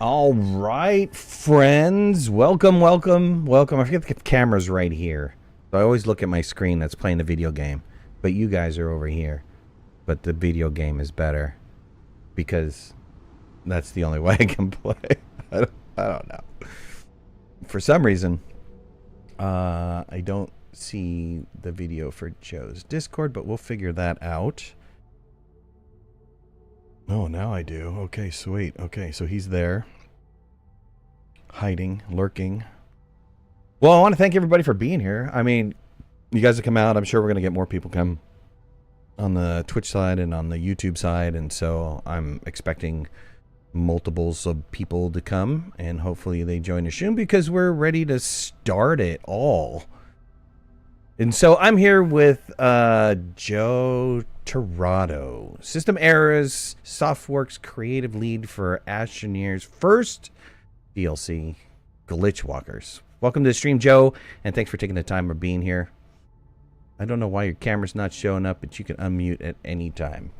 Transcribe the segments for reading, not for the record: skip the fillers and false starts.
All right, friends. Welcome. I forget the camera's right here. So I always look at my screen that's playing the video game. But you guys are over here. But the video game is better. Because that's the only way I can play. I don't know. For some reason, I don't see the video for Joe's Discord, but we'll figure that out. Oh, now I do. Okay, sweet. Okay, so he's there. Hiding, lurking. Well, I want to thank everybody for being here. I mean, you guys have come out. I'm sure we're going to get more people come on the Twitch side and on the YouTube side. And so I'm expecting multiples of people to come. And hopefully they join us soon because we're ready to start it all. And so I'm here with Joe Tirado, System Errors, Softworks creative lead for Astroneer's first DLC, Glitchwalkers. Welcome to the stream, Joe, and thanks for taking the time of being here. I don't know why your camera's not showing up, but you can unmute at any time.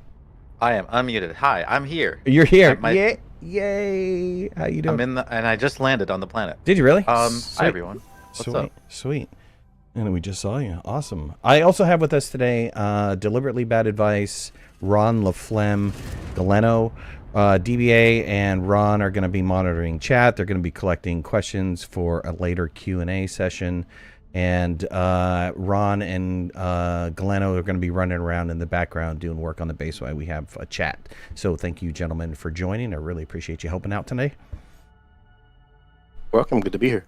I am unmuted. Hi, I'm here. You're here. Yeah. Yay. How you doing? I'm in and I just landed on the planet. Did you really? Hi everyone. What's up? Sweet. And we just saw you. Awesome. I also have with us today Deliberately Bad Advice, Ron LaFlemme, Galeno, DBA, and Ron are going to be monitoring chat. They're going to be collecting questions for a later Q&A session. And Ron and Galeno are going to be running around in the background doing work on the base while we have a chat. So thank you, gentlemen, for joining. I really appreciate you helping out today. Welcome. Good to be here.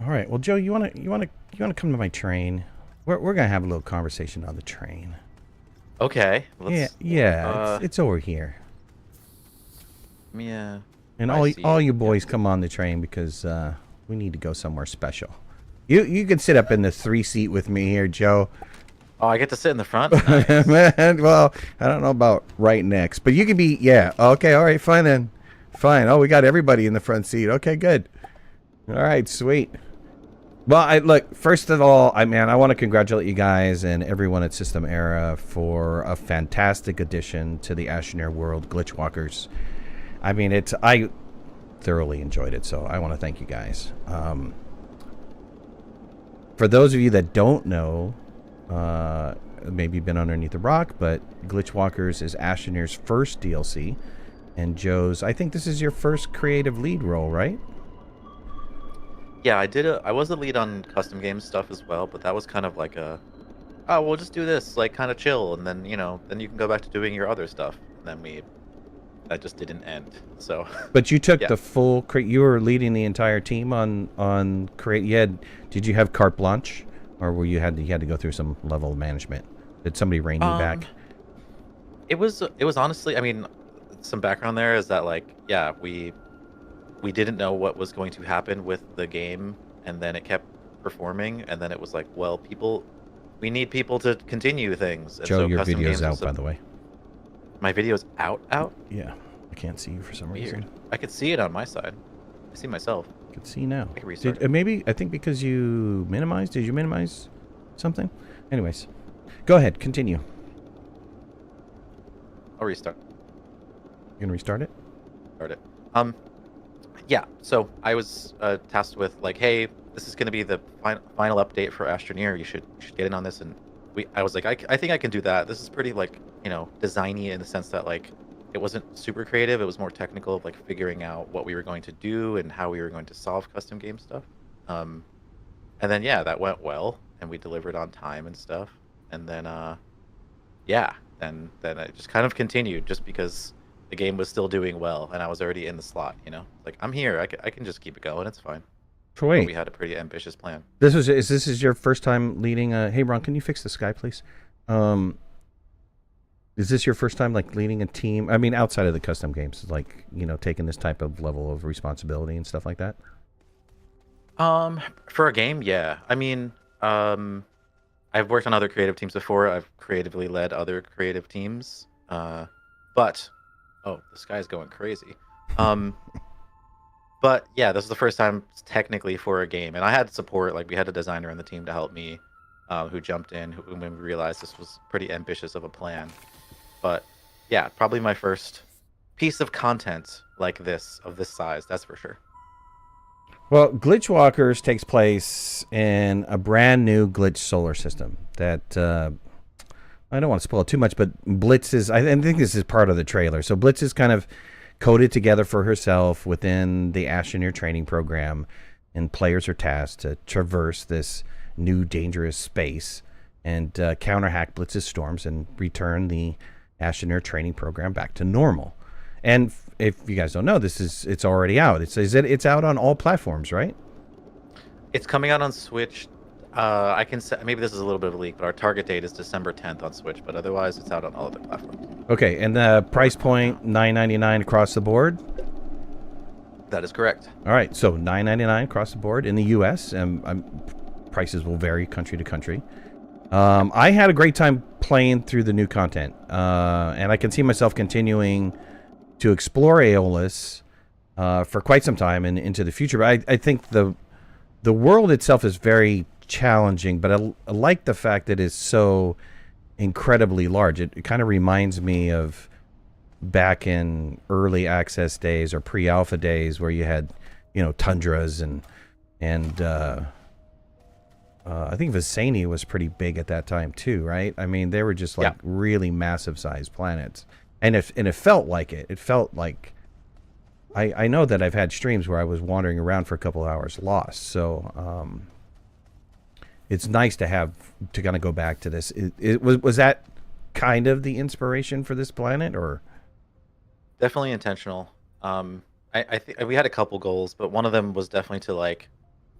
All right. Well, Joe, you want to come to my train? We're gonna have a little conversation on the train. Okay. It's over here. Yeah. And all you boys come on the train because we need to go somewhere special. You can sit up in the 3-seat with me here, Joe. Oh, I get to sit in the front? Nice. Man, well, I don't know about right next, but you can be. Yeah. Okay. All right. Fine then. Fine. Oh, we got everybody in the front seat. Okay. Good. All right. Sweet. Well, look, first of all, I want to congratulate you guys and everyone at System Era for a fantastic addition to the Astroneer world, Glitchwalkers. I mean, I thoroughly enjoyed it, so I want to thank you guys. For those of you that don't know, maybe you've been underneath the rock, but Glitchwalkers is Astroneer's first DLC, and Joe's, I think this is your first creative lead role, right? Yeah, I was the lead on custom game stuff as well, but that was kind of like oh, we'll just do this, like kind of chill, and then, then you can go back to doing your other stuff. And then that just didn't end, so. But you took the full, you were leading the entire team on create, did you have carte blanche, or you had to go through some level of management? Did somebody rein you back? It was honestly, I mean, some background there is that, like, yeah, we didn't know what was going to happen with the game, and then it kept performing, and then it was like, well, we need people to continue things. And Joe, so your custom video's games out, by the way. My video's out? Yeah, I can't see you for some reason. I could see it on my side. I see myself. I can see now. I can restart it. Maybe, I think because you minimized, did you minimize something? Anyways, go ahead, continue. I'll restart. You gonna restart it? Start it. Yeah, so I was tasked with, like, hey, this is going to be the final update for Astroneer. You should get in on this. And I was like, I think I can do that. This is pretty, like, designy in the sense that, like, it wasn't super creative. It was more technical of, like, figuring out what we were going to do and how we were going to solve custom game stuff. And then, yeah, that went well, and we delivered on time and stuff. And then, yeah, then it just kind of continued just because the game was still doing well, and I was already in the slot, Like, I'm here. I can just keep it going. It's fine. Wait. But we had a pretty ambitious plan. This is your first time leading hey, Ron, can you fix the sky, please? Is this your first time, like, leading a team? I mean, outside of the custom games, like, taking this type of level of responsibility and stuff like that? For a game, yeah. I mean, I've worked on other creative teams before. I've creatively led other creative teams. But oh, the sky's going crazy. But yeah, this is the first time technically for a game, and I had support. Like, we had a designer on the team to help me, who jumped in when we realized this was pretty ambitious of a plan. But yeah, probably my first piece of content like this of this size. That's for sure. Well, Glitchwalkers takes place in a brand new glitch solar system that I don't want to spoil too much, but Blitz is, I think this is part of the trailer. So Blitz is kind of coded together for herself within the Astroneer training program, and players are tasked to traverse this new dangerous space and counterhack Blitz's storms and return the Astroneer training program back to normal. And if you guys don't know, it's already out. It's out on all platforms, right? It's coming out on Switch. I can say, maybe this is a little bit of a leak, but our target date is December 10th on Switch. But otherwise, it's out on all other platforms. Okay, and the price point $9.99 across the board. That is correct. All right, so $9.99 across the board in the U.S. Prices will vary country to country. I had a great time playing through the new content, and I can see myself continuing to explore Aeolus for quite some time and into the future. But I think the world itself is very challenging, but I like the fact that it's so incredibly large. It kind of reminds me of back in early access days or pre-alpha days where you had, tundras and I think Visani was pretty big at that time too, right? I mean, they were just like really massive sized planets. And it felt like it. It felt like I know that I've had streams where I was wandering around for a couple of hours lost. So it's nice to kind of go back to this. Was that kind of the inspiration for this planet, or? Definitely intentional. I think we had a couple goals, but one of them was definitely to like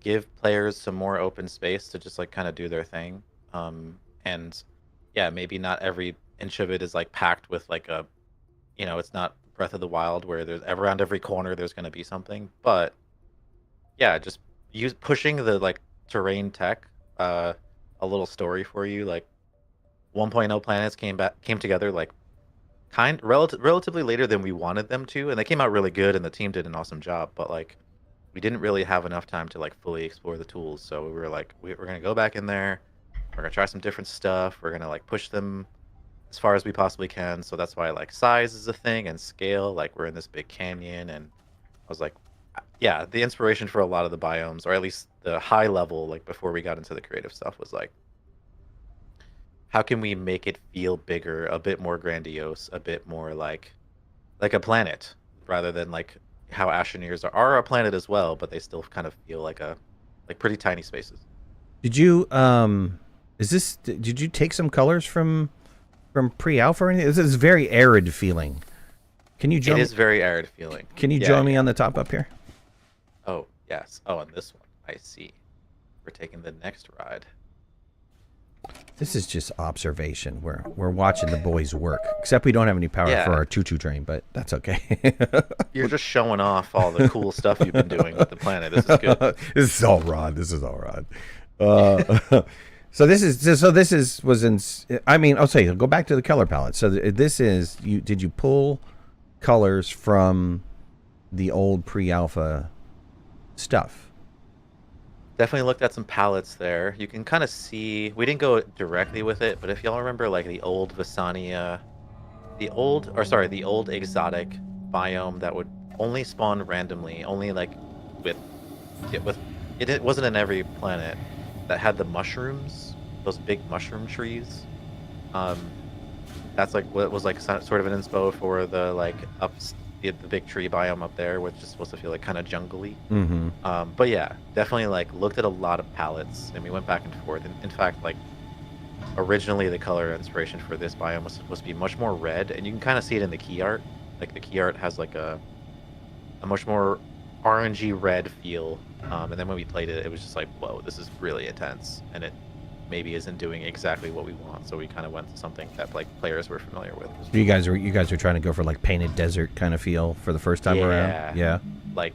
give players some more open space to just like kind of do their thing. And yeah, maybe not every inch of it is like packed with like a, it's not Breath of the Wild where there's around every corner there's going to be something, but yeah, just pushing the like terrain tech, a little story for you. Like 1.0 planets came together like relatively later than we wanted them to, and they came out really good, and the team did an awesome job. But like, we didn't really have enough time to like fully explore the tools, so we were like, we're gonna go back in there. We're gonna try some different stuff. We're gonna like push them as far as we possibly can. So that's why like size is a thing and scale. Like we're in this big canyon, and I was like, yeah, the inspiration for a lot of the biomes, or at least the high level, like before we got into the creative stuff, was like, how can we make it feel bigger, a bit more grandiose, a bit more like a planet, rather than like how Astroneers are a planet as well, but they still kind of feel like pretty tiny spaces. Did you did you take some colors from pre-alpha or anything? This is very arid feeling. Can you join? It is very arid feeling. Can you join me on the top up here? Oh yes. Oh, and this one, I see. We're taking the next ride. This is just observation. We're watching the boys work. Except we don't have any power for our choo-choo train, but that's okay. You're just showing off all the cool stuff you've been doing with the planet. This is good. This is all Rod. So I'll say, go back to the color palette. So this is, did you pull colors from the old pre-alpha stuff? Definitely looked at some palettes there. You can kind of see, we didn't go directly with it, but if y'all remember like the old Visania, the old exotic biome that would only spawn randomly, only like with it wasn't in every planet, that had the mushrooms, those big mushroom trees. That's like what was like sort of an inspo for the like the big tree biome up there, which is supposed to feel like kind of jungly. Mm-hmm. But yeah, definitely like looked at a lot of palettes, and we went back and forth. And in fact, like originally the color inspiration for this biome was supposed to be much more red, and you can kind of see it in the key art. Like the key art has like a much more orangey red feel. And then when we played it, it was just like, whoa, this is really intense, and it maybe isn't doing exactly what we want. So we kind of went to something that like players were familiar with. You guys are trying to go for like painted desert kind of feel for the first time around. Yeah. Like,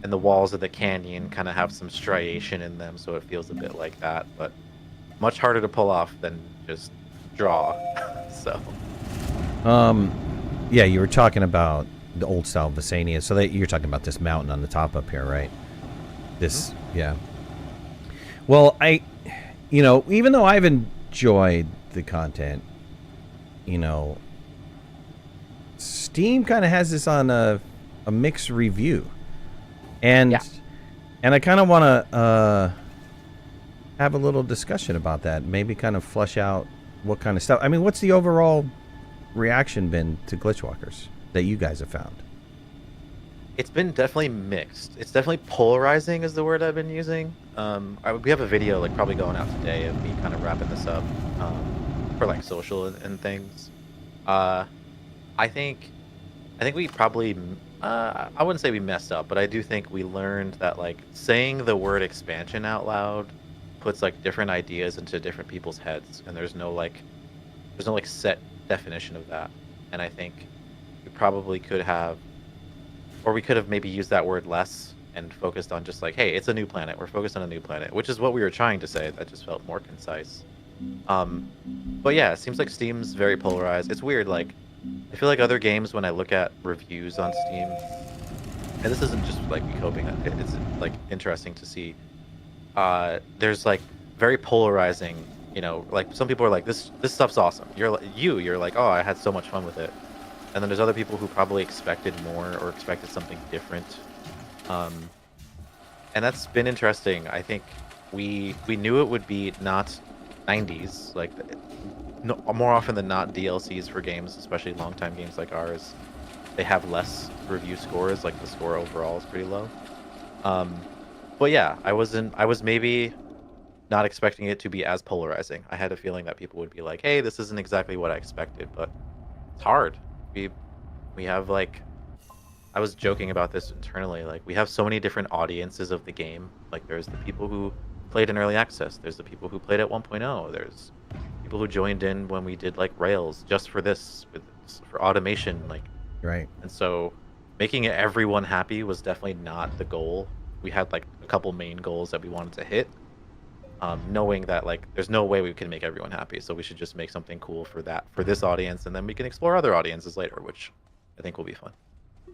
and the walls of the canyon kind of have some striation in them, so it feels a bit like that, but much harder to pull off than just draw. So. Yeah, you were talking about the old style Visania. So you're talking about this mountain on the top up here, right? This, yeah. Well, even though I've enjoyed the content, Steam kind of has this on a a mixed review, and Yeah. and I kind of want to have a little discussion about that. Maybe kind of flesh out what kind of stuff. I mean, what's the overall reaction been to Glitchwalkers that you guys have found? It's been definitely mixed. It's definitely polarizing is the word I've been using. We have a video like probably going out today of me kind of wrapping this up for like social and things. I think we probably I wouldn't say we messed up, but I do think we learned that like saying the word expansion out loud puts like different ideas into different people's heads, and there's no like set definition of that. And I think we probably could have, or we could have maybe used that word less and focused on just like, hey, it's a new planet. We're focused on a new planet, which is what we were trying to say. That just felt more concise. But yeah, it seems like Steam's very polarized. It's weird. Like, I feel like other games, when I look at reviews on Steam, and this isn't just like me coping, it's like interesting to see. There's like very polarizing. You know, like some people are like, this stuff's awesome. You're like, oh, I had so much fun with it. And then there's other people who probably expected more or expected something different. And that's been interesting. I think we knew it would be not 90s, like no, more often than not DLCs for games, especially long-time games like ours. They have less review scores, like the score overall is pretty low. But yeah, I was maybe not expecting it to be as polarizing. I had a feeling that people would be like, hey, this isn't exactly what I expected, but it's hard. We have like, I was joking about this internally, like we have so many different audiences of the game. Like there's the people who played in early access, there's the people who played at 1.0, there's people who joined in when we did like Rails just for this, for automation, like Right. And so making everyone happy was definitely not the goal. We had like a couple main goals that we wanted to hit, knowing that like there's no way we can make everyone happy, so we should just make something cool for this audience, and then we can explore other audiences later, which I think will be fun.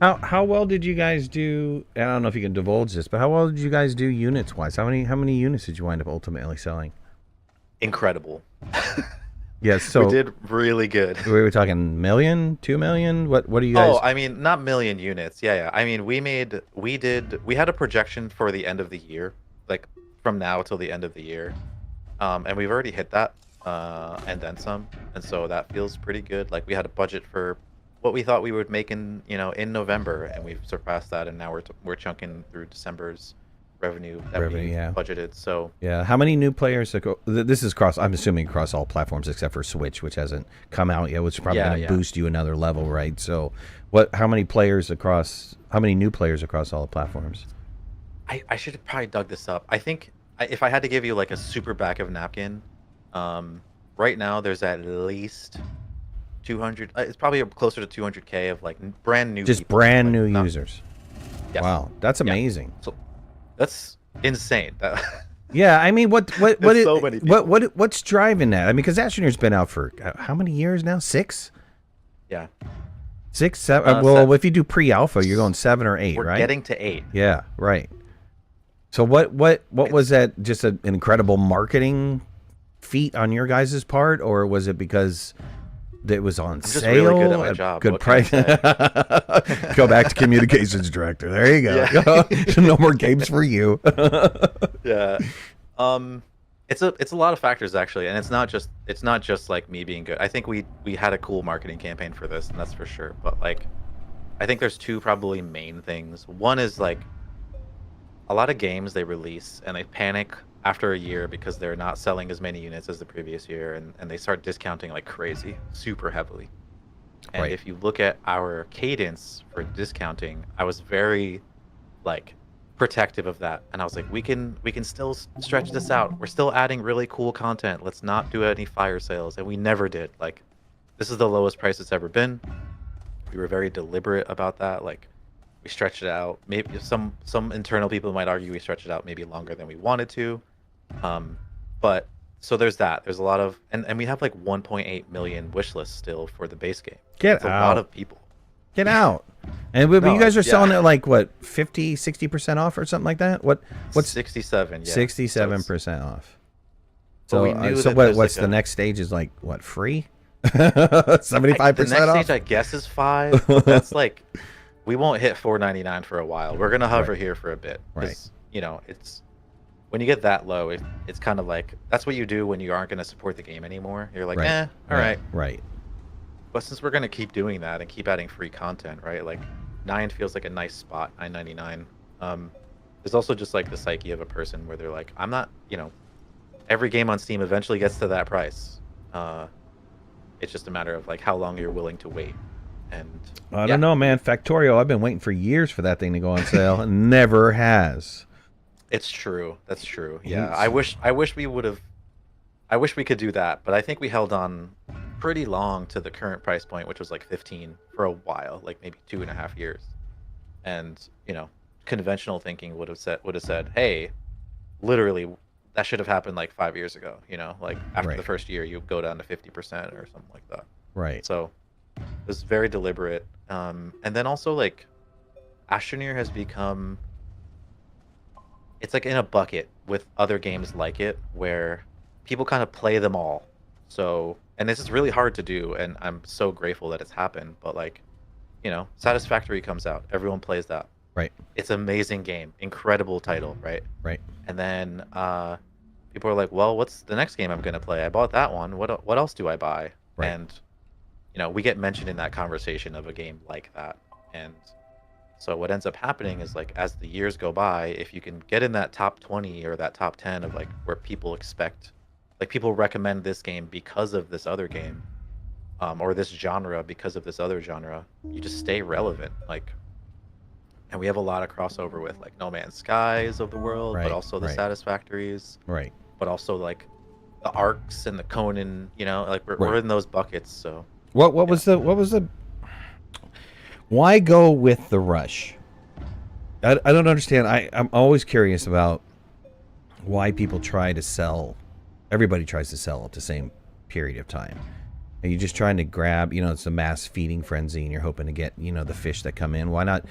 How well did you guys do? I don't know if you can divulge this, but how well did you guys do units wise? How many units did you wind up ultimately selling? Incredible. Yes, so we did really good. We were talking million, 2 million. What do you guys? Oh, I mean, not million units. Yeah. I mean, we had a projection for the end of the year, like from now till the end of the year, and we've already hit that, and then some, and so that feels pretty good. Like we had a budget for what we thought we would make in November, and we've surpassed that, and now we're chunking through December's revenue that we budgeted. So yeah, how many new players? This is I'm assuming across all platforms except for Switch, which hasn't come out yet, which is probably going to boost you another level, right? So how many new players across all the platforms? I should have probably dug this up. I think if I had to give you like a super back of napkin, right now there's at least 200. It's probably closer to 200K of like brand new. Just people, brand like, new users. Yes. Wow, that's amazing. So that's insane. Yeah, I mean, what's driving that? I mean, because Astroneer's been out for how many years now? 6? Yeah. 6, 7. Well, if you do pre-alpha, you're going 7 or 8, We're right? Getting to 8. Yeah, right. So what was that? Just an incredible marketing feat on your guys' part, or was it because it was on sale? Really good at my job. Good price. Go back to communications director. There you go. Yeah. No more games for you. Yeah. It's a lot of factors actually, and it's not just like me being good. I think we had a cool marketing campaign for this, and that's for sure. But like, I think there's two probably main things. One is like a lot of games they release and they panic after a year because they're not selling as many units as the previous year, and they start discounting like crazy, super heavily. And if you look at our cadence for discounting, I was very like protective of that, and I was like, we can still stretch this out. We're still adding really cool content. Let's not do any fire sales, and we never did. Like, this is the lowest price it's ever been. We were very deliberate about that. Like, we stretched it out. Maybe some internal people might argue we stretched it out maybe longer than we wanted to. But so there's that. There's a lot of, and we have like 1.8 million wish lists still for the base game. That's a lot of people. Get out. And you guys are selling it like what, 50, 60% off or something like that? What's 67? Yeah. 67% off. So we knew what's the next stage is like what, free? 75% off. The next stage I guess is 5. But that's like we won't hit 4.99 for a while. We're gonna hover Right. here for a bit Right. because it's when you get that low, it's kind of like that's what you do when you aren't gonna support the game anymore. You're like, Right. all Yeah. right. Right. But since we're gonna keep doing that and keep adding free content, right? Like 9 feels like a nice spot, 9.99. There's also just like the psyche of a person where they're like, I'm not, every game on Steam eventually gets to that price. Uh, it's just a matter of like how long you're willing to wait. And I yeah, don't know, man. Factorio, I've been waiting for years for that thing to go on sale, and never has. it's true. That's true. Yeah, He's- I wish we would have. I wish we could do that, but I think we held on pretty long to the current price point, which was like 15 for a while, like maybe 2.5 years. And conventional thinking would have said, hey, literally, that should have happened like 5 years ago. Like after Right. the first year, you go down to 50% or something like that. Right. So it was very deliberate. And then also like Astroneer has become, it's like in a bucket with other games like it where people kind of play them all. So, and this is really hard to do, and I'm so grateful that it's happened. But like, Satisfactory comes out, everyone plays that. Right. It's an amazing game, incredible title, right? Right. And then people are like, well, what's the next game I'm gonna play? I bought that one. What else do I buy? Right. And we get mentioned in that conversation of a game like that. And so what ends up happening is like as the years go by, if you can get in that top 20 or that top 10 of like where people expect, like people recommend this game because of this other game, or this genre because of this other genre, you just stay relevant. Like, and we have a lot of crossover with like No Man's Skies of the world, Right, but also the right. Satisfactories, Right. but also like the Arcs and the Conan, like we're Right. in those buckets. So What was the why go with the rush? I don't understand. I'm always curious about why people try to sell. Everybody tries to sell at the same period of time. Are you just trying to grab? It's a mass feeding frenzy, and you're hoping to get the fish that come in. Why not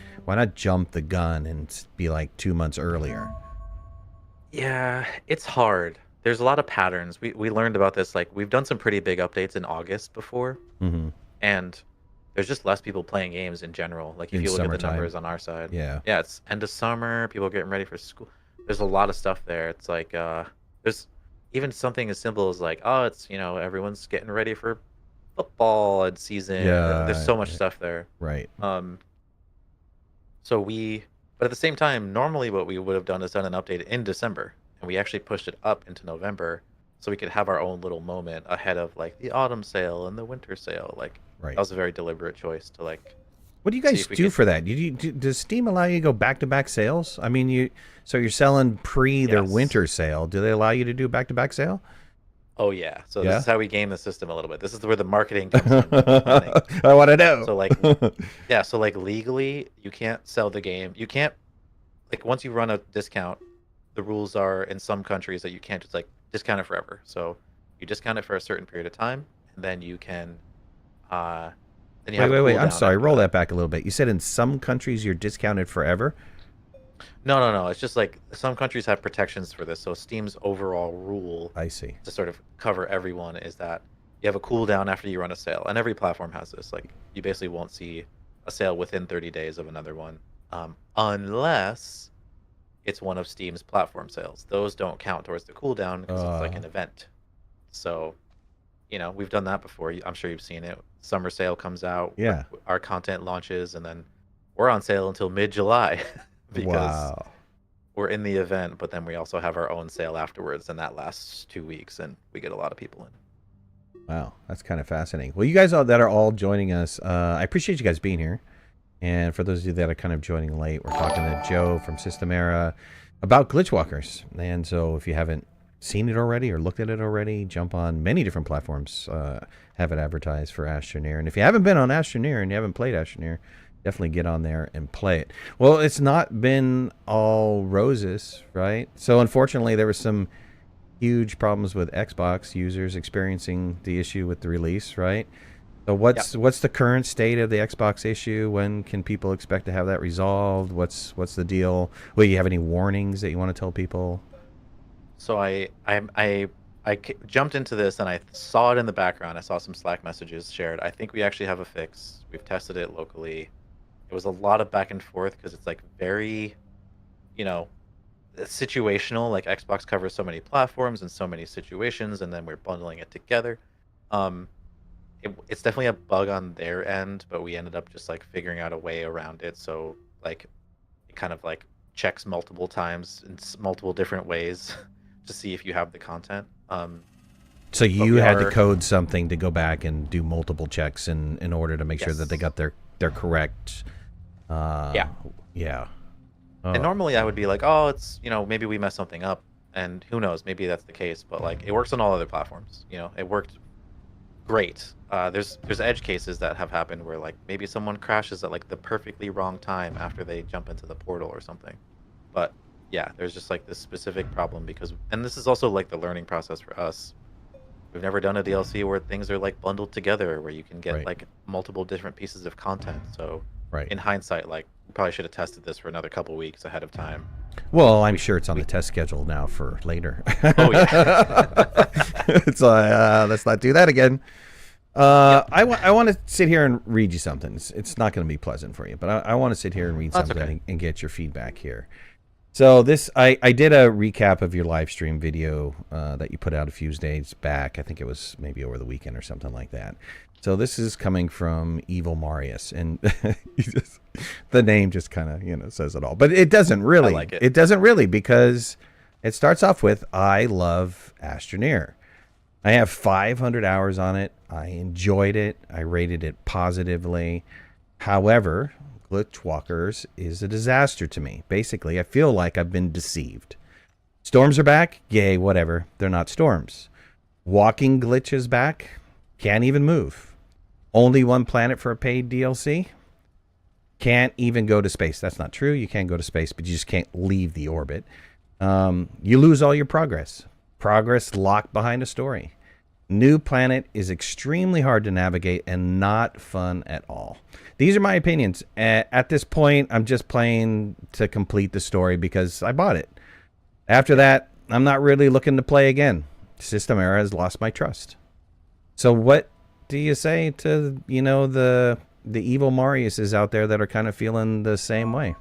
jump the gun and be like 2 months earlier? yeah, it's hard. There's a lot of patterns. We learned about this. Like we've done some pretty big updates in August before, Mm-hmm. and there's just less people playing games in general. Like if In you look at the summertime. numbers on our side, Yeah. yeah, it's end of summer. People are getting ready for school. There's a lot of stuff there. It's like there's even something as simple as like, oh, it's everyone's getting ready for football and season. Yeah. There's so much stuff there. Right. So but at the same time, normally what we would have done is done an update in December, and we actually pushed it up into November so we could have our own little moment ahead of like the autumn sale and the winter sale. Like Right. that was a very deliberate choice to like. What do you See guys if we do could- for that? Does Steam allow you to go back-to-back sales? I mean, you're selling pre their Yes. winter sale. Do they allow you to do a back-to-back sale? Oh yeah, so Yeah? this is how we game the system a little bit. This is where the marketing comes in. planning. I want to know. So like, yeah, so like legally, you can't sell the game. You can't like once you run a discount, the rules are in some countries that you can't just like discount it forever. So you discount it for a certain period of time, and then you can, then you have a wait. I'm cooldown sorry. after Roll that back a little bit. You said in some countries you're discounted forever. No. It's just like some countries have protections for this. So Steam's overall rule I see. to sort of cover everyone is that you have a cooldown after you run a sale, and every platform has this. Like you basically won't see a sale within 30 days of another one, unless it's one of Steam's platform sales. Those don't count towards the cooldown because it's like an event. So, we've done that before. I'm sure you've seen it. Summer sale comes out. Yeah. Our content launches, and then we're on sale until mid-July because Wow. we're in the event, but then we also have our own sale afterwards, and that lasts 2 weeks, and we get a lot of people in. Wow, that's kind of fascinating. Well, you guys that are all joining us, I appreciate you guys being here. And for those of you that are kind of joining late, we're talking to Joe from System Era about Glitchwalkers. And so if you haven't seen it already or looked at it already, jump on many different platforms, have it advertised for Astroneer. And if you haven't been on Astroneer and you haven't played Astroneer, definitely get on there and play it. Well, it's not been all roses, right? So unfortunately, there was some huge problems with Xbox users experiencing the issue with the release, right? So what's the current state of the Xbox issue? When can people expect to have that resolved? What's the deal? Will you have any warnings that you want to tell people? So I jumped into this, and I saw it in the background. I saw some Slack messages shared. I think we actually have a fix. We've tested it locally. It was a lot of back and forth because it's like very, you know, situational. Like Xbox covers so many platforms and so many situations, and then we're bundling it together. Um, it's definitely a bug on their end, but we ended up just like figuring out a way around it. So like it kind of like checks multiple times in multiple different ways to see if you have the content. So But you we had to are code something to go back and do multiple checks in order to make sure that they yes, got their correct. yeah. Yeah. And Oh, normally I would be like, oh, it's maybe we messed something up, and who knows, maybe that's the case. But like it works on all other platforms. It worked great. There's edge cases that have happened where like maybe someone crashes at like the perfectly wrong time after they jump into the portal or something. But yeah, there's just like this specific problem and this is also like the learning process for us. We've never done a DLC where things are like bundled together, where you can get right. like multiple different pieces of content. So Right. in hindsight, like we probably should have tested this for another couple weeks ahead of time. Well, I'm We sure it's on we the test schedule now for later. Oh yeah. It's like, let's not do that again. Yep. I want to sit here and read you something. It's not going to be pleasant for you, but I want to sit here and read That's something okay. and get your feedback here. So I did a recap of your live stream video that you put out a few days back. I think it was maybe over the weekend or something like that. So this is coming from Evil Marius, and the name just kind of says it all. But it doesn't I really. like it. It doesn't really, because it starts off with, I love Astroneer. I have 500 hours on it. I enjoyed it. I rated it positively. However, Glitchwalkers is a disaster to me. Basically, I feel like I've been deceived. Storms are back. Yay, whatever. They're not storms. Walking glitch is back. Can't even move. Only one planet for a paid DLC. Can't even go to space. That's not true. You can go to space, but you just can't leave the orbit. You lose all your progress. Progress locked behind a story. New planet is extremely hard to navigate and not fun at all. These are my opinions. At this point, I'm just playing to complete the story because I bought it. After that, I'm not really looking to play again. System Era has lost my trust. So what do you say to, the evil Mariuses out there that are kind of feeling the same way?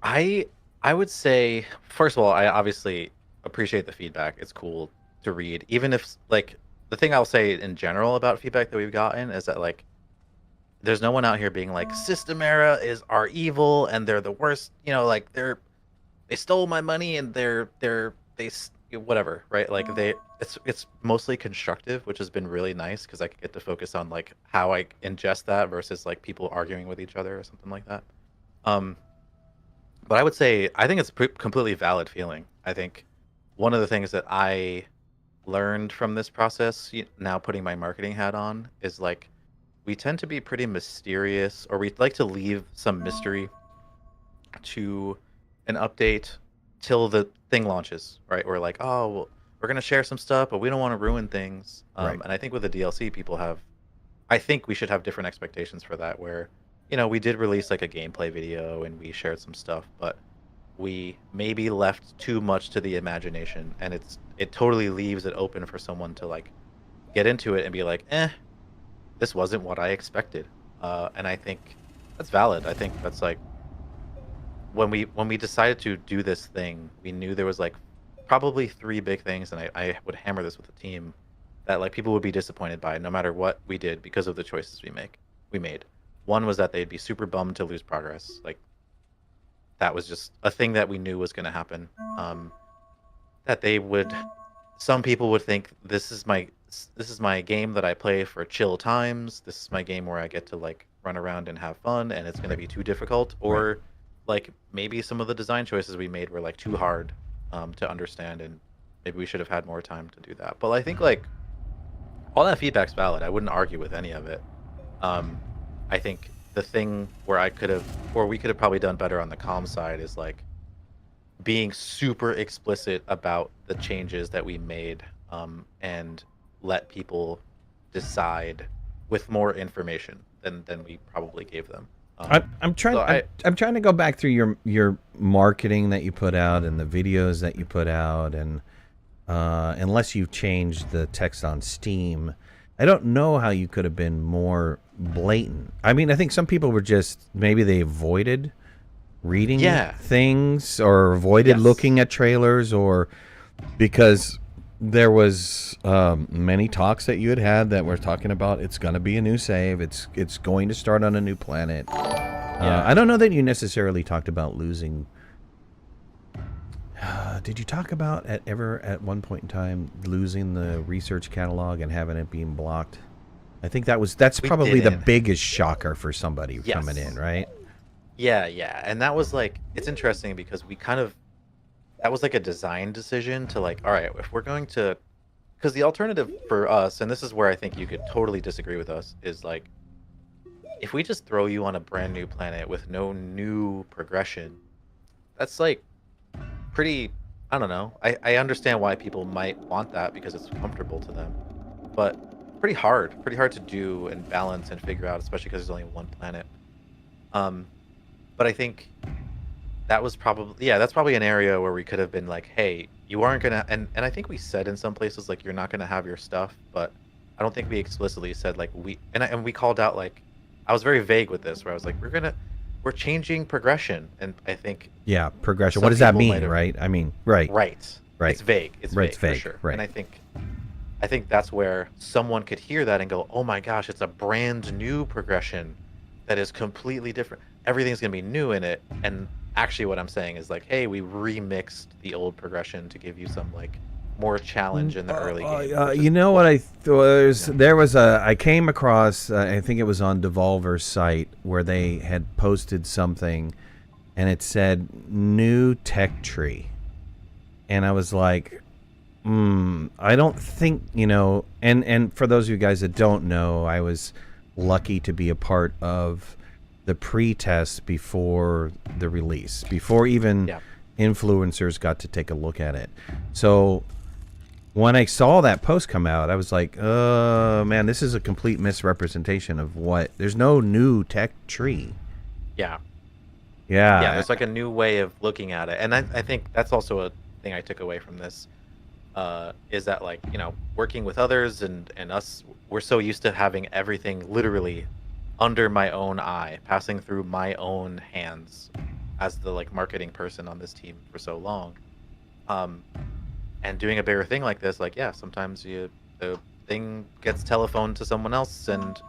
I I would say, first of all, I obviously appreciate the feedback. It's cool to read, even if like the thing I'll say in general about feedback that we've gotten is that like there's no one out here being like System Era are evil and they're the worst. Like they stole my money and whatever, right? Like it's mostly constructive, which has been really nice because I get to focus on like how I ingest that versus like people arguing with each other or something like that. Um, but I would say I think it's a completely valid feeling. I think one of the things that I learned from this process, now putting my marketing hat on, is like we tend to be pretty mysterious, or we like to leave some mystery to an update till the thing launches, right? We're like, oh, well, we're gonna share some stuff, but we don't want to ruin things. Right. And I think with the DLC, I think we should have different expectations for that. Where, we did release like a gameplay video and we shared some stuff, but we maybe left too much to the imagination, and it totally leaves it open for someone to like get into it and be like, this wasn't what I expected. And I think that's valid. I think that's like when we decided to do this thing, we knew there was like probably three big things, and I would hammer this with the team, that like people would be disappointed by no matter what we did because of the choices we made. One was that they'd be super bummed to lose progress. Like that was just a thing that we knew was going to happen. That some people would think this is my game that I play for chill times. This is my game where I get to like run around and have fun, and it's going to be too difficult. Right. Or like maybe some of the design choices we made were like too hard to understand, and maybe we should have had more time to do that. But I think like all that feedback's valid. I wouldn't argue with any of it. I think the thing where we could have probably done better on the comm side is like being super explicit about the changes that we made, and let people decide with more information than we probably gave them. I'm trying. So I'm trying to go back through your marketing that you put out and the videos that you put out, and unless you've changed the text on Steam, I don't know how you could have been more blatant. I mean, I think some people were just maybe they avoided reading things or avoided looking at trailers, or because there was many talks that you had that were talking about it's going to be a new save. It's going to start on a new planet. I don't know that you necessarily talked about losing. Did you talk about at one point in time losing the research catalog and having it being blocked? I think that's probably the biggest shocker for somebody coming in, right? Yeah, and that was like, it's interesting because that was like a design decision to like, all right, if we're going to, because the alternative for us, and this is where I think you could totally disagree with us, is like, if we just throw you on a brand new planet with no new progression, that's like pretty, I don't know. I understand why people might want that because it's comfortable to them, but pretty hard to do and balance and figure out, especially because there's only one planet. But I think that was probably, that's probably an area where we could have been like, hey, you aren't gonna, and I think we said in some places like you're not gonna have your stuff, but I don't think we explicitly said like and we called out, like, I was very vague with this where I was like, we're changing progression, and I think progression. What does that mean, right? I mean, right. It's vague. It's vague for sure. Right. And I think that's where someone could hear that and go, oh my gosh, it's a brand new progression that is completely different. Everything's gonna be new in it. And actually, what I'm saying is like, hey, we remixed the old progression to give you some like more challenge in the early game. You know what I I came across, I think it was on Devolver's site, where they had posted something and it said new tech tree, and I was like, I don't think, and for those of you guys that don't know, I was lucky to be a part of the pre-test before the release, before even influencers got to take a look at it. So when I saw that post come out, I was like, oh man, this is a complete misrepresentation of there's no new tech tree. Yeah, there's like a new way of looking at it. And I think that's also a thing I took away from this, is that, like, working with others and us, we're so used to having everything literally under my own eye, passing through my own hands as the like marketing person on this team for so long. And doing a bigger thing like this, like, sometimes the thing gets telephoned to someone else, and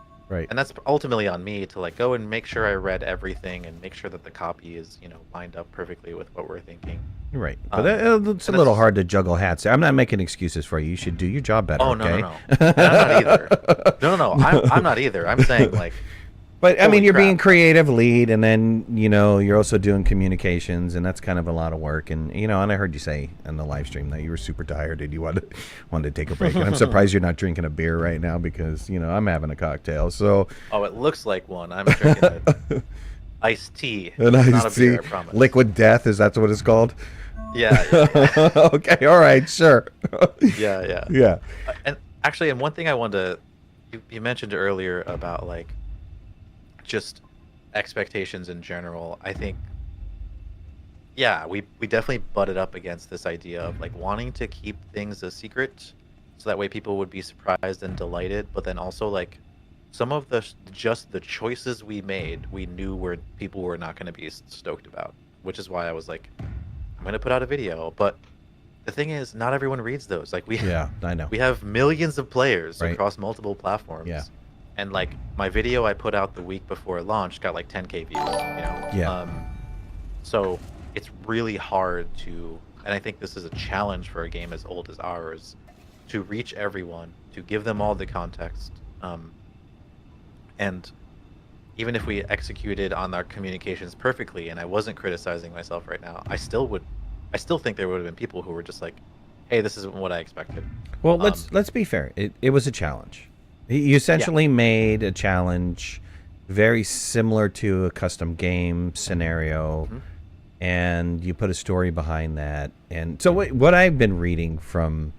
that's ultimately on me to like go and make sure I read everything and make sure that the copy is, lined up perfectly with what we're thinking. Right. But it's a little hard to juggle hats. I'm not making excuses for you. You should do your job better. Oh, okay? No. And I'm not either. No. I'm not either. I'm saying, like, but I mean, you're being creative lead, and then, you're also doing communications, and that's kind of a lot of work. And, and I heard you say in the live stream that you were super tired and you wanted to take a break. And I'm surprised you're not drinking a beer right now because, I'm having a cocktail. So. Oh, it looks like one. I'm drinking iced tea. An iced iced tea. Beer, I promise. Liquid death, is that what it's called? Yeah. Okay, all right, sure. Yeah. And actually, and one thing I wanted to, you mentioned earlier about like just expectations in general. I think, we definitely butted up against this idea of like wanting to keep things a secret, so that way people would be surprised and delighted. But then also like some of the choices we made, we knew people were not going to be stoked about, which is why I was like, I'm going to put out a video. But the thing is, not everyone reads those. Like I know. We have millions of players across multiple platforms. Yeah. And like my video I put out the week before launch got like 10K views, so it's really hard to, and I think this is a challenge for a game as old as ours, to reach everyone, to give them all the context. And even if we executed on our communications perfectly, and I wasn't criticizing myself right now, I still think there would have been people who were just like, hey, this isn't what I expected. Well, let's be fair. It was a challenge. You essentially made a challenge very similar to a custom game scenario, and you put a story behind that. And so what I've been reading from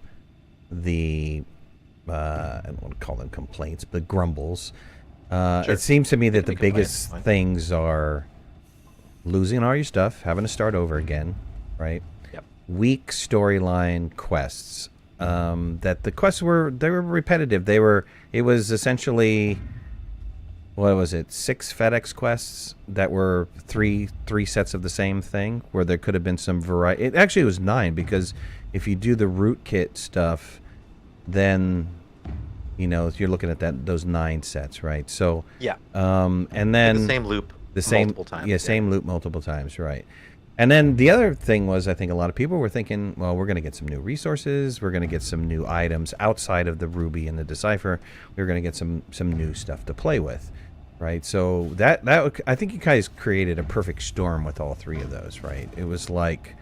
the, I don't want to call them complaints, but grumbles, it seems to me that the biggest things are losing all your stuff, having to start over again, right? Yep. Weak storyline quests. that the quests were repetitive. It was essentially, what was it, 6 FedEx quests that were three sets of the same thing, where there could have been some variety. It actually was 9, because if you do the root kit stuff, then you're looking at those 9 sets, right? So Yeah. And then the same loop multiple times. Yeah, same loop multiple times, right? And then the other thing was, I think a lot of people were thinking, well, we're going to get some new resources, we're going to get some new items outside of the Ruby and the Decipher. We're going to get some new stuff to play with, right? So that I think you guys created a perfect storm with all 3 of those, right? It was like,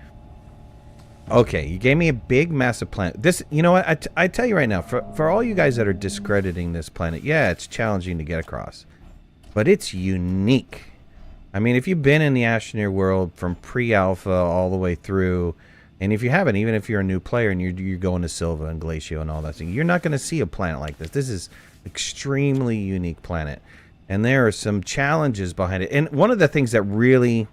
okay, you gave me a big, massive planet. This, you know what? I tell you right now, for all you guys that are discrediting this planet, yeah, it's challenging to get across, but it's unique. I mean, if you've been in the Astroneer world from pre-alpha all the way through, and if you haven't, even if you're a new player and you're going to Silva and Glacio and all that thing, you're not going to see a planet like this. This is extremely unique planet, and there are some challenges behind it. And one of the things that really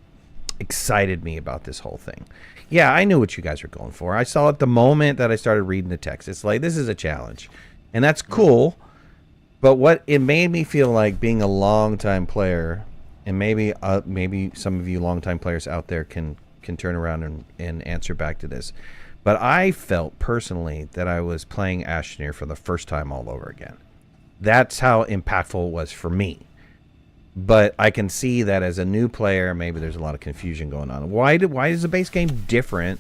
excited me about this whole thing, yeah, I knew what you guys were going for. I saw it the moment that I started reading the text. It's like, this is a challenge, and that's cool. But what it made me feel like, being a long-time player, and maybe some of you longtime players out there can turn around and answer back to this, but I felt personally that I was playing Astroneer for the first time all over again. That's how impactful it was for me. But I can see that as a new player, maybe there's a lot of confusion going on. Why is the base game different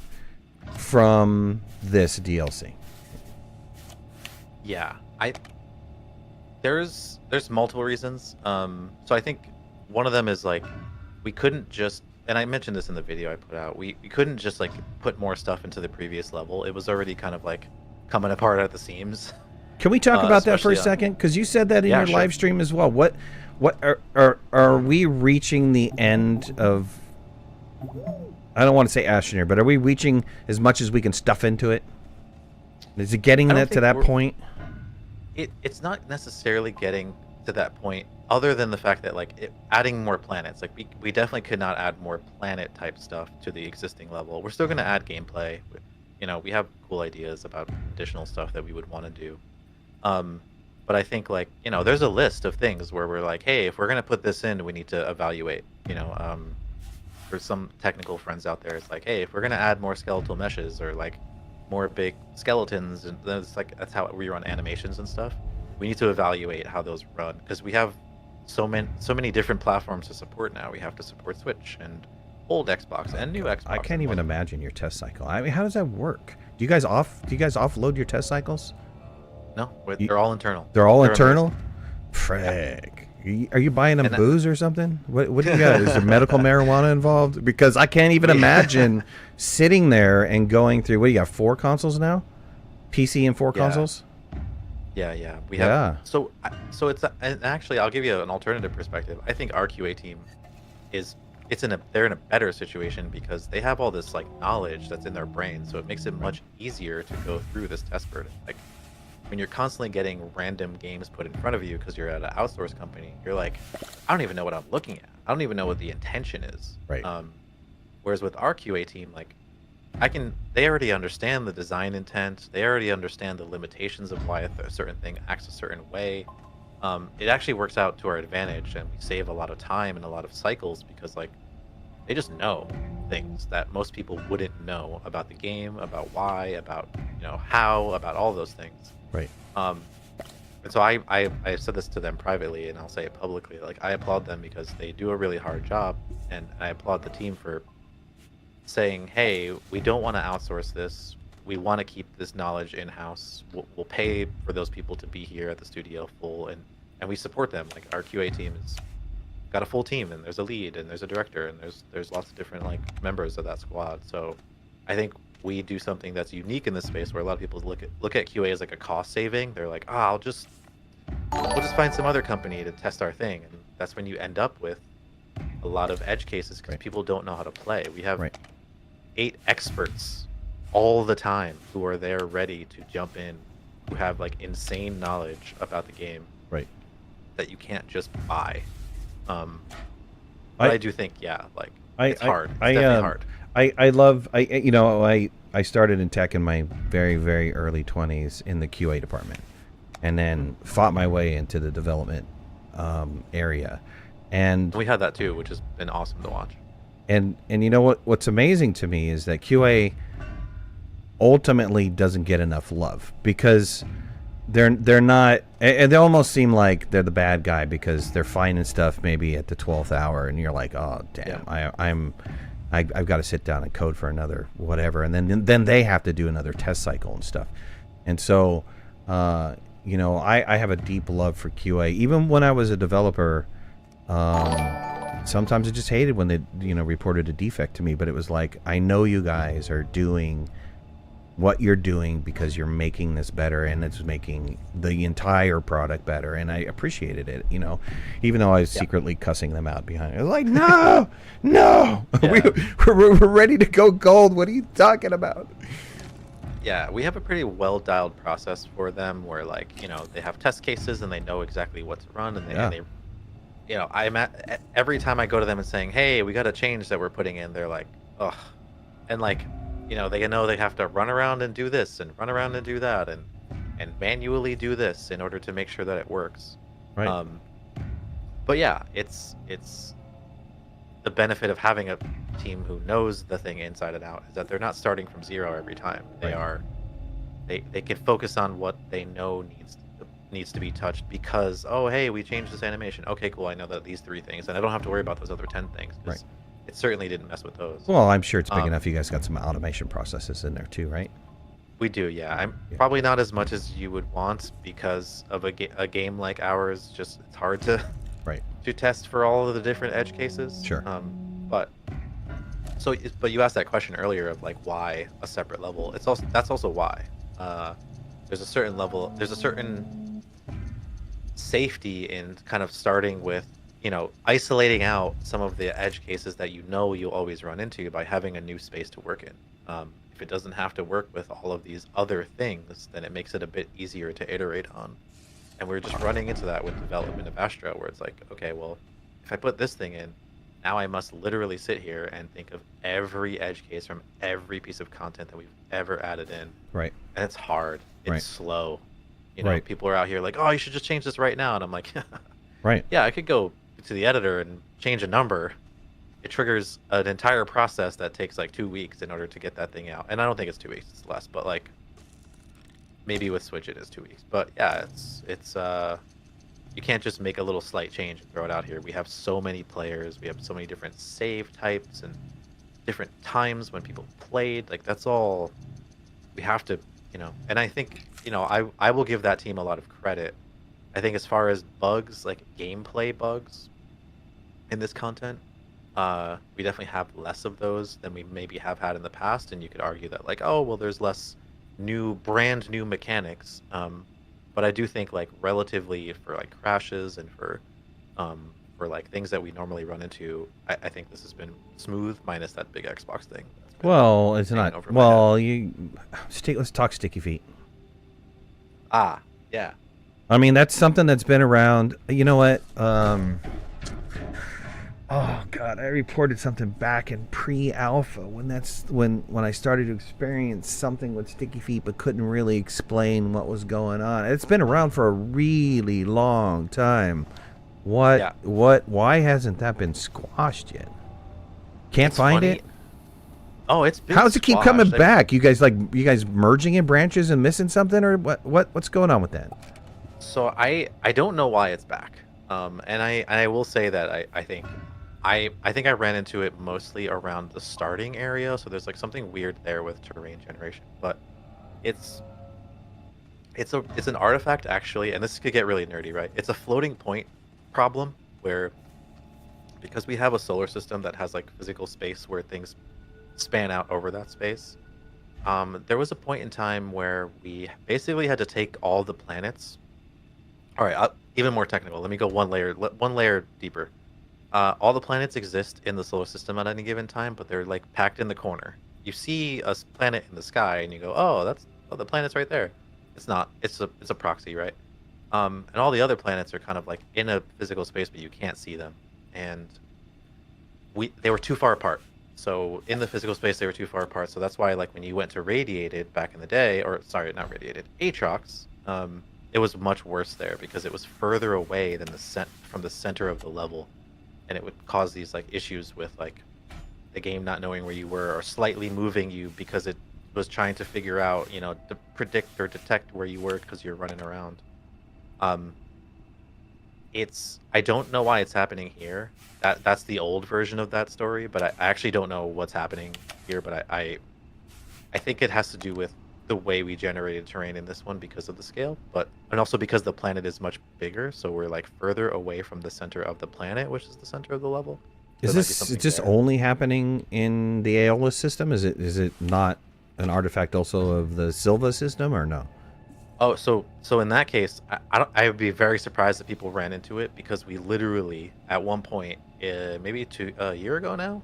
from this DLC? Yeah, there's multiple reasons. So I think one of them is like, we couldn't just, and I mentioned this in the video I put out, we couldn't just like put more stuff into the previous level. It was already kind of like coming apart at the seams. Can we talk about that for a second? Because you said that in your live stream as well. What are we reaching the end of? I don't want to say Astroneer, but are we reaching as much as we can stuff into it? Is it getting that to that point? It's not necessarily getting to that point, other than the fact that like adding more planets. Like we definitely could not add more planet type stuff to the existing level. We're still going to add gameplay. We have cool ideas about additional stuff that we would want to do. But I think like, there's a list of things where we're like, hey, if we're going to put this in, we need to evaluate, for some technical friends out there, it's like, hey, if we're going to add more skeletal meshes or like more big skeletons, and that's how we run animations and stuff. We need to evaluate how those run, because we have so many different platforms to support now. We have to support Switch and old Xbox and new Xbox. I can't even imagine your test cycle. I mean, how does that work? Do you guys offload your test cycles? No, they're all internal. They're all internal? Frick. Are you buying them booze or something? What do you got? Is there medical marijuana involved? Because I can't even imagine sitting there and going through, what do you got, 4 consoles now? PC and 4 consoles? Yeah. We have. So it's, and actually, I'll give you an alternative perspective. I think our QA team they're in a better situation, because they have all this like knowledge that's in their brain, so it makes it much easier to go through this test burden. Like, when you're constantly getting random games put in front of you because you're at an outsourced company, you're like, I don't even know what I'm looking at. I don't even know what the intention is. Right. Whereas with our QA team, like, they already understand the design intent. They already understand the limitations of why a certain thing acts a certain way. It actually works out to our advantage, and we save a lot of time and a lot of cycles, because like, they just know things that most people wouldn't know about the game, about why, about how, about all those things. Right. And so I said this to them privately, and I'll say it publicly. Like, I applaud them because they do a really hard job, and I applaud the team for saying, hey, we don't want to outsource this. We want to keep this knowledge in-house. We'll pay for those people to be here at the studio full, and we support them. Like, our QA team has got a full team, and there's a lead, and there's a director, and there's lots of different like members of that squad. So I think we do something that's unique in this space, where a lot of people look at QA as like a cost saving. They're like, we'll just find some other company to test our thing, and that's when you end up with a lot of edge cases, because people don't know how to play. We have 8 experts all the time who are there ready to jump in, who have like insane knowledge about the game, right, that you can't just buy. But I do think, it's hard. It's definitely hard. I started in tech in my very, very early 20s in the QA department, and then fought my way into the development area. And We had that too, which has been awesome to watch. and you know what's amazing to me is that QA ultimately doesn't get enough love, because they're not, and they almost seem like they're the bad guy because they're finding stuff maybe at the 12th hour, and you're like, oh damn, yeah. I've got to sit down and code for another whatever, and then they have to do another test cycle and stuff. And so you know, I have a deep love for QA. Even when I was a developer, sometimes I just hated when they, you know, reported a defect to me, but it was like, I know you guys are doing what you're doing because you're making this better, and it's making the entire product better, and I appreciated it, you know, even though I was secretly cussing them out behind it. I was like, no, no, we're ready to go gold. What are you talking about? Yeah, we have a pretty well dialed process for them where, like, you know, they have test cases and they know exactly what to run, and they you know, every time I go to them and saying, hey, we got a change that we're putting in, they're like, ugh. And like, you know they have to run around and do this and run around and do that and manually do this in order to make sure that it works. Right. But yeah, it's the benefit of having a team who knows the thing inside and out is that they're not starting from zero every time. They can focus on what they know needs to be touched, because, oh hey, we changed this animation. Okay, cool. I know that these 3 things, and I don't have to worry about those other 10 things. Right. It certainly didn't mess with those. Well, I'm sure it's big enough. You guys got some automation processes in there too, right? We do, yeah. Probably not as much as you would want, because of a game like ours. Just, it's hard to to test for all of the different edge cases. Sure. But you asked that question earlier of like why a separate level. That's also why. There's a certain level. There's a certain safety in kind of starting with, you know, isolating out some of the edge cases that you know you'll always run into by having a new space to work in. If it doesn't have to work with all of these other things, then it makes it a bit easier to iterate on. And we're just running into that with development of Astro, where it's like, okay, well, if I put this thing in, now I must literally sit here and think of every edge case from every piece of content that we've ever added in. Right. And it's hard. It's slow. You know, Right. people are out here like, oh, you should just change this right now. And I'm like, Right. yeah, I could go to the editor and change a number. It triggers an entire process that takes like 2 weeks in order to get that thing out. And I don't think it's 2 weeks, it's less, but like maybe with Switch it is 2 weeks. But yeah, it's you can't just make a little slight change and throw it out here. We have so many players, we have so many different save types and different times when people played. Like, that's all we have to, you know. And I think, you know, I will give that team a lot of credit. I think as far as bugs, like gameplay bugs in this content, we definitely have less of those than we maybe have had in the past. And you could argue that, like, oh, well, there's less brand new mechanics. But I do think, like, relatively for like crashes and for like things that we normally run into, I think this has been smooth, minus that big Xbox thing. Well, it's not. Well, let's talk sticky feet. Ah, yeah. I mean, that's something that's been around. You know what? Oh God, I reported something back in pre-alpha when I started to experience something with sticky feet, but couldn't really explain what was going on. It's been around for a really long time. Why hasn't that been squashed yet? Can't find it. Oh, it's been How does it keep squashed. coming back? You guys merging in branches and missing something, or what's going on with that? So I don't know why it's back. And I will say that I think I ran into it mostly around the starting area. So there's like something weird there with terrain generation, but it's an artifact actually, and this could get really nerdy, right? It's a floating point problem where, because we have a solar system that has like physical space where things span out over that space. There was a point in time where we basically had to take all the planets. All right, even more technical. Let me go one layer deeper. All the planets exist in the solar system at any given time, but they're like packed in the corner. You see a planet in the sky, and you go, "Oh, the planet's right there." It's not. It's a proxy, right? And all the other planets are kind of like in a physical space, but you can't see them. And they were too far apart. So in the physical space, they were too far apart. So that's why, like, when you went to radiated back in the day, or sorry, not radiated, Aatrox, it was much worse there because it was further away than from the center of the level, and it would cause these like issues with like the game not knowing where you were or slightly moving you because it was trying to figure out, you know, to predict or detect where you were because you're running around. Um, I don't know why it's happening here. That's the old version of that story, but I actually don't know what's happening here. But I think it has to do with the way we generated terrain in this one because of the scale, and also because the planet is much bigger, so we're like further away from the center of the planet, which is the center of the level. So Is this only happening in the Aeolus system? Is it not an artifact also of the Silva system, or no? Oh, so in that case, I would be very surprised if people ran into it because we literally at one point, maybe a year ago now,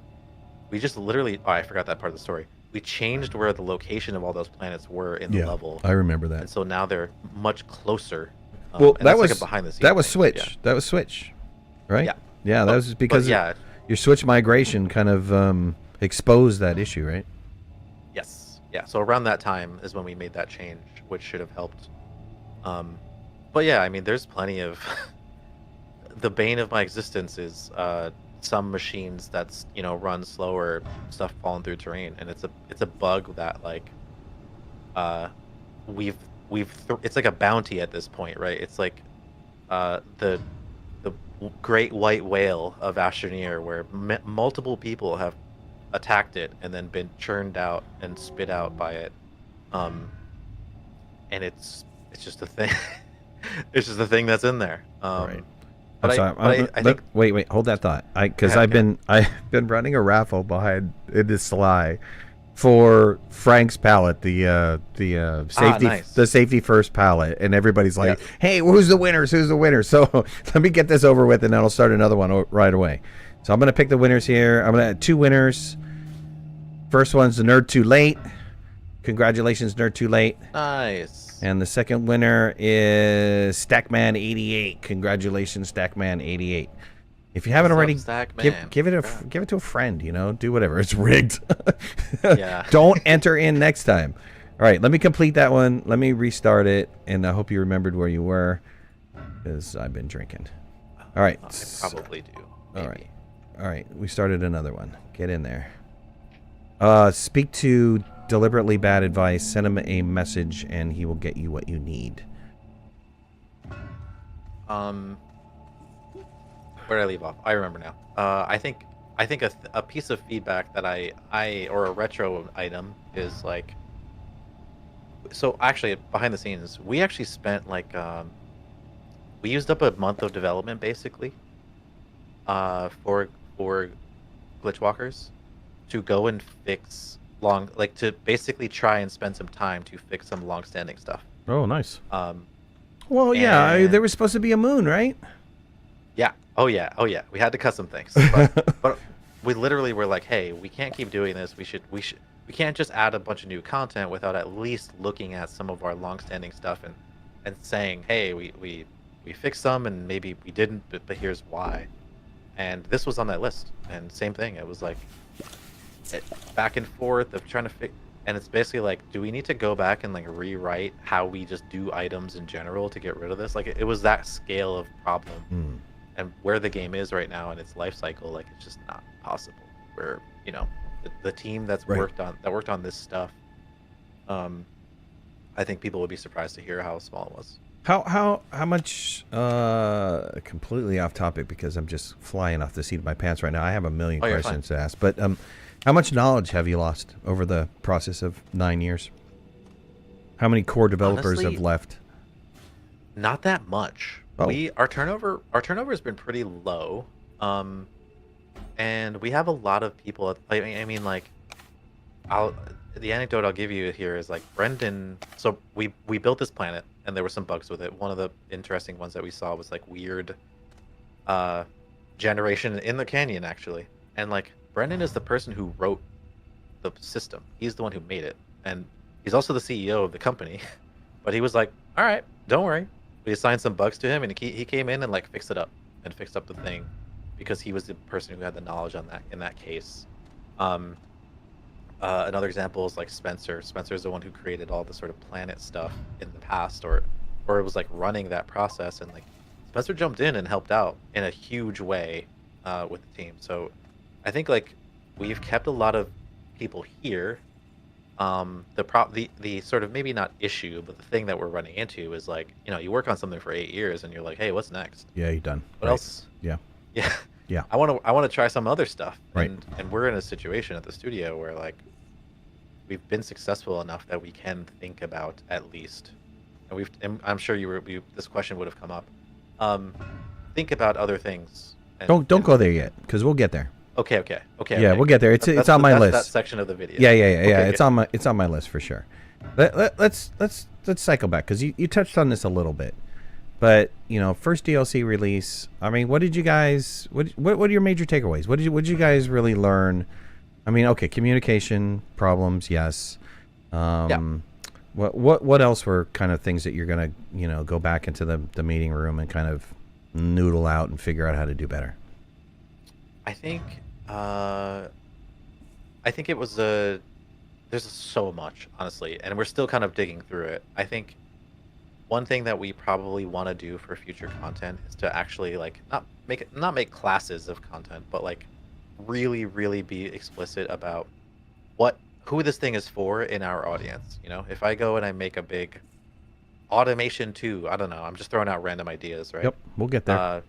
we just literally, oh, I forgot that part of the story. We changed where the location of all those planets were in the level. I remember that. And so now they're much closer. Well, that was like a behind the scenes. That was thing. Switch. Yeah. That was Switch, right? Yeah. Yeah, that was because your Switch migration kind of exposed that issue, right? Yes. Yeah. So around that time is when we made that change, which should have helped. But yeah, I mean, there's plenty of the bane of my existence is some machines that's, you know, run slower, stuff falling through terrain, and it's a bug that like it's like a bounty at this point, right? It's like the great white whale of Astroneer, where multiple people have attacked it and then been churned out and spit out by it, and it's just a thing. It's just a thing that's in there. Right. But I think wait, hold that thought. Because I've been running a raffle behind in this Sly for Frank's pallet, the safety nice. The safety first pallet, and everybody's like, Yes. "Hey, who's the winners? Who's the winner?" So let me get this over with, and then I'll start another one right away. So I'm gonna pick the winners here. I'm gonna have 2 winners. First one's the Nerd Too Late. Congratulations, Nerd Too Late. Nice. And the second winner is Stackman88. Congratulations, Stackman88. If you haven't already, give it to a friend. You know, do whatever. It's rigged. Yeah. Don't enter in next time. All right, let me complete that one. Let me restart it, and I hope you remembered where you were, because I've been drinking. All right. I probably do. Maybe. All right. We started another one. Get in there. Speak to Deliberately Bad Advice. Send him a message, and he will get you what you need. Where did I leave off? I remember now. I think a piece of feedback that I or a retro item is like. So actually, behind the scenes, we actually spent like we used up a month of development basically. For Glitchwalkers, to go and fix to basically try and spend some time to fix some long-standing stuff. Oh, nice. Well, yeah, there was supposed to be a moon, right? Yeah. Oh yeah. We had to cut some things, but we literally were like, hey, we can't keep doing this. We can't just add a bunch of new content without at least looking at some of our long-standing stuff and saying, hey, we fixed some and maybe we didn't, but here's why. And this was on that list. And same thing. It was like back and forth of trying to fix. And it's basically like, do we need to go back and like rewrite how we just do items in general to get rid of this? Like it was that scale of problem. And where the game is right now in its life cycle, like it's just not possible. Where, you know, the team that's worked on this stuff, I think people would be surprised to hear how small it was. How much completely off topic, because I'm just flying off the seat of my pants right now. I have a million questions to ask, but how much knowledge have you lost over the process of 9 years? How many core developers have left? Not that much. Oh. Our turnover has been pretty low, and we have a lot of people. I mean, like, the anecdote I'll give you here is like Brendan. So we built this planet, and there were some bugs with it. One of the interesting ones that we saw was like weird generation in the canyon, actually. And like Brendan is the person who wrote the system. He's the one who made it, and he's also the CEO of the company. But he was like, "All right, don't worry." We assigned some bugs to him, and he came in and like fixed it up and fixed up the thing, because he was the person who had the knowledge on that in that case. Another example is like Spencer. Spencer's the one who created all the sort of planet stuff in the past, or it was like running that process, and like Spencer jumped in and helped out in a huge way with the team. So I think like we've kept a lot of people here. The sort of maybe not issue, but the thing that we're running into is like, you know, you work on something for 8 years and you're like, hey, what's next? Yeah, you're done. What else? Yeah. Yeah. Yeah. I want to try some other stuff. Right. And we're in a situation at the studio where like we've been successful enough that we can think about at least, and I'm sure this question would have come up. Think about other things. Don't go there yet, because we'll get there. Okay. Yeah, okay. we'll get there. It's on my list. That section of the video. Yeah. Okay. It's on my list for sure. Let's cycle back, because you touched on this a little bit, but you know, first DLC release. I mean, what did you guys? What are your major takeaways? What did you guys really learn? I mean, okay, communication problems, yes. Yeah. What else were kind of things that you're gonna, you know, go back into the meeting room and kind of noodle out and figure out how to do better? I think it was there's so much, honestly, and we're still kind of digging through it. I think one thing that we probably want to do for future content is to actually like not make classes of content, but like really be explicit about who this thing is for in our audience. You know, if I go and I make a big automation 2, I don't know, I'm just throwing out random ideas, right? Yep, we'll get there.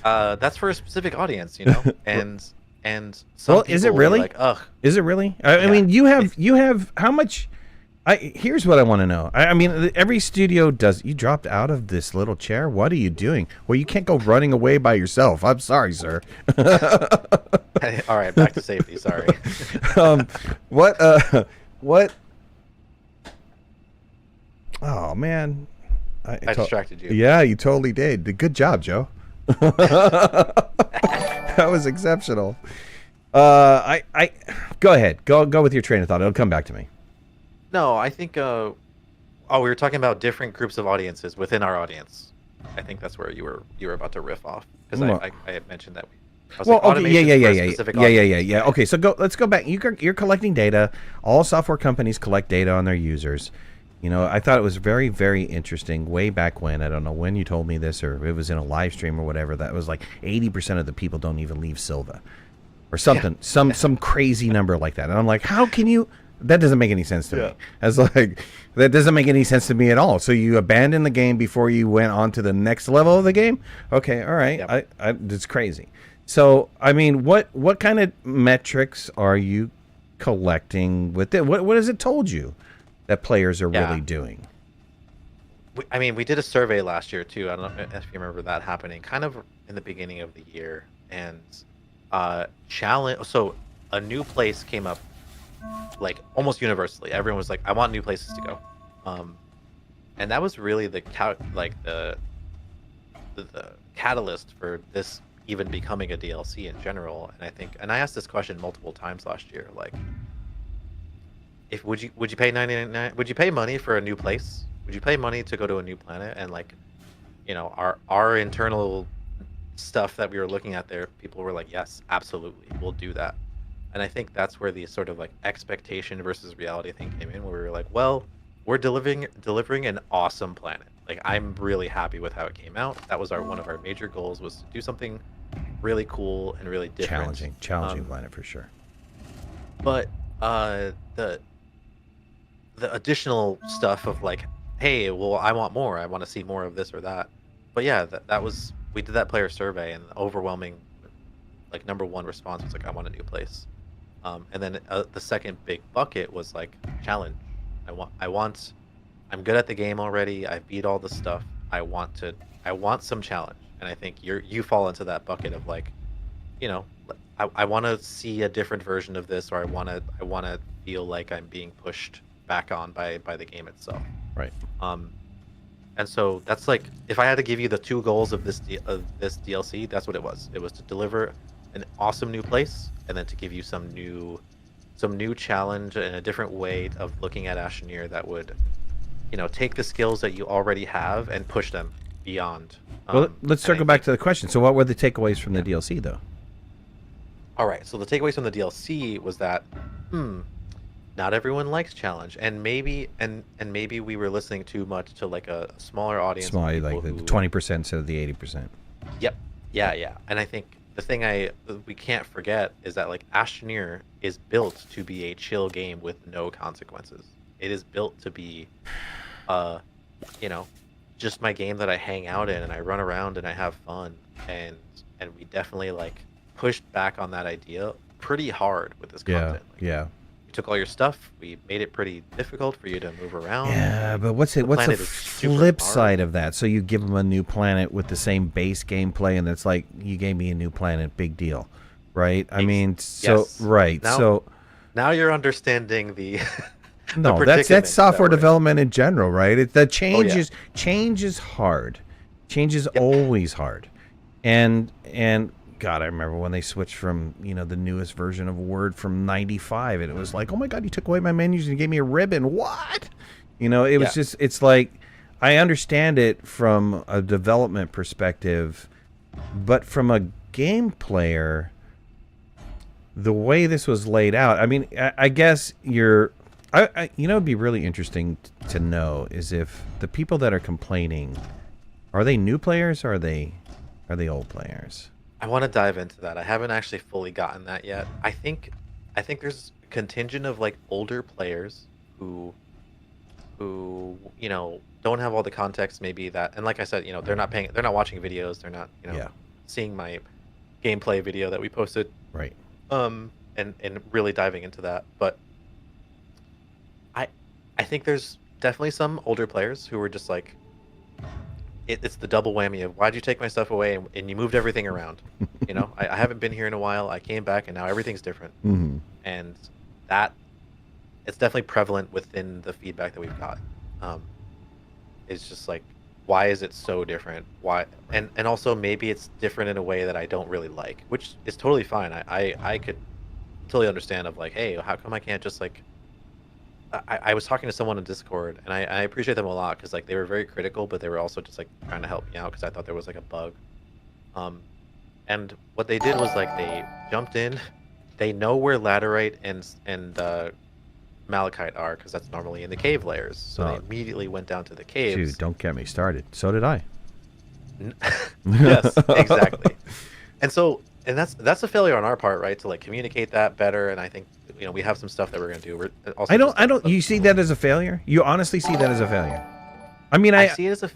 That's for a specific audience, you know, and some well, is it people really? are like, ugh. Is it really? I mean, you have how much? Here's what I want to know. I mean, every studio does. You dropped out of this little chair. What are you doing? Well, you can't go running away by yourself. I'm sorry, sir. All right, back to safety. Sorry. What? Oh man, I distracted you. Yeah, you totally did. Good job, Joe. That was exceptional. I go ahead. Go with your train of thought. It'll come back to me. No, I think. We were talking about different groups of audiences within our audience. I think that's where you were about to riff off, because I had mentioned that. Yeah. Okay, so let's go back. You're collecting data. All software companies collect data on their users. You know, I thought it was very, very interesting way back when. I don't know when you told me this, or it was in a live stream or whatever. That was like 80% of the people don't even leave Silva, or something, some crazy number like that. And I'm like, how can you? That doesn't make any sense to me. As like, that doesn't make any sense to me at all. So you abandoned the game before you went on to the next level of the game? Okay, all right. Yep. It's crazy. So, I mean, what kind of metrics are you collecting with it? What has it told you that players are really doing? We did a survey last year too. I don't know if you remember that happening, kind of in the beginning of the year, and challenge. So a new place came up, like almost universally. Everyone was like, "I want new places to go," and that was really the catalyst for this even becoming a DLC in general. And I asked this question multiple times last year, like, would you pay 99? Would you pay money for a new place? Would you pay money to go to a new planet? And like, you know, our internal stuff that we were looking at there, people were like, yes, absolutely, we'll do that. And I think that's where the sort of like expectation versus reality thing came in, where we were like, well, we're delivering an awesome planet. Like, I'm really happy with how it came out. That was one of our major goals, was to do something really cool and really different. Challenging planet for sure. But the additional stuff of like, hey, well, I want more. I want to see more of this or that. But yeah, we did that player survey, and the overwhelming, like, number one response was like, I want a new place. And then the second big bucket was like challenge. I'm good at the game already. I beat all the stuff. I want some challenge. And I think you fall into that bucket of like, you know, I want to see a different version of this, or I want to feel like I'm being pushed back on by the game itself. Right. And so that's like, if I had to give you the two goals of this DLC, that's what it was. It was to deliver an awesome new place, and then to give you some new challenge and a different way of looking at Astroneer that would, you know, take the skills that you already have and push them beyond. Well, let's circle back to the question. So what were the takeaways from the DLC, though? All right. So the takeaways from the DLC was that, not everyone likes challenge, and maybe we were listening too much to like a smaller audience. Small, of like the who, 20% instead of the 80%. Yep. Yeah. And I think the thing we can't forget is that like Astroneer is built to be a chill game with no consequences. It is built to be, uh, you know, just my game that I hang out in and I run around and I have fun. And we definitely like pushed back on that idea pretty hard with this content. Like, Yeah. we took all your stuff. We made it pretty difficult for you to move around. Yeah, but what's the planet is super flip hard. side of that? So you give them a new planet with the same base gameplay, and it's like, you gave me a new planet, big deal, right? I mean, so Yes. right, Now- so Now you're understanding the no, predicament that's software that we're in. development in general, right? The change yeah. is hard. Change is always hard, and God, I remember when they switched from the newest version of Word from '95, and it was like, oh my God, you took away my menus and you gave me a ribbon. What? It was just, it's like, I understand it from a development perspective, but from a game player, the way this was laid out, I mean, I guess it'd be really interesting to know is if the people that are complaining, are they new players or are they old players? I want to dive into that. I haven't actually fully gotten that yet. I think there's a contingent of like older players who don't have all the context maybe that, and like I said, they're not watching videos, they're not seeing my gameplay video that we posted, Right. and really diving into that. But I think there's definitely some older players who were just like, it's the double whammy of, why'd you take my stuff away and you moved everything around? I haven't been here in a while. I came back and now everything's different. Mm-hmm. And that it's definitely prevalent within the feedback that we've got. It's just like, why is it so different? Why? And also maybe it's different in a way that I don't really like, which is totally fine. I could totally understand of like, hey, how come I can't just like, I was talking to someone on Discord, and I appreciate them a lot because like they were very critical, but they were also just like trying to help me out because I thought there was like a bug. And what they did was like they jumped in, they know where laterite and malachite are because that's normally in the cave layers, so they immediately went down to the caves. Dude, don't get me started. So did I. Yes, exactly. And that's a failure on our part, right? To like communicate that better, and I think we have some stuff that we're gonna do. We're also I don't. You see that as a failure? You honestly see that as a failure? I mean, I see it as a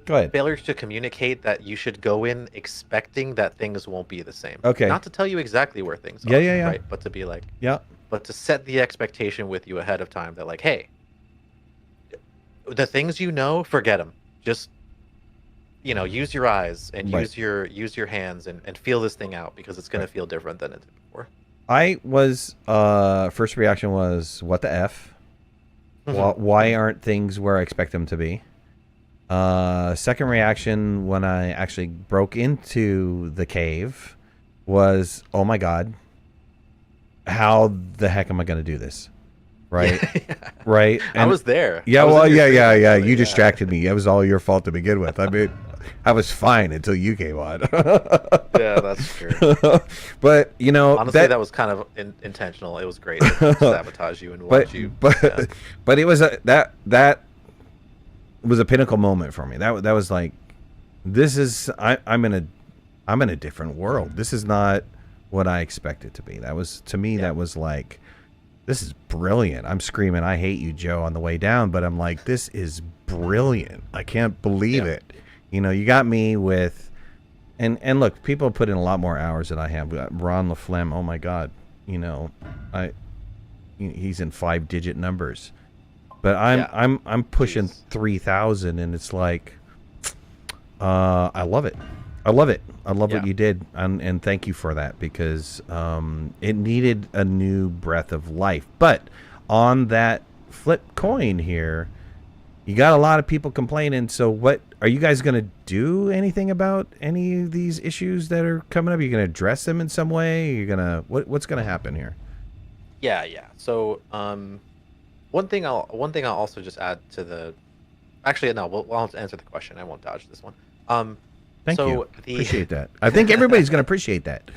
go ahead. failure to communicate that you should go in expecting that things won't be the same. Okay. Not to tell you exactly where things are. Yeah. Right, but to be like, Yeah. but to set the expectation with you ahead of time that like, hey, the things forget them. Just use your eyes and Right. use your hands and feel this thing out because it's gonna feel different than it did before. I was first reaction was, what the F? Why aren't things where I expect them to be? Second reaction when I actually broke into the cave was, oh my God, how the heck am I going to do this? Right? Right? I was there. Yeah, I was well, in your yeah. stream, You distracted me. It was all your fault to begin with. I mean, I was fine until you came on. Yeah, that's true. But, Honestly, that was kind of intentional. It was great to sabotage you and watch you. But it was that was a pinnacle moment for me. That was like, this is I'm in a different world. This is not what I expected to be. That was, to me, that was like, this is brilliant. I'm screaming, I hate you, Joe, on the way down, but I'm like, this is brilliant. I can't believe it. You got me with, and look, people put in a lot more hours than I have. We got Ron LaFlemme, oh my God, he's in 5-digit numbers, but I'm pushing 3,000, and it's like, I love it. I love what you did, and thank you for that, because it needed a new breath of life. But on that flip coin here, you got a lot of people complaining. So what are you guys going to do anything about any of these issues that are coming up? Are you going to address them in some way? You're going to what's going to happen here? Yeah. So one thing I'll also just add to the, actually no, we'll answer the question. I won't dodge this one. Thank you. Appreciate that. I think everybody's going to appreciate that.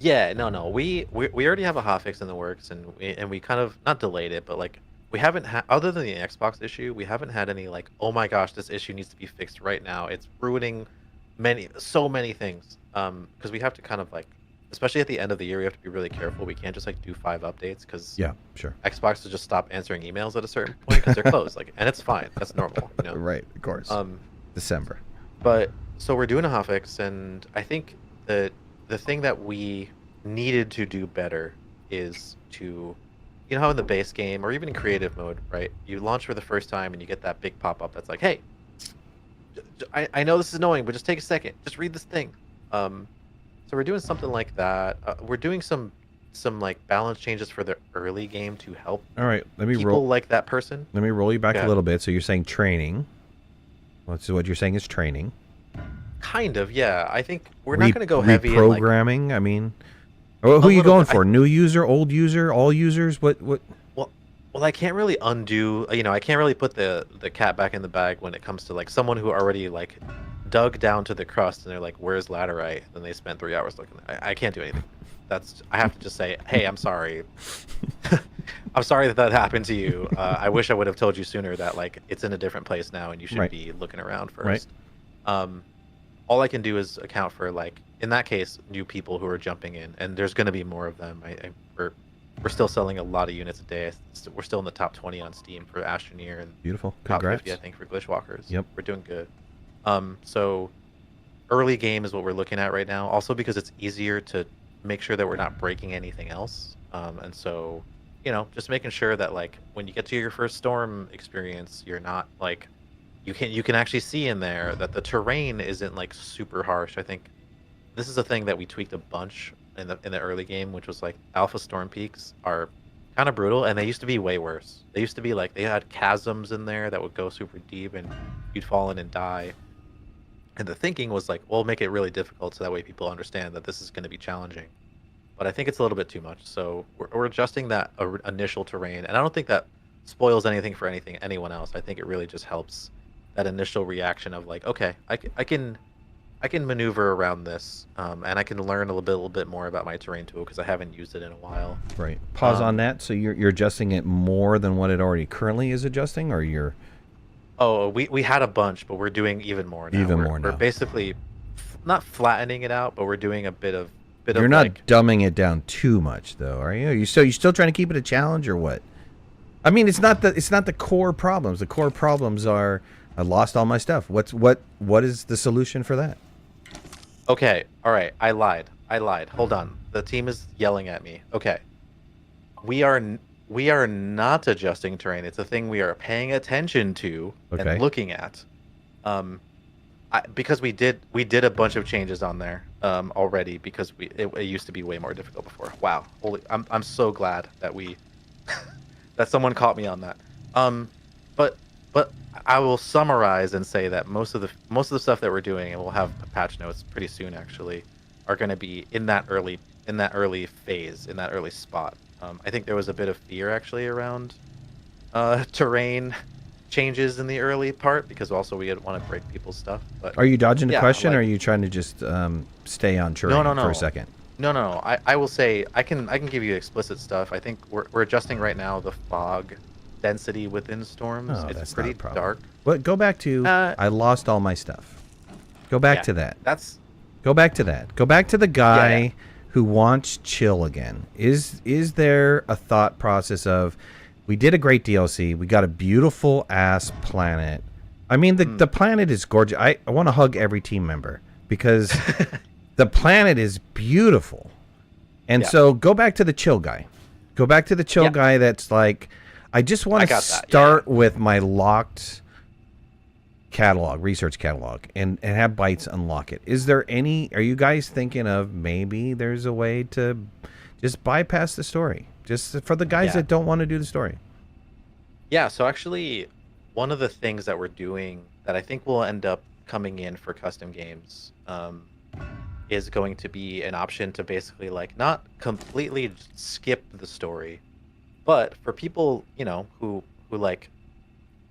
Yeah, no. We already have a hotfix in the works, and we kind of not delayed it, but like we haven't had, other than the Xbox issue, we haven't had any like, oh my gosh, this issue needs to be fixed right now. It's ruining so many things. Because we have to kind of like, especially at the end of the year, we have to be really careful. We can't just like do 5 updates because Yeah, sure. Xbox will just stop answering emails at a certain point because they're closed. Like, and it's fine. That's normal, you know. Right, of course. December. But so we're doing a hotfix, and I think the thing that we needed to do better is to, you know how in the base game or even in creative mode, right? You launch for the first time and you get that big pop-up that's like, hey, I know this is annoying, but just take a second, just read this thing. So we're doing something like that. We're doing some like balance changes for the early game to help. All right, let me people like that person. Let me roll you back a little bit. So you're saying training. So what you're saying is training. Kind of, yeah. I think we're not going to go heavy. Reprogramming. Like, I mean, who are you going for? New user, old user, all users? What? Well, I can't really undo. You know, I can't really put the cat back in the bag when it comes to like someone who already like dug down to the crust and they're like, "Where's laterite?" And they spent 3 hours looking. I can't do anything. I have to just say, "Hey, I'm sorry. I'm sorry that happened to you. I wish I would have told you sooner that like it's in a different place now and you should be looking around first." All I can do is account for like in that case new people who are jumping in, and there's going to be more of them. We're still selling a lot of units a day. We're still in the top 20 on Steam for Astroneer and beautiful. Congrats. Top 50, I think, for Glitchwalkers. Yep, we're doing good. So early game is what we're looking at right now. Also because it's easier to make sure that we're not breaking anything else. And so, you know, just making sure that like when you get to your first storm experience, you're not like you can actually see in there that the terrain isn't like super harsh. I think this is a thing that we tweaked a bunch in the early game, which was like alpha storm peaks are kind of brutal, and they used to be way worse. They used to be like they had chasms in there that would go super deep, and you'd fall in and die. And the thinking was like, we'll make it really difficult so that way people understand that this is going to be challenging. But I think it's a little bit too much. So we're adjusting that initial terrain, and I don't think that spoils anything for anyone else. I think it really just helps that initial reaction of like, okay, I can maneuver around this, and I can learn a little bit more about my terrain tool because I haven't used it in a while. Right. Pause on that. So you're adjusting it more than what it already currently is adjusting, or you're? Oh, we had a bunch, but we're doing even more now. We're basically not flattening it out, but we're doing a bit of. You're not like, dumbing it down too much, though, are you? You still trying to keep it a challenge, or what? I mean, it's not the core problems. The core problems are I lost all my stuff. What is the solution for that? Okay, all right. I lied. Hold on. The team is yelling at me. Okay, we are not adjusting terrain. It's a thing we are paying attention to and looking at. Because we did a bunch of changes on there already because it used to be way more difficult before. Wow, I'm so glad that that someone caught me on that. But I will summarize and say that most of the stuff that we're doing, and we'll have patch notes pretty soon actually, are going to be in that early phase, in that early spot. I think there was a bit of fear actually around terrain changes in the early part because also we didn't want to break people's stuff. But are you dodging the question, or are you trying to just stay on terrain for a second? No. I will say I can give you explicit stuff. I think we're adjusting right now the fog density within storms. Oh, it's pretty dark. But go back to I lost all my stuff. Go back to that. Go back to that. Go back to the guy who wants chill again. Is there a thought process of we did a great DLC, we got a beautiful ass planet. I mean the planet is gorgeous. I want to hug every team member because the planet is beautiful. And so go back to the chill guy. Go back to the chill guy that's like, I just want to start with my locked catalog, research catalog, and have bytes unlock it. Is there are you guys thinking of maybe there's a way to just bypass the story? Just for the guys that don't want to do the story. Yeah, so actually one of the things that we're doing that I think will end up coming in for custom games is going to be an option to basically like not completely skip the story, but for people, you know, who like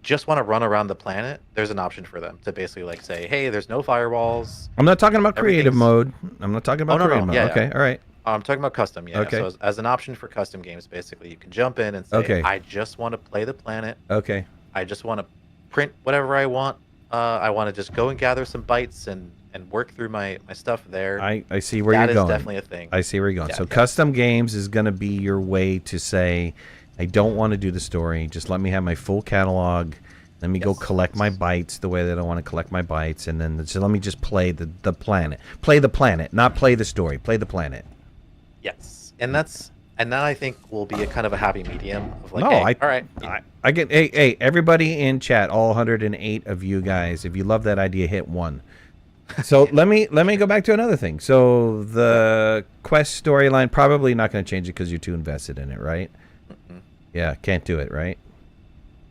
just want to run around the planet, there's an option for them to basically like say, hey, there's no firewalls. I'm not talking about creative mode. I'm not talking about creative mode. Okay, all right. I'm talking about custom, yeah. Okay. So as an option for custom games, basically, you can jump in and say, Okay. I just want to play the planet. Okay. I just want to print whatever I want. I want to just go and gather some bytes and work through my stuff there. I see where That you're is going. definitely a thing. I see where you're going. Yeah, So yeah. custom games is going to be your way to say, I don't want to do the story. Just let me have my full catalog. Let me go collect my bytes the way that I want to collect my bytes, and then so let me just play the planet. Play the planet, not play the story. Play the planet. Yes, and that I think will be a kind of a happy medium of like, No, hey, all right, I get. Hey, everybody in chat, all 108 of you guys, if you love that idea, hit 1. So let me go back to another thing. So the quest storyline probably not going to change it because you're too invested in it, right? Yeah, can't do it, right?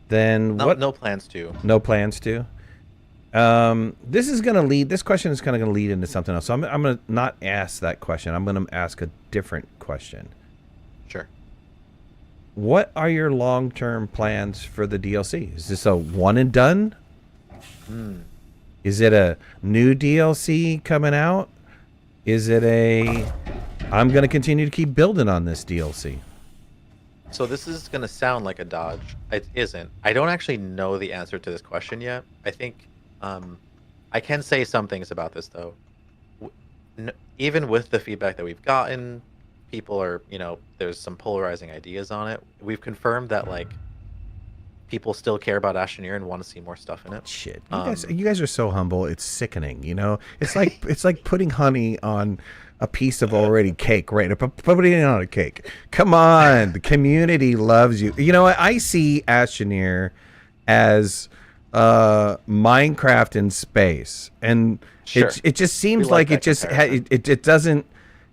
Then what? No plans to. No plans to. This is going to lead. This question is kind of going to lead into something else. So I'm going to not ask that question. I'm going to ask a different question. Sure. What are your long-term plans for the DLC? Is this a one and done? Is it a new DLC coming out? Is it a I'm going to continue to keep building on this DLC? So this is going to sound like a dodge. It isn't. I don't actually know the answer to this question yet. I think I can say some things about this, though. Even with the feedback that we've gotten, people are, there's some polarizing ideas on it. We've confirmed that, like, people still care about Astroneer and want to see more stuff in it. Shit, you guys are so humble. It's sickening. It's like it's like putting honey on a piece of already cake, right? Putting it on a cake. Come on, the community loves you. You know what? I see Astroneer as Minecraft in space, and Sure. it just seems like it just it doesn't.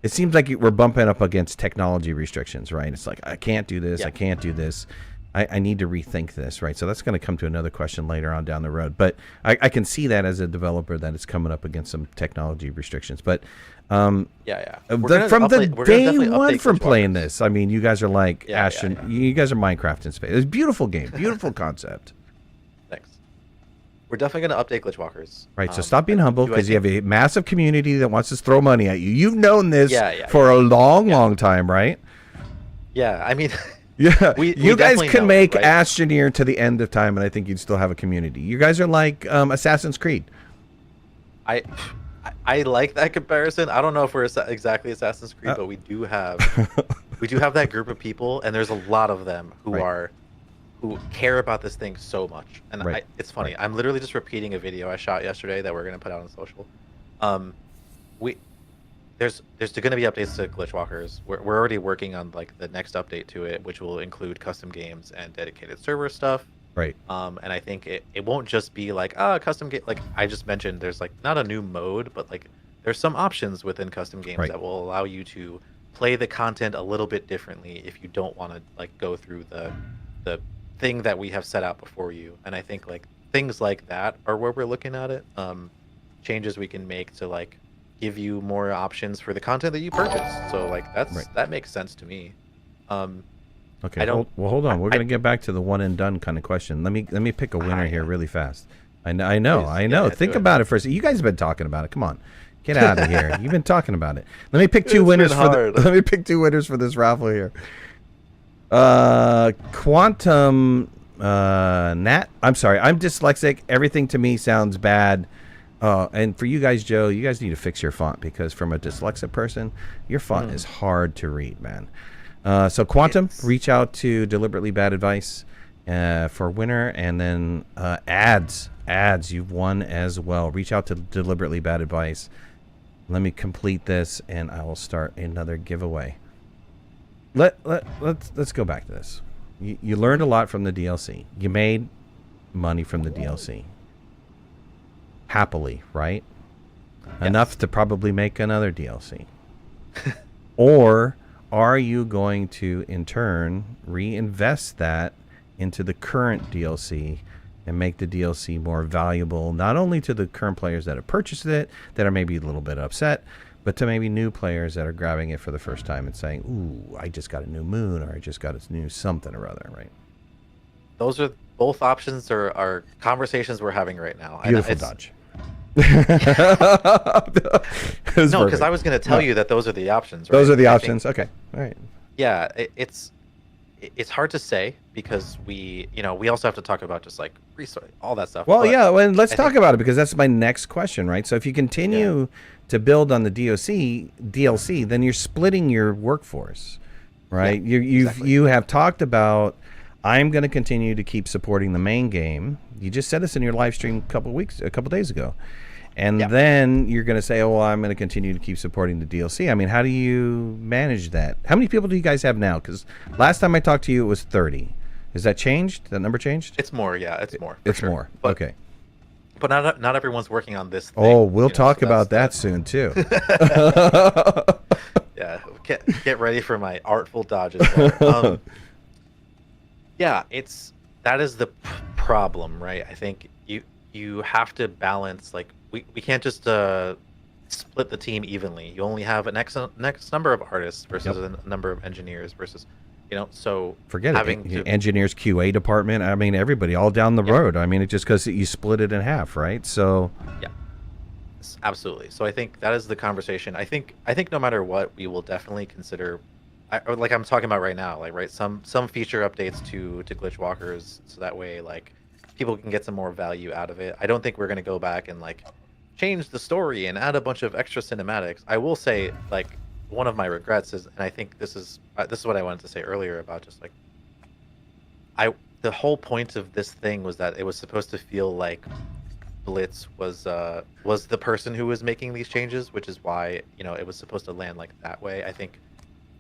It seems like we're bumping up against technology restrictions, right? It's like I can't do this. I can't do this. I need to rethink this, right? So that's going to come to another question later on down the road. But I can see that as a developer that it's coming up against some technology restrictions. But from the day one from playing this, I mean, you guys are like you guys are Minecraft in space. It's a beautiful game, beautiful concept. Thanks. We're definitely going to update Glitchwalkers. Right, so stop being humble because you have a massive community that wants to throw money at you. You've known this for a long time, right? Yeah, I mean... Yeah, you guys can make Astroneer to the end of time, and I think you'd still have a community. You guys are like Assassin's Creed. I like that comparison. I don't know if we're exactly Assassin's Creed, but we do have that group of people, and there's a lot of them who care about this thing so much. And it's funny. I'm literally just repeating a video I shot yesterday that we're gonna put out on social. There's going to be updates to Glitchwalkers. We're already working on like the next update to it, which will include custom games and dedicated server stuff. Right. And I think it won't just be like custom game. Like I just mentioned, there's like not a new mode, but like there's some options within custom games that will allow you to play the content a little bit differently if you don't want to like go through the thing that we have set out before you. And I think like things like that are where we're looking at it. Changes we can make to like give you more options for the content that you purchase. So like that makes sense to me. Okay. Hold on. We're gonna get back to the one and done kind of question. Let me pick a winner here really fast. I know. Think about it for a second. You guys have been talking about it. Come on, get out of here. You've been talking about it. Let me pick two winners let me pick two winners for this raffle here. Quantum Nat. I'm sorry. I'm dyslexic. Everything to me sounds bad. And for you guys, Joe, you guys need to fix your font because from a dyslexic person, your font is hard to read, man. So Quantum, reach out to Deliberately Bad Advice for a winner, and then ads, you've won as well. Reach out to Deliberately Bad Advice. Let me complete this, and I will start another giveaway. Let's go back to this. You learned a lot from the DLC. You made money from the DLC. Happily, right? Yes. Enough to probably make another DLC. Or are you going to, in turn, reinvest that into the current DLC and make the DLC more valuable, not only to the current players that have purchased it, that are maybe a little bit upset, but to maybe new players that are grabbing it for the first time and saying, ooh, I just got a new moon, or I just got a new something or other, right? Those are both options are conversations we're having right now. Beautiful dodge. No, because I was going to tell you that those are the options. Right? Those are the I options. think, Okay. All right. yeah, it's hard to say because we also have to talk about just like resource, all that stuff. Well, But yeah, well, let's I talk think, about it because that's my next question, right? So if you yeah, continue to build on the DLC, then you're splitting your workforce, yeah, right? exactly. You have talked about I'm going to continue to keep supporting the main game. You just said this in your live stream a couple days ago. And Yeah. then you're going to say, "Oh, well, I'm going to continue to keep supporting the DLC." I mean, how do you manage that? How many people do you guys have now? Because last time I talked to you, it was 30. Has that changed? That number changed? It's more. Yeah, it's more for It's sure. more. But Okay. not everyone's working on this Oh, thing. we'll talk So about that soon too. yeah, get ready for my artful dodges there. Yeah, that is the problem, right? I think you have to balance, like we can't just split the team evenly. You only have an next number of artists versus Yep. a number of engineers versus, so Forget having it. to, Engineers QA department. I mean, everybody all down the yeah, road. I mean, it just because you split it in half, right? So, yeah, absolutely. So I think that is the conversation. I think no matter what, we will definitely consider, like I'm talking about right now, like right, some feature updates to Glitchwalkers, so that way like people can get some more value out of it. I don't think we're gonna go back and like change the story and add a bunch of extra cinematics. I will say, like, one of my regrets is, and I think this is what I wanted to say earlier about just like the whole point of this thing was that it was supposed to feel like Blitz was the person who was making these changes, which is why it was supposed to land like that way. I think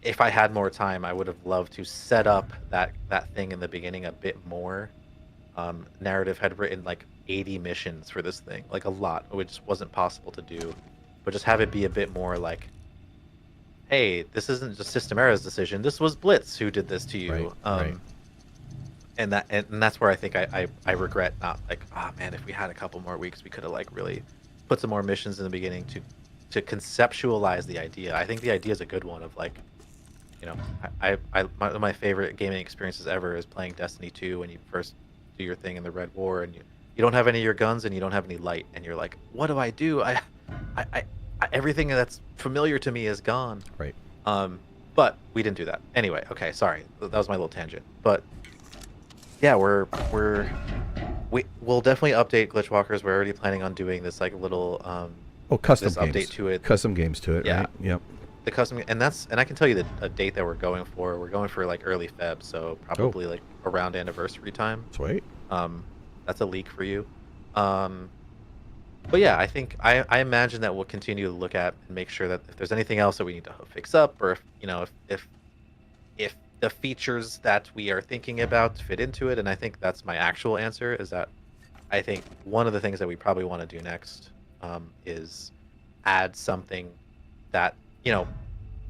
if I had more time, I would have loved to set up that thing in the beginning a bit more. Narrative had written like 80 missions for this thing, like a lot, which wasn't possible to do, but just have it be a bit more like, hey, this isn't just Systemera's decision. This was Blitz who did this to right, you. right. And that's where I think I regret not, like, oh man, if we had a couple more weeks, we could have like really put some more missions in the beginning to conceptualize the idea. I think the idea is a good one of like, one of my favorite gaming experiences ever is playing Destiny 2 when you first do your thing in the Red War and you don't have any of your guns and you don't have any light and you're like, what do I do? I everything that's familiar to me is gone. Right. But we didn't do that. Anyway, okay, sorry. That was my little tangent. But yeah, we'll definitely update Glitchwalkers. We're already planning on doing this like little Custom this games. update to it. Custom games to it, Yeah. right? Yep. The custom, and I can tell you a date that we're going for. We're going for like early Feb, so probably like around anniversary time. Sweet. That's a leak for you. But yeah, I think I imagine that we'll continue to look at and make sure that if there's anything else that we need to fix up, or if the features that we are thinking about fit into it, and I think that's my actual answer, is that I think one of the things that we probably want to do next is add something that,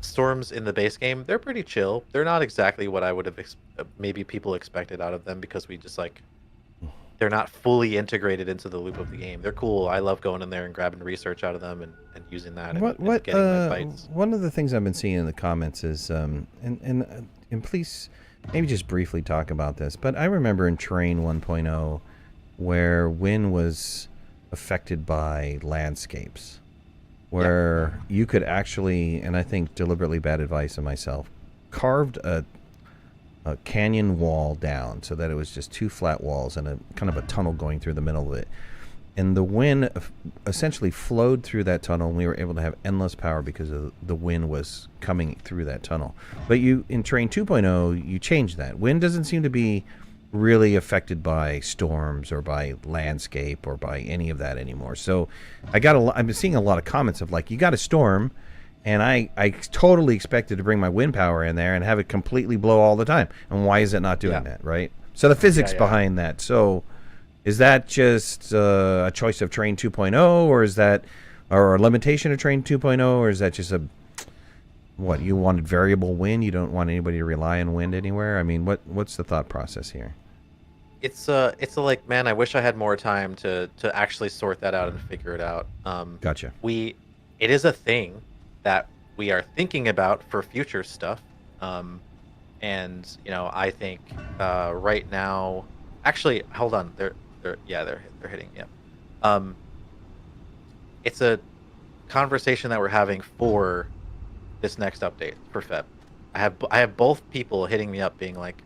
storms in the base game, they're pretty chill. They're not exactly what I would have maybe people expected out of them, because we just like, they're not fully integrated into the loop of the game. They're cool. I love going in there and grabbing research out of them and using that and getting my fights. One of the things I've been seeing in the comments is and please maybe just briefly talk about this, but I remember in Terrain 1.0 where Win was affected by landscapes, where you could actually, and I think deliberately bad advice of myself, carved a canyon wall down so that it was just two flat walls and a kind of a tunnel going through the middle of it. And the wind essentially flowed through that tunnel, and we were able to have endless power because of the wind was coming through that tunnel. But in Terrain 2.0, you changed that. Wind doesn't seem to be really affected by storms or by landscape or by any of that anymore. So I've been seeing a lot of comments of like, you got a storm, and I totally expected to bring my wind power in there and have it completely blow all the time. And why is it not doing that, right? So the physics behind that. So is that just a choice of Terrain 2.0, or is that, or a limitation of Terrain 2.0, or is that just what, you wanted variable wind? You don't want anybody to rely on wind anywhere? I mean, what's the thought process here? It's like, man, I wish I had more time to actually sort that out and figure it out. Gotcha. It is a thing that we are thinking about for future stuff. And I think right now, actually, hold on, they're hitting. Yeah. it's a conversation that we're having for this next update for Feb. I have both people hitting me up being like,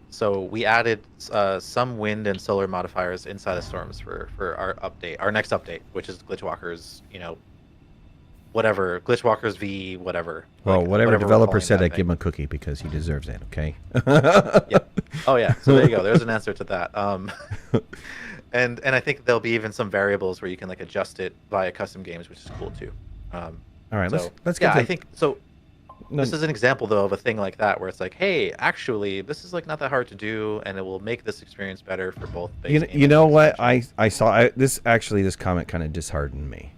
so we added some wind and solar modifiers inside of storms for our update, our next update, which is Glitchwalkers, whatever, Glitchwalkers V, whatever. Well, like, whatever we're developer calling said, that I'd thing. give him a cookie because he deserves it. Okay. Yep. Oh yeah. So there you go. There's an answer to that. And I think there'll be even some variables where you can like adjust it via custom games, which is cool too. All right. So Let's yeah, get to. I think so. No, This is an example though of a thing like that where it's like, hey, actually, this is like not that hard to do, and it will make this experience better for both. Base game you and know what? expansion. I saw this actually. This comment kind of disheartened me.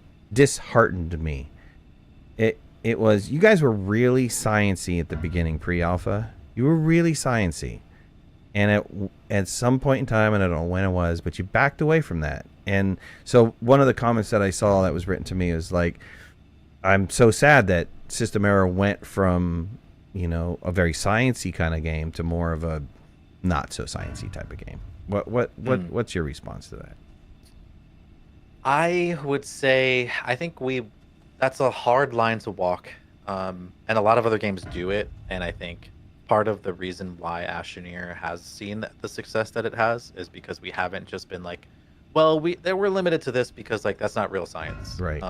It was you guys were really sciency at the beginning pre-alpha. You were really sciency, and at some point in time, and I don't know when it was, but you backed away from that. And so one of the comments that I saw that was written to me was like, I'm so sad that System Error went from, a very sciency kind of game to more of a not so sciency type of game. What's your response to that? I would say I think that's a hard line to walk, and a lot of other games do it. And I think part of the reason why Astroneer has seen the success that it has is because we haven't just been like, well, we're limited to this because like that's not real science. Right.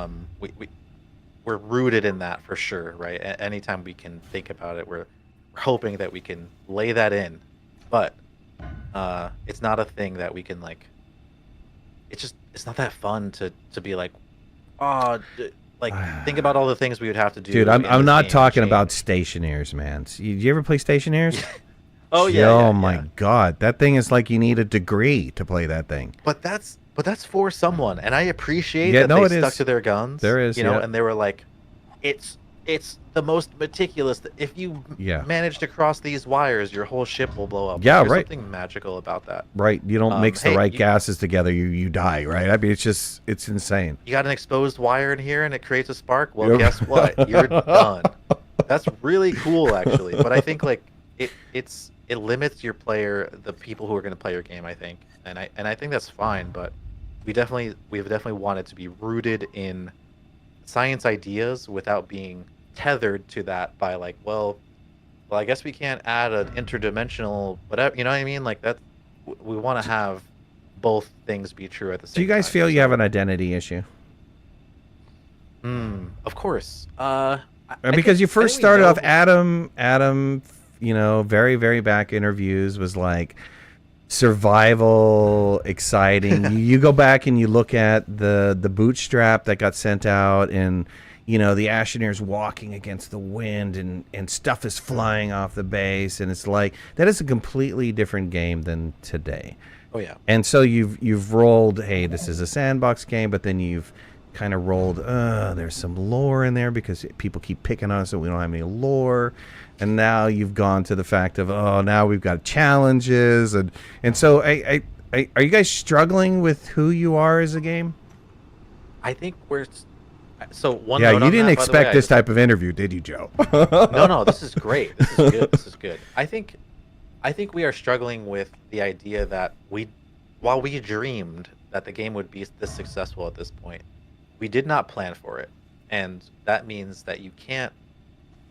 We're rooted in that for sure, right? Anytime we can think about it, we're hoping that we can lay that in, but it's not a thing that we can like. It's not that fun to be like, oh, like think about all the things we would have to do. Dude, in I'm this not game talking to about change. stationaires, man. You ever play stationaires? Oh yeah. Oh yeah, my yeah. God, that thing is like you need a degree to play that thing. But that's for someone, and I appreciate Yeah, that no, they it stuck is. to their guns. There is, yeah. And they were like, it's the most meticulous. If you Yeah. manage to cross these wires, your whole ship will blow up. Yeah, There's right. something magical about that. Right, you don't mix the hey, right gases together, you die, right? I mean, it's insane. You got an exposed wire in here, and it creates a spark. Well, Yep. guess what? You're done. That's really cool, actually. But I think like it limits your the people who are going to play your game. I think, and I think that's fine. But we've definitely wanted to be rooted in science ideas without being tethered to that by like, well, I guess we can't add an interdimensional whatever. You know what I mean? Like that. We want to have both things be true at the same time. Do you guys feel you have an identity issue? Of course. Because you I first think we started know- off, Adam, very, very back interviews was like survival, exciting. you go back and you look at the bootstrap that got sent out, and the Astroneers walking against the wind, and stuff is flying off the base, and it's like that is a completely different game than today. Oh yeah. And so you've rolled, hey, this is a sandbox game, but then you've kind of rolled, there's some lore in there because people keep picking on us that we don't have any lore. And now you've gone to the fact of, now we've got challenges. And so are you guys struggling with who you are as a game? I think so one. Yeah, note you on didn't that, by the expect way, this type of interview, did you, Joe? No, this is great. This is good. This is good. I think we are struggling with the idea that while we dreamed that the game would be this successful at this point, we did not plan for it, and that means that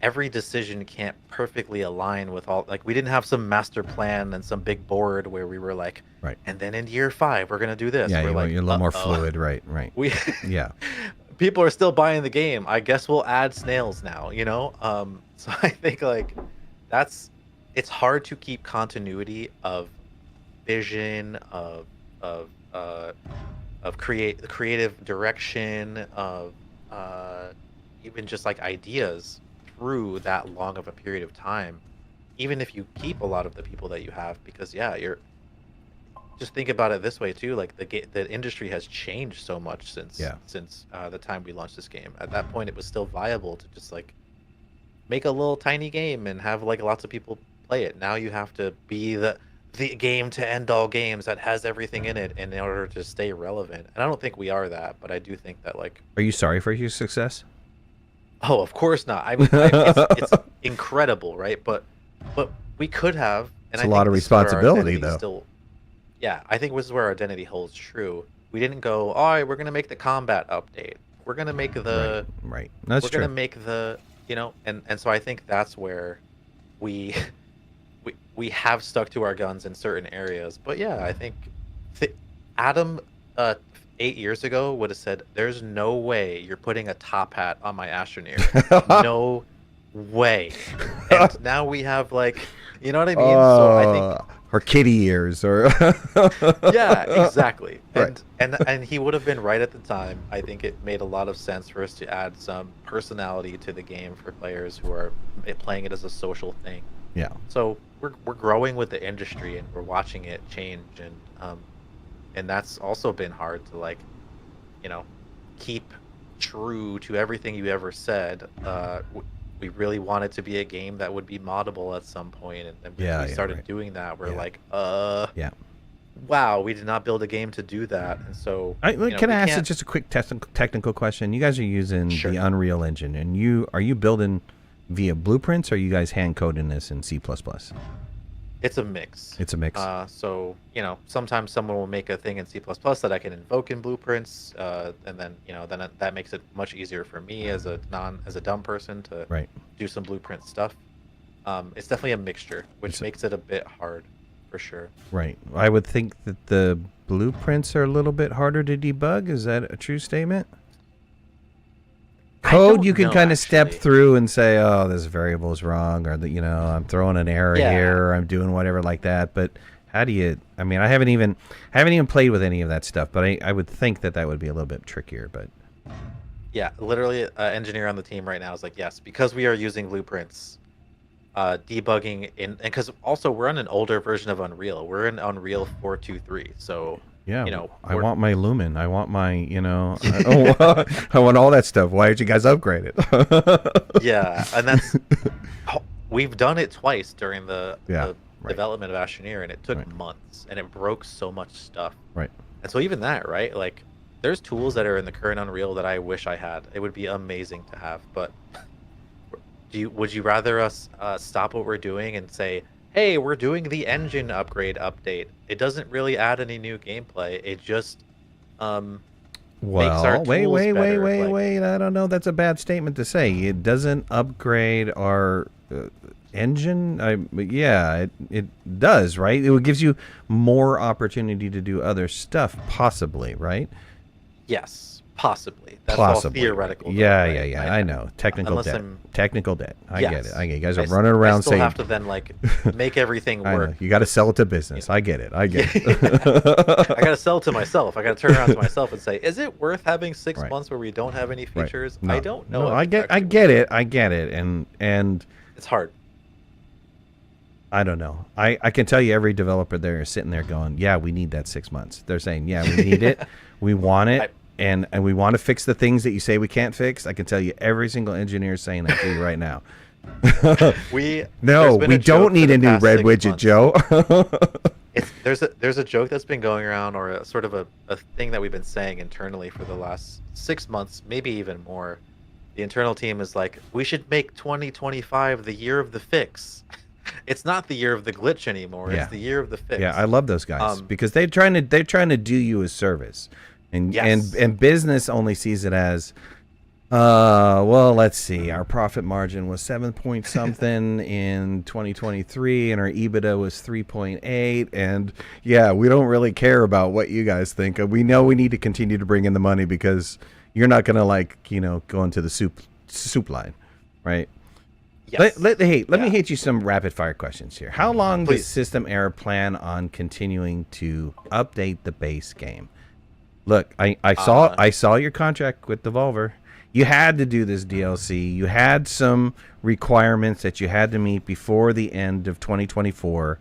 every decision can't perfectly align with all. Like we didn't have some master plan and some big board where we were like, Right. And then in year 5 we're gonna do this. Yeah, we're like, you're a little more uh-oh. fluid, right? We Yeah. people are still buying the game. I guess we'll add snails now, So I think like it's hard to keep continuity of vision, of creative direction, of even just like ideas through that long of a period of time, even if you keep a lot of the people that you have, because you're just think about it this way too. Like the industry has changed so much since the time we launched this game. At that point, it was still viable to just like make a little tiny game and have like lots of people play it. Now you have to be the game to end all games that has everything in it in order to stay relevant. And I don't think we are that, but I do think that like. Are you sorry for your success? Oh, of course not. I mean, it's incredible, right? But we could have. And It's a lot of responsibility, though. Still, yeah, I think this is where our identity holds true. We didn't go, all right, we're going to make the combat update. we're gonna make the right. That's we're true. gonna make the and so I think that's where we we have stuck to our guns in certain areas. But yeah, I think Adam 8 years ago would have said, "There's no way you're putting a top hat on my Astroneer. No way." And now we have like, you know what I mean? So I think or kitty ears, or yeah, exactly. Right. And he would have been right at the time. I think it made a lot of sense for us to add some personality to the game for players who are playing it as a social thing. Yeah. So we're growing with the industry and we're watching it change, and that's also been hard to like, keep true to everything you ever said. We really wanted to be a game that would be moddable at some point, and then when we started doing that, we're like, wow, we did not build a game to do that. And so can I ask you just a quick technical question? You guys are using the Unreal Engine, and are you building via blueprints, or are you guys hand coding this in C++? It's a mix. It's a mix. So sometimes someone will make a thing in C++ that I can invoke in blueprints, and then that makes it much easier for me as a dumb person to do some blueprint stuff. It's definitely a mixture, which makes it a bit hard, for sure. Right. I would think that the blueprints are a little bit harder to debug. Is that a true statement? Code, you can kind of step through and say, "Oh, this variable is wrong," or I'm throwing an error here, or I'm doing whatever like that. But how do you? I mean, I haven't even played with any of that stuff, but I would think that would be a little bit trickier. But yeah, literally, engineer on the team right now is like, yes, because we are using blueprints, debugging and because also we're on an older version of Unreal. We're in Unreal 4.2.3, so. Yeah, I want my Lumen. I want my, I want all that stuff. Why did you guys upgrade it? Yeah, and we've done it twice during the development of Astroneer, and it took months, and it broke so much stuff. Right. And so even that, right? Like, there's tools that are in the current Unreal that I wish I had. It would be amazing to have, but would you rather us stop what we're doing and say, "Hey, we're doing the engine upgrade update. It doesn't really add any new gameplay. It just makes our tools better." Wait. I don't know. That's a bad statement to say. It doesn't upgrade our engine. It does, right? It gives you more opportunity to do other stuff, possibly, right? Yes, possibly. That's all theoretical. Yeah. I know. Technical debt. Technical debt. I get it. You guys are running around saying. I still have to then make everything work. You got to sell it to business. I get it. I got to sell it to myself. I got to turn around to myself and say, "Is it worth having 6 months where we don't have any features?" No. I don't know. No, I get it. I get it. And it's hard. I don't know. I can tell you every developer there is sitting there going, "Yeah, we need that 6 months." They're saying, "Yeah, we need it. We want it." And we want to fix the things that you say we can't fix. I can tell you every single engineer is saying that to you right now. We don't need a new red widget, Joe. There's a joke that's been going around, or a sort of a thing that we've been saying internally for the last 6 months, maybe even more. The internal team is like, we should make 2025 the year of the fix. It's not the year of the glitch anymore. It's the year of the fix. Yeah, I love those guys because they're trying to do you a service. And business only sees it as, well, let's see. Our profit margin was 7 point something in 2023, and our EBITDA was 3.8. And yeah, we don't really care about what you guys think. We know we need to continue to bring in the money because you're not gonna go into the soup line, right? Yes. Let me hit you some rapid fire questions here. How long does System Error plan on continuing to update the base game? Look, I saw your contract with Devolver. You had to do this DLC. You had some requirements that you had to meet before the end of 2024.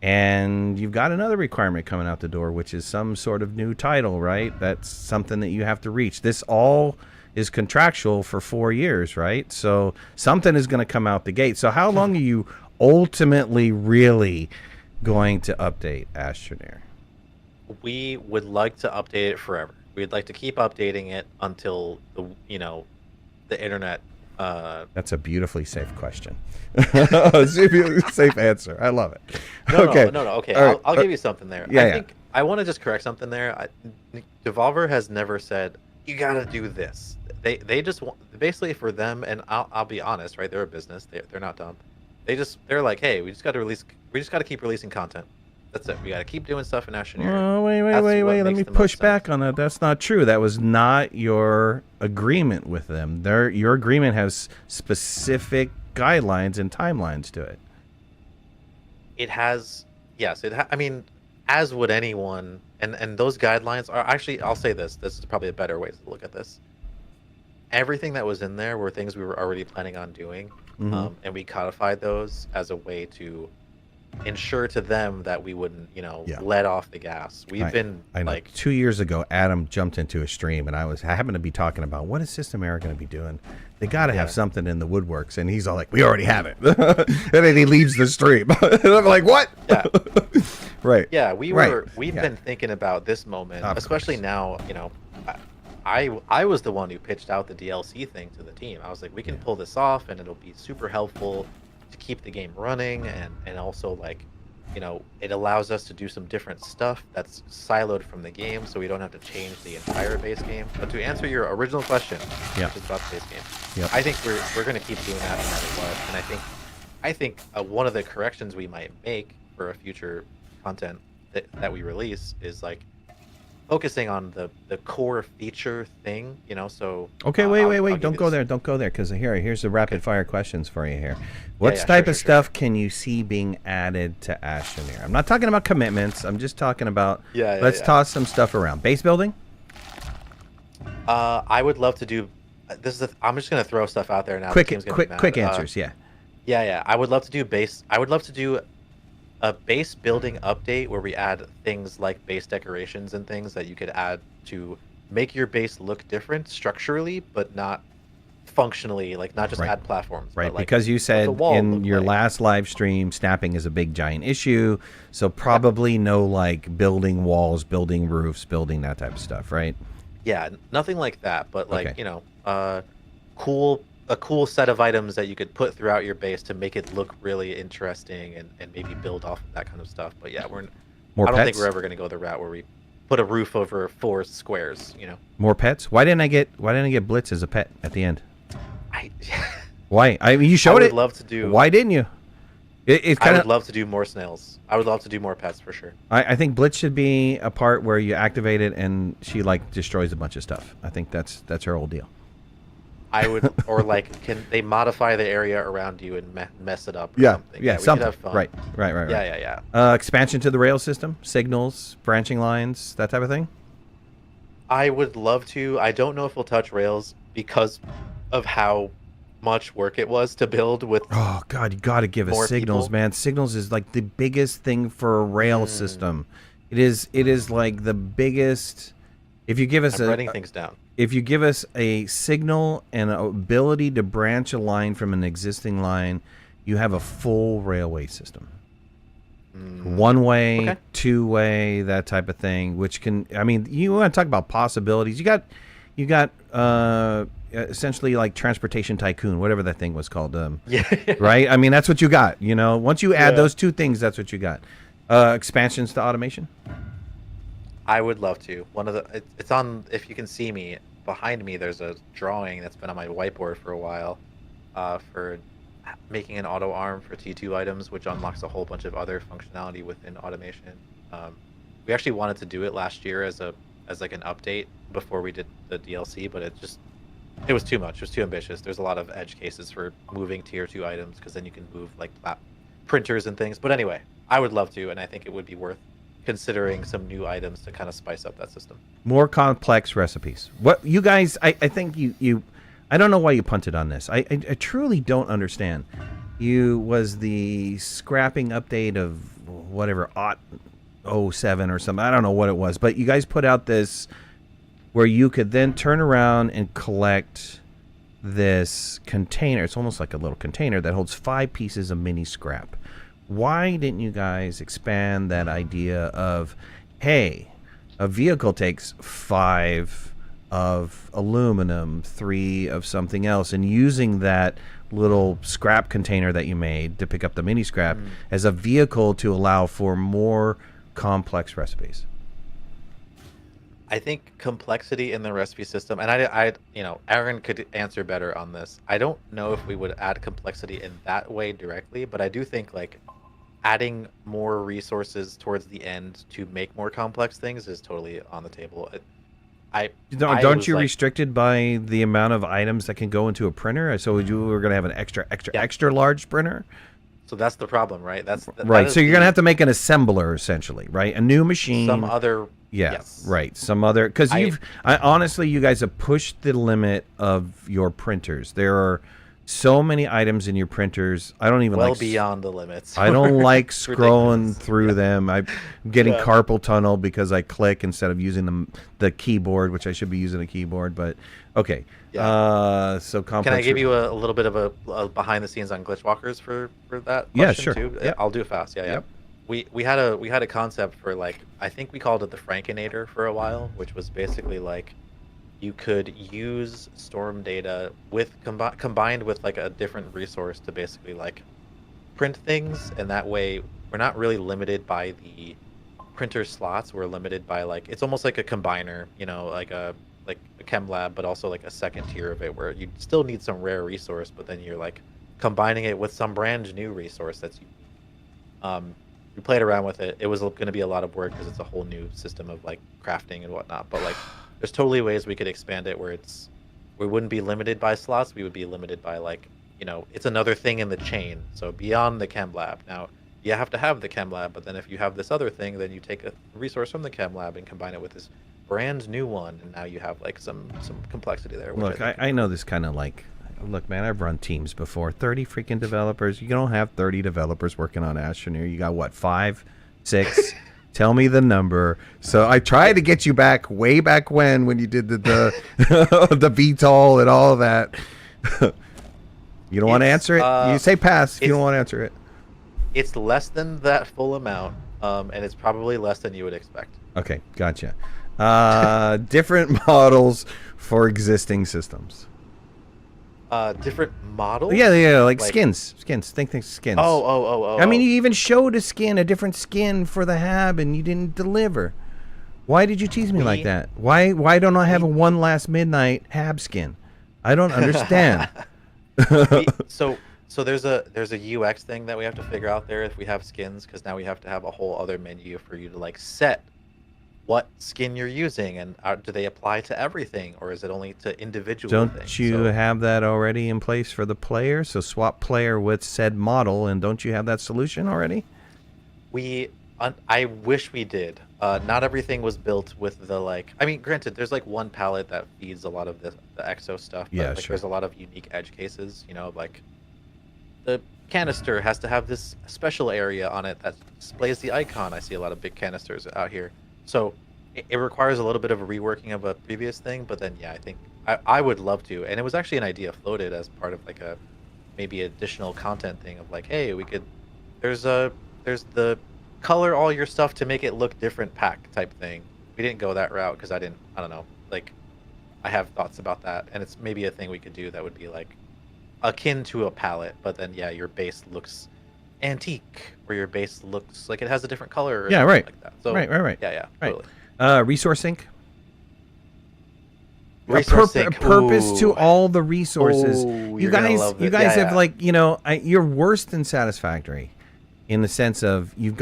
And you've got another requirement coming out the door, which is some sort of new title, right? That's something that you have to reach. This all is contractual for 4 years, right? So something is going to come out the gate. So how long are you ultimately really going to update Astroneer? We would like to update it forever. We'd like to keep updating it until the internet. That's a beautifully safe question. Safe answer. I love it. No. Okay. Right. I'll give you something there. I think I want to just correct something there. Devolver has never said you gotta do this. They just want, basically for them, and I'll be honest, right? They're a business. They're not dumb. They're like, hey, we just got to release. We just got to keep releasing content. That's it. We got to keep doing stuff in Astroneer. Oh, wait. That's what Let makes me the push most back sense. on that. That's not true. That was not your agreement with them. Your agreement has specific guidelines and timelines to it. It has, yes. I mean, as would anyone, and those guidelines are actually. I'll say this. This is probably a better way to look at this. Everything that was in there were things we were already planning on doing, and we codified those as a way to ensure to them that we wouldn't, let off the gas. We've been I know. like 2 years ago, Adam jumped into a stream, and I happened to be talking about what is System Era going to be doing. They got to have something in the woodworks, and he's all like, "We already have it," and then he leaves the stream. And I'm like, "What?" Yeah. Right. Yeah, we've Yeah. been thinking about this moment, Of especially course. now. I was the one who pitched out the DLC thing to the team. I was like, we can pull this off, and it'll be super helpful to keep the game running, and also like, it allows us to do some different stuff that's siloed from the game, so we don't have to change the entire base game. But to answer your original question, which is about the base game, I think we're going to keep doing that no matter what. And I think one of the corrections we might make for a future content that we release is like focusing on the core feature thing, so Okay, wait. Don't go there. Don't go there, because here's the rapid fire questions for you here. What type of stuff can you see being added to Astroneer? I'm not talking about commitments. I'm just talking about let's toss some stuff around. Base building? I would love to do I'm just gonna throw stuff out there now. Quick answers, yeah. Yeah. I would love to do base. I would love to do a base building update where we add things like base decorations and things that you could add to make your base look different structurally, but not functionally, like not just add platforms. Right, but like because you said in your last live stream, snapping is a big giant issue, so probably no like building walls, building roofs, building that type of stuff, right? Yeah, nothing like that, but like, a cool set of items that you could put throughout your base to make it look really interesting and maybe build off of that kind of stuff. But yeah, I don't think we're ever going to go the route where we put a roof over 4 squares, More pets? Why didn't I get Blitz as a pet at the end? Why? I mean, you showed it. I would love to do. Why didn't you? It's kind I of. would love to do more snails. I would love to do more pets for sure. I think Blitz should be a part where you activate it and she like destroys a bunch of stuff. I think that's her whole deal. I would, or like, can they modify the area around you and mess it up? Or something? Yeah, we something. could have fun. Right. Yeah. Expansion to the rail system, signals, branching lines, that type of thing. I would love to. I don't know if we'll touch rails because of how much work it was to build with. Oh God, you got to give us signals, man. Signals is like the biggest thing for a rail system. It is like the biggest. If you give us writing things down. If you give us a signal and an ability to branch a line from an existing line, you have a full railway system. One way, two way, that type of thing. Which can, I mean, you want to talk about possibilities? You got essentially like transportation tycoon, whatever that thing was called. Right? I mean, that's what you got. Once you add those two things, that's what you got. Expansions to automation. I would love to. It's on, if you can see me, behind me there's a drawing that's been on my whiteboard for a while for making an auto arm for T2 items, which unlocks a whole bunch of other functionality within automation. We actually wanted to do it last year as like an update before we did the DLC, but it was too much. It was too ambitious. There's a lot of edge cases for moving tier 2 items because then you can move like printers and things. But anyway, I would love to, and I think it would be worth considering some new items to kind of spice up that system. More complex recipes. What you guys, I think you I don't know why you punted on this. I truly don't understand. Was the scrapping update of whatever 07 or something. I don't know what it was, but you guys put out this where you could then turn around and collect this container. It's almost like a little container that holds 5 pieces of mini scrap. Why didn't you guys expand that idea of, hey, a vehicle takes 5 of aluminum, 3 of something else, and using that little scrap container that you made to pick up the mini scrap as a vehicle to allow for more complex recipes? I think complexity in the recipe system, and I, Aaron could answer better on this. I don't know if we would add complexity in that way directly, but I do think like adding more resources towards the end to make more complex things is totally on the table. Don't you restricted by the amount of items that can go into a printer? So you were going to have an extra large printer? So that's the problem, right? Right. So you're going to have to make an assembler essentially, right? A new machine. Some other. Yeah. Yes. Right. Some other, because honestly, you guys have pushed the limit of your printers. There are so many items in your printers. I don't even well beyond the limits. I don't like scrolling through them. I'm getting carpal tunnel because I click instead of using the keyboard, which I should be using a keyboard. But okay. Yeah. So complex. Can I give you a little bit of a behind the scenes on Glitchwalkers for that? Yeah, sure. Too? Yep. I'll do it fast. Yeah. Yep. We had a concept for like, I think we called it the Frankinator for a while, which was basically like you could use storm data with combined with like a different resource to basically like print things, and that way we're not really limited by the printer slots. We're limited by like, it's almost like a combiner, like a chem lab, but also like a second tier of it where you still need some rare resource, but then you're like combining it with some brand new resource that's we played around with it. It was going to be a lot of work because it's a whole new system of like crafting and whatnot. But like, there's totally ways we could expand it where we wouldn't be limited by slots. We would be limited by like, it's another thing in the chain. So beyond the chem lab. Now you have to have the chem lab, but then if you have this other thing, then you take a resource from the chem lab and combine it with this brand new one, and now you have like some complexity there. Look, I know this kind of like. Look, man, I've run teams before. 30 freaking developers. You don't have 30 developers working on Astroneer. You got what, 5, 6? Tell me the number. So I tried to get you back way back when you did the the VTOL and all of that. You don't want to answer it? You say pass if you don't want to answer it. It's less than that full amount, and it's probably less than you would expect. Okay, gotcha. Different models for existing systems. Different models? Yeah, like skins. Think skins. Oh. I mean, you even showed a different skin for the Hab, and you didn't deliver. Why did you tease me like that? Why don't I have a OneLastMidnight Hab skin? I don't understand. So there's a UX thing that we have to figure out there if we have skins, because now we have to have a whole other menu for you to like set what skin you're using, and do they apply to everything, or is it only to individual things? Don't you have that already in place for the player? So swap player with said model, and don't you have that solution already? I wish we did. Not everything was built with the like. I mean, granted, there's like one palette that feeds a lot of the exo stuff. But like, sure. There's a lot of unique edge cases. Like the canister has to have this special area on it that displays the icon. I see a lot of big canisters out here. So it requires a little bit of a reworking of a previous thing, but then I think I would love to. And it was actually an idea floated as part of like a maybe additional content thing of like, hey, we could there's the color all your stuff to make it look different pack type thing. We didn't go that route because I don't know, like I have thoughts about that, and it's maybe a thing we could do that would be like akin to a palette, but then your base looks antique, or your base looks like it has a different color, or right, like that. So right, yeah, right. Totally. Resource sync. Sync. Purpose to all the resources. You guys have like you're worse than satisfactory, in the sense of you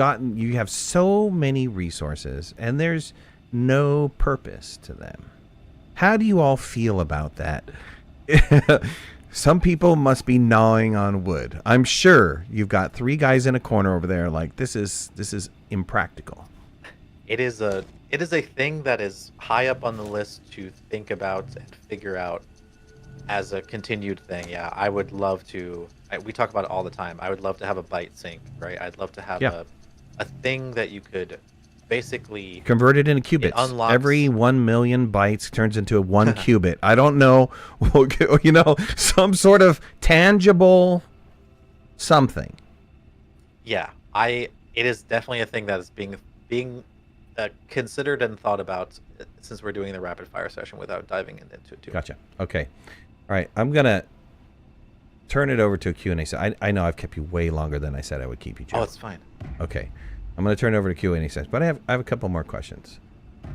have so many resources and there's no purpose to them. How do you all feel about that? Some people must be gnawing on wood. I'm sure you've got 3 guys in a corner over there like this is impractical. It is a thing that is high up on the list to think about and figure out as a continued thing. Yeah, I would love to. We talk about it all the time. I would love to have a byte sync, right? I'd love to have a thing that you could basically convert it into qubits. Every 1 million bytes turns into a 1 qubit. I don't know, some sort of tangible something. Yeah, it is definitely a thing that is being considered and thought about since we're doing the rapid fire session without diving into it too. Gotcha. Okay. All right. I'm going to turn it over to a Q&A. So I know I've kept you way longer than I said I would keep you, Joe. Oh, it's fine. Okay. I'm going to turn it over to Q&A session, but I have a couple more questions.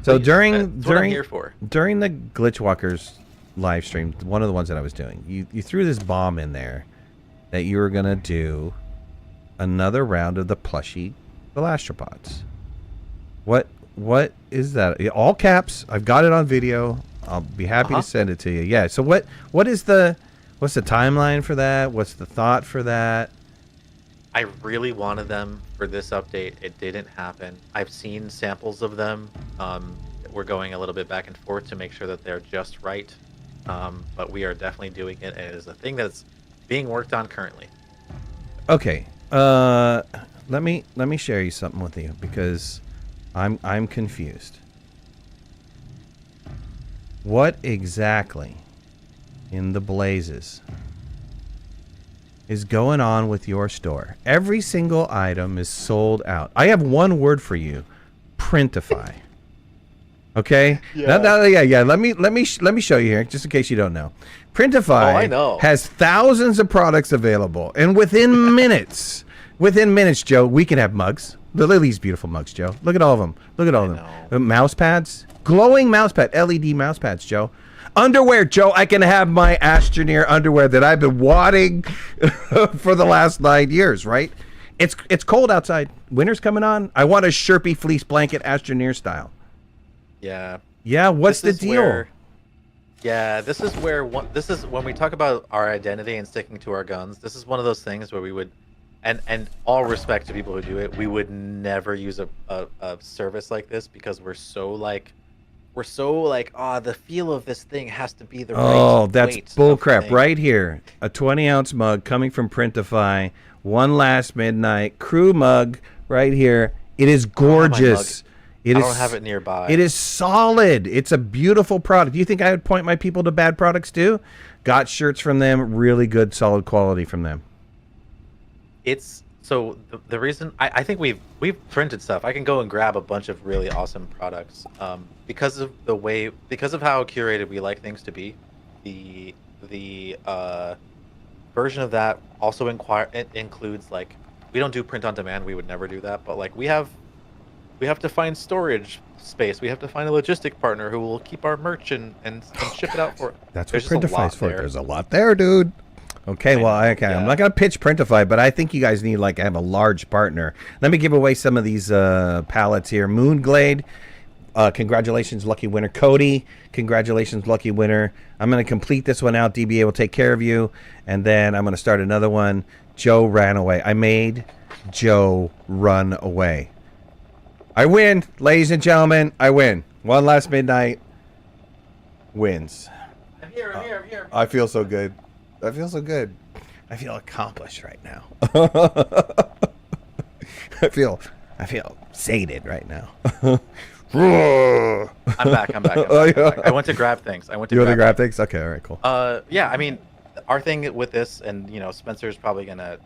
So Please, during that's what I'm here for. during the Glitchwalkers live stream, one of the ones that I was doing, you threw this bomb in there that you were gonna do another round of the plushie Velastropods. What is that? All caps. I've got it on video. I'll be happy to send it to you. Yeah. So what's the timeline for that? What's the thought for that? I really wanted them for this update. It didn't happen. I've seen samples of them. We're going a little bit back and forth to make sure that they're just right. But we are definitely doing it. It is a thing that's being worked on currently. Okay. Let me share you something with you because I'm confused. What exactly in the blazes is going on with your store? Every single item is sold out. I have one word for you: printify. Okay. Yeah. Yeah. Let me show you here, just in case you don't know. Printify I know. has thousands of products available, and within minutes, Joe, we can have mugs. Look at these beautiful mugs, Joe. Look at all of them. Look at all of them. Mouse pads, glowing mouse pad, LED mouse pads, Joe. Underwear, Joe. I can have my Astroneer underwear that I've been wanting for the last 9 years. Right? It's cold outside. Winter's coming on. I want a Sherpy fleece blanket, Astroneer style. Yeah. Yeah. What's the deal? This is when we talk about our identity and sticking to our guns. This is one of those things where we would, and all respect to people who do it, we would never use a service like this because we're so like, the feel of this thing has to be the right Oh, that's weight bullcrap thing. right here. A 20-ounce mug coming from Printify. OneLastMidnight crew mug right here. It is gorgeous. I don't have it nearby. It is solid. It's a beautiful product. Do you think I would point my people to bad products too? Got shirts from them, really good, solid quality from them. It's so the reason I think we've printed stuff. I can go and grab a bunch of really awesome products because of how curated we like things to be. The version of that also includes, like, we don't do print on demand. We would never do that. But like we have to find storage space. We have to find a logistic partner who will keep our merch and ship it out for. That's what Printify's for. There's a lot there, dude. Okay, well, okay. Yeah. I'm not gonna pitch Printify, but I think you guys need have a large partner. Let me give away some of these pallets here. Moonglade, congratulations, lucky winner. Cody, congratulations, lucky winner. I'm gonna complete this one out. DBA will take care of you, and then I'm gonna start another one. Joe ran away. I made Joe run away. I win, ladies and gentlemen. I win. OneLastMidnight wins. I'm here. I feel so good. I feel so good. I feel accomplished right now. I feel sated right now. I'm back. I went to grab things. You want to grab things? Okay, all right, cool. Yeah, I mean, our thing with this, and Spencer's probably gonna.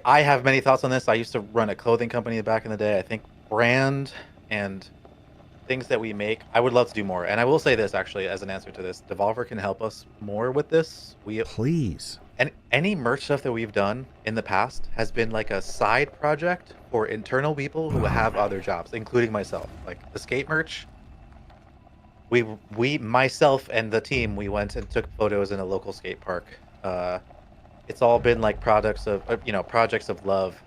I have many thoughts on this. I used to run a clothing company back in the day. I think brand and things that we make, I would love to do more. And I will say this, actually, as an answer to this, Devolver can help us more with this. Please. And any merch stuff that we've done in the past has been like a side project for internal people who have other jobs, including myself. Like the skate merch, myself and the team, we went and took photos in a local skate park. It's all been like projects of love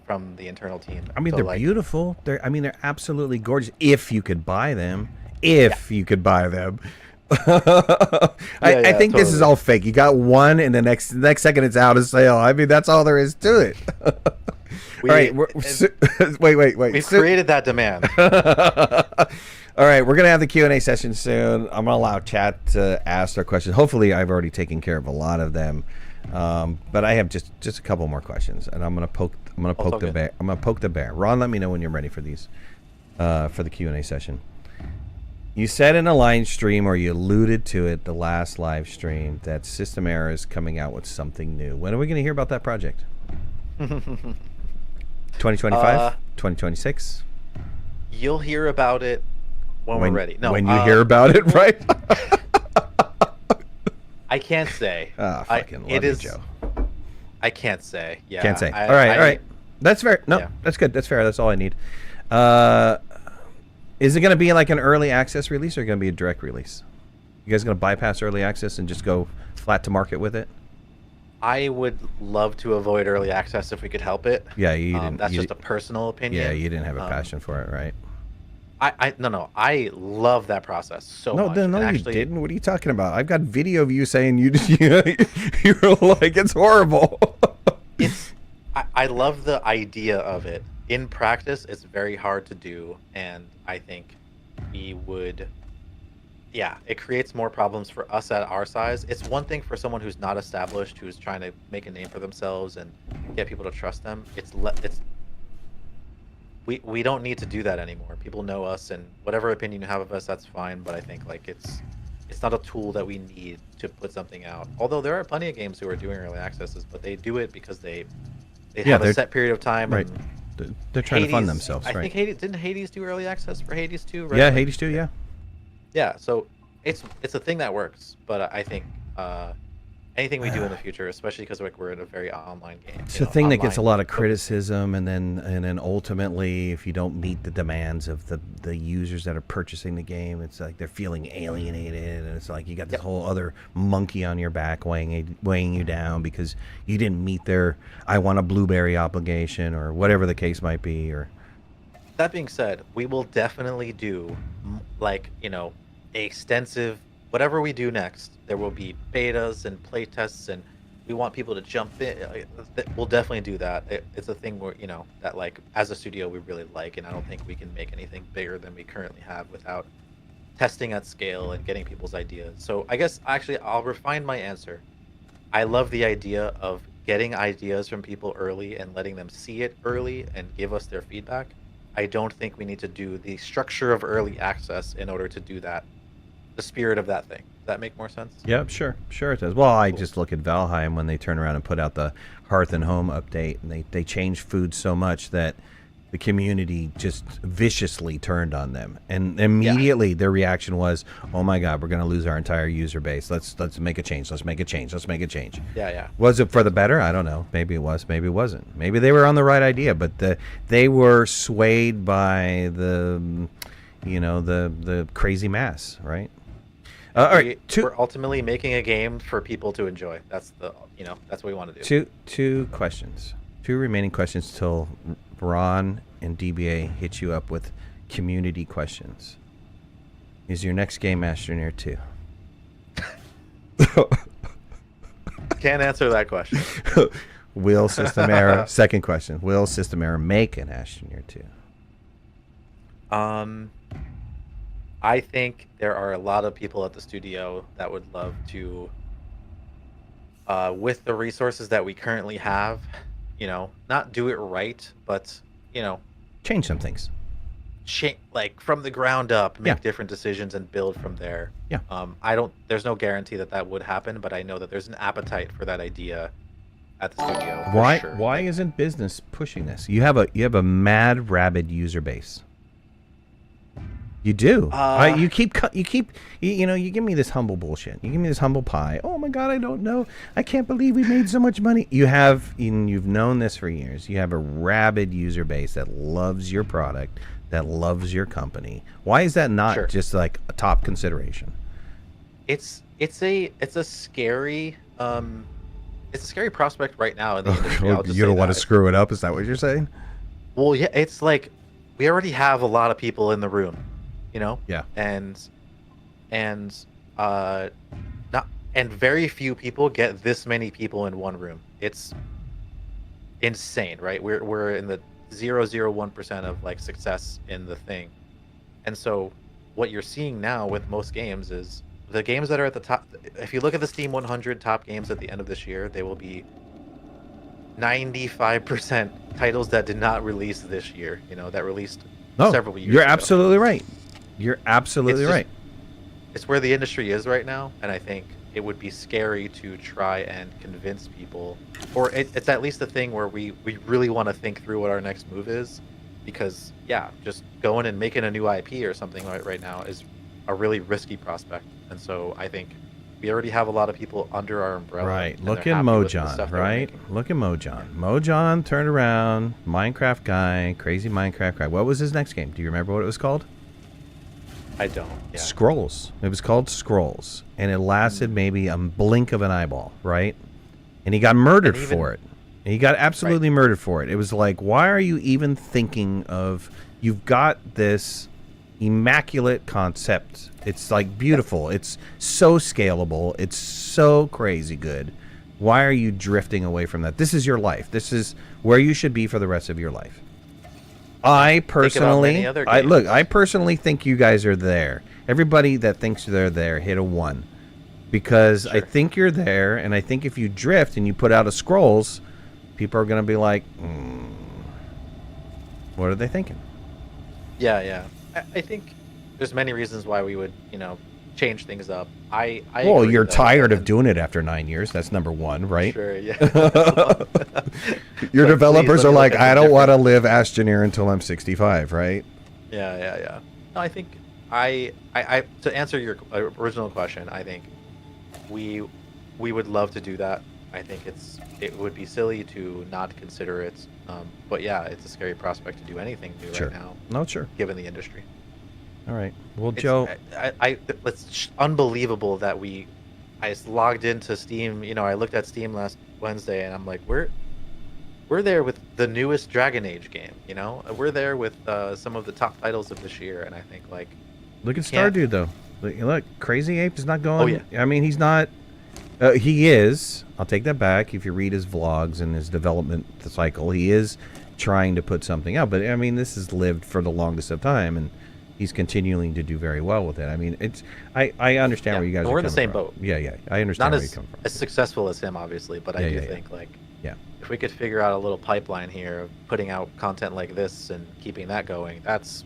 from the internal team. I mean, they're beautiful. They're absolutely gorgeous. If you could buy them, you could buy them. I think this is all fake. You got one, and the next second it's out of sale. I mean, that's all there is to it. All right, wait. We've created that demand. All right, we're gonna have the Q&A session soon. I'm gonna allow chat to ask their questions. Hopefully, I've already taken care of a lot of them. But I have just a couple more questions, and I'm gonna poke the bear. I'm gonna poke the bear. Ron, let me know when you're ready for these, for the Q&A session. You said in a live stream, or you alluded to it the last live stream, that System Era is coming out with something new. When are we gonna hear about that project? 2025, 2026. You'll hear about it when we're ready. No, when you hear about it, right? I can't say. Fucking love you, Joe. I can't say. Yeah. Can't say. All right. That's fair. No, that's good. That's fair. That's all I need. Is it going to be like an early access release or going to be a direct release? You guys going to bypass early access and just go flat to market with it? I would love to avoid early access if we could help it. Yeah, you didn't. That's just a personal opinion. Yeah, you didn't have a passion for it, right? No. I love that process so much. No, actually, you didn't. What are you talking about? I've got video of you saying you were like, it's horrible. I love the idea of it. In practice, it's very hard to do, and I think we would. Yeah, it creates more problems for us at our size. It's one thing for someone who's not established, who's trying to make a name for themselves and get people to trust them. We don't need to do that anymore. People know us, and whatever opinion you have of us, that's fine. But I think like it's not a tool that we need to put something out. Although there are plenty of games who are doing early accesses, but they do it because they have a set period of time. Right. They're trying to fund themselves. I right. think didn't Hades do early access for Hades 2? Right? Yeah, Hades 2. Yeah. Yeah. So it's a thing that works, but I think anything we do in the future, especially because like we're in a very online game. It's a thing that gets a lot of criticism, and then ultimately, if you don't meet the demands of the users that are purchasing the game, it's like they're feeling alienated, and it's like you got this whole other monkey on your back weighing you down because you didn't meet their "I want a blueberry" obligation or whatever the case might be. Or that being said, we will definitely do like extensive. Whatever we do next, there will be betas and playtests, and we want people to jump in. We'll definitely do that. It's a thing where that like as a studio we really like, and I don't think we can make anything bigger than we currently have without testing at scale and getting people's ideas. So I guess actually I'll refine my answer. I love the idea of getting ideas from people early and letting them see it early and give us their feedback. I don't think we need to do the structure of early access in order to do that. The spirit of that thing. Does that make more sense? Yeah, sure it does. Well, I just look at Valheim when they turn around and put out the Hearth and Home update, and they changed food so much that the community just viciously turned on them, and immediately their reaction was, "Oh my God, we're going to lose our entire user base. Let's make a change. Let's make a change. Let's make a change." Yeah. Was it for the better? I don't know. Maybe it was. Maybe it wasn't. Maybe they were on the right idea, but they were swayed by the crazy mass, right? All right. We're ultimately making a game for people to enjoy. That's that's what we want to do. Two questions. Two remaining questions till Ron and DBA hit you up with community questions. Is your next game Astroneer 2? Can't answer that question. Will System Error? Second question. Will System Error make an Astroneer 2? I think there are a lot of people at the studio that would love to, with the resources that we currently have, not do it right, but, change some things. Like from the ground up, make different decisions and build from there. Yeah. There's no guarantee that would happen, but I know that there's an appetite for that idea at the studio. Why isn't business pushing this? You have a mad rabid user base. You do. You give me this humble bullshit. You give me this humble pie. Oh my God, I don't know. I can't believe we made so much money. You've known this for years. You have a rabid user base that loves your product, that loves your company. Why is that not just like a top consideration? It's a scary prospect right now in the industry. You don't want to screw it up. Is that what you're saying? Well, yeah. It's like we already have a lot of people in the room. Yeah. And very few people get this many people in one room. It's insane, right? We're in the 0.001% of like success in the thing. And so what you're seeing now with most games is the games that are at the top. If you look at the Steam 100 top games at the end of this year, they will be 95% titles that did not release this year, that released several years ago. You're absolutely right. You're absolutely right. It's where the industry is right now, and I think it would be scary to try and convince people, or it's at least a thing where we really want to think through what our next move is, because just going and making a new IP or something right now is a really risky prospect, and so I think we already have a lot of people under our umbrella. Right. Look at Mojon, right? Look at Mojon. Mojon turned around, Minecraft guy, crazy Minecraft guy. What was his next game? Do you remember what it was called? I don't. Yeah. Scrolls. It was called Scrolls, and it lasted maybe a blink of an eyeball, right? And he got murdered for it. And he got absolutely murdered for it. It was like, why are you even thinking of? You've got this immaculate concept. It's like beautiful. It's so scalable. It's so crazy good. Why are you drifting away from that? This is your life. This is where you should be for the rest of your life. I personally think you guys are there. Everybody that thinks they're there, hit a 1. Because I think you're there, and I think if you drift and you put out a Scrolls, people are going to be like, what are they thinking? Yeah. I think there's many reasons why we would, change things up. I well, agree, you're though, tired of doing it after 9 years. That's number 1, right? Sure, yeah. Your But developers please are let me like, look at I the don't want to different- live Astroneer until I'm 65, right? Yeah. No, I think I to answer your original question, I think we would love to do that. I think it would be silly to not consider it. But yeah, it's a scary prospect to do anything new right now. No, sure. Given the industry. All right. Well, It's, Joe. it's unbelievable that I logged into Steam. I looked at Steam last Wednesday, and I'm like, we're there with the newest Dragon Age game. We're there with some of the top titles of this year, and I think like. Look at Stardew, though. Look, Crazy Ape is not going. Oh, yeah. I mean, he's not. He is. I'll take that back. If you read his vlogs and his development cycle, he is trying to put something out. But I mean, this has lived for the longest of time, and he's continuing to do very well with it. I mean, it's. I understand where you guys are we're in coming the same from. boat. Yeah. I understand Not where you come from. as successful as him, obviously, but I do think like. Yeah. If we could figure out a little pipeline here of putting out content like this and keeping that going, that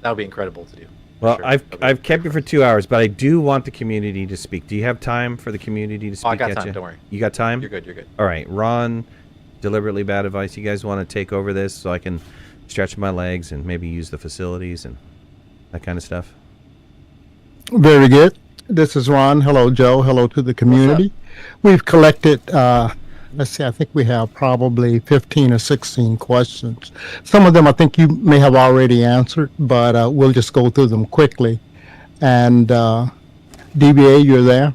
would be incredible to do. Well, Sure. I've kept you for 2 hours, but I do want the community to speak. Do you have time for the community to speak? I got at time. you? Don't worry. You got time? You're good. All right, Ron, deliberately bad advice. You guys want to take over this so I can stretch my legs and maybe use the facilities and that kind of stuff? Very good. This is Ron. Hello, Joe. Hello to the community. We've collected, let's see, I think we have probably 15 or 16 questions. Some of them I think you may have already answered, but we'll just go through them quickly. And DBA, you're there?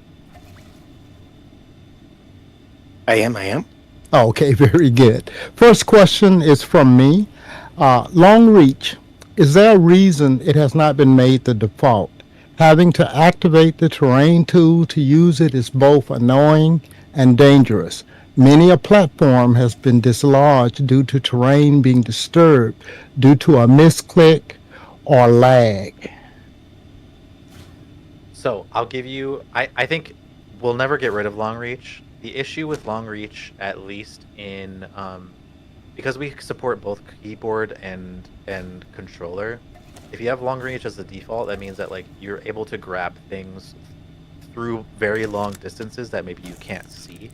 I am. Oh, okay, very good. First question is from me. Long reach, is there a reason it has not been made the default? Having to activate the terrain tool to use it is both annoying and dangerous. Many a platform has been dislodged due to terrain being disturbed due to a misclick or lag. So I'll give you. I think we'll never get rid of long reach. The issue with long reach, at least in because we support both keyboard and controller. If you have long reach as the default, that means that like you're able to grab things through very long distances that maybe you can't see.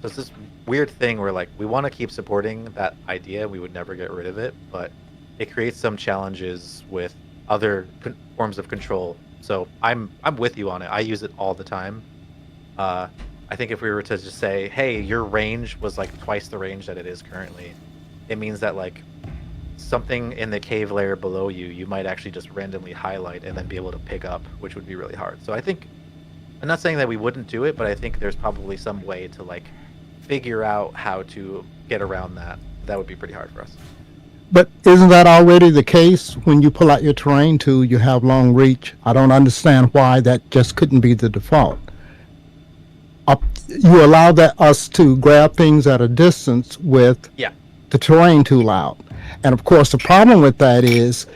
So it's this weird thing where like we want to keep supporting that idea. We would never get rid of it, but it creates some challenges with other forms of control. So I'm with you on it. I use it all the time. I think if we were to just say, hey, your range was like twice the range that it is currently, it means that like something in the cave layer below you might actually just randomly highlight and then be able to pick up, which would be really hard. So I think, I'm not saying that we wouldn't do it, but I think there's probably some way to like figure out how to get around that. That would be pretty hard for us. But isn't that already the case when you pull out your terrain tool, you have long reach? I don't understand why that just couldn't be the default. You allow us to grab things at a distance with the terrain tool out. And of course, the problem with that is,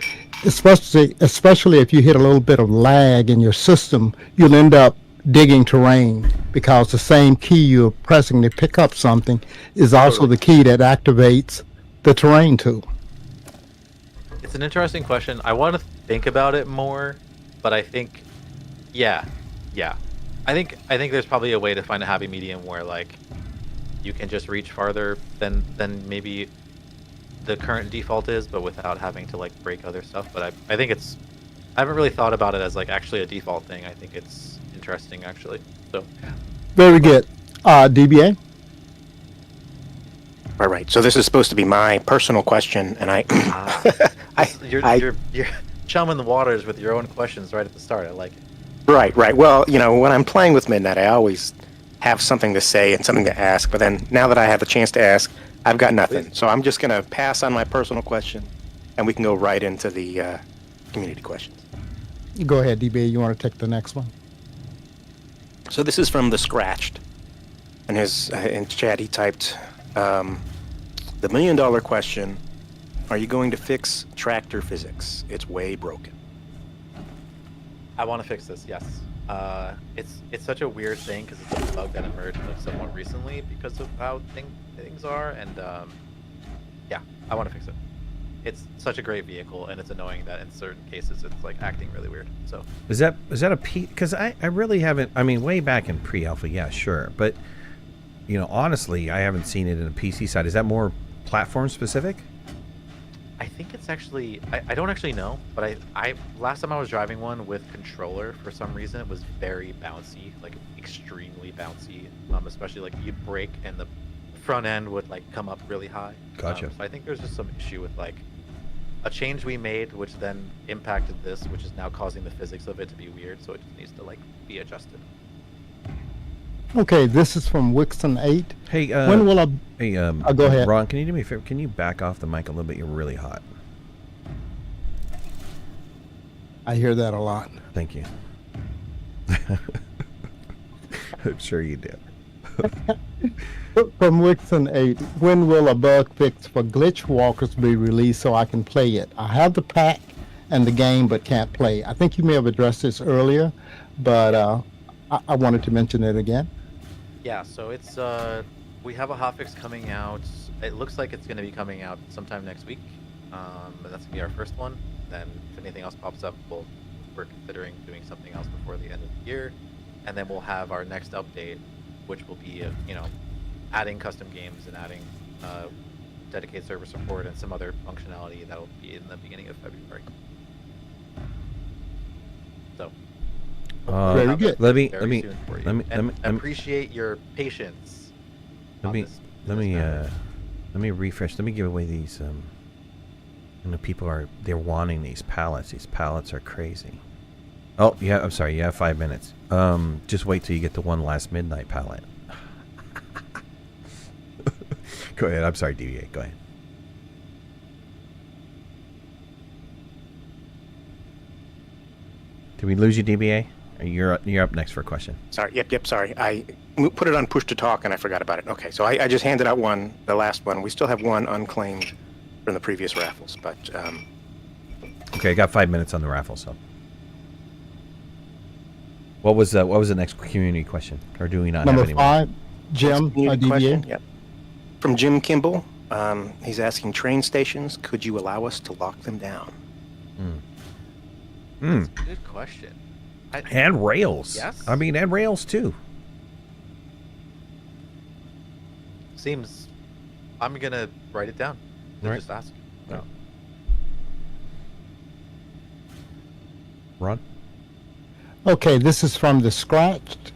especially if you hit a little bit of lag in your system, you'll end up digging terrain because the same key you're pressing to pick up something is also the key that activates the terrain tool. It's an interesting question. I want to think about it more, but I think, yeah. I think there's probably a way to find a happy medium where like you can just reach farther than maybe the current default is, but without having to like break other stuff. But I think I haven't really thought about it as like actually a default thing. I think it's interesting actually. So very good. DBA. All right. So this is supposed to be my personal question, and chumming the waters with your own questions right at the start. I like it. Right, right. Well, when I'm playing with Midnight, I always have something to say and something to ask. But then now that I have the chance to ask, I've got nothing. So I'm just going to pass on my personal question, and we can go right into the community questions. You go ahead, DB. You want to take the next one? So this is from the Scratched, and in chat he typed, the $1 million question: are you going to fix tractor physics? It's way broken. I want to fix this. Yes. It's such a weird thing because it's a bug that emerged like somewhat recently because of how things are, and yeah, I want to fix it. It's such a great vehicle, and it's annoying that in certain cases it's like acting really weird. So is that a P? Because I really haven't. I mean, way back in pre-alpha, yeah, sure, but honestly, I haven't seen it in a PC side. Is that more platform specific? I think it's actually I don't actually know, but I last time I was driving one with controller, for some reason it was very bouncy, like extremely bouncy. Especially like you'd brake and the front end would like come up really high. Gotcha. So I think there's just some issue with like a change we made, which then impacted this, which is now causing the physics of it to be weird. So it just needs to like be adjusted. Okay, this is from Wixon8. Hey, when will I? Hey, go ahead. Ron, can you do me a favor? Can you back off the mic a little bit? You're really hot. I hear that a lot. Thank you. I'm sure you do. From Wixon8, when will a bug fix for Glitchwalkers be released so I can play it? I have the pack and the game, but can't play. I think you may have addressed this earlier, but I wanted to mention it again. Yeah, so it's we have a hotfix coming out. It looks like it's going to be coming out sometime next week. But that's gonna be our first one. Then if anything else pops up, we're considering doing something else before the end of the year, and then we'll have our next update, which will be adding custom games and adding dedicated server support and some other functionality that will be in the beginning of February. So very good. Let me appreciate your patience. Let me refresh. Let me give away these. People they're wanting these pallets. These pallets are crazy. Oh yeah, I'm sorry. You have 5 minutes. Just wait till you get the OneLastMidnight pallet. Go ahead. I'm sorry, DVA. Go ahead. Did we lose you, DBA? You're up next for a question. Sorry. Yep. Sorry. I put it on push to talk and I forgot about it. Okay, so I just handed out the last one. We still have one unclaimed from the previous raffles, but okay, I got 5 minutes on the raffle. So, what was the next community question, or do we not Number have anyone? 5, Jim, DBA. Yep. From Jim Kimball. He's asking, train stations, could you allow us to lock them down? That's a good question. And rails. Yes. I mean, and rails too. Seems. I'm gonna write it down. Right. Just ask. No. Ron? Okay, this is from the Scratched.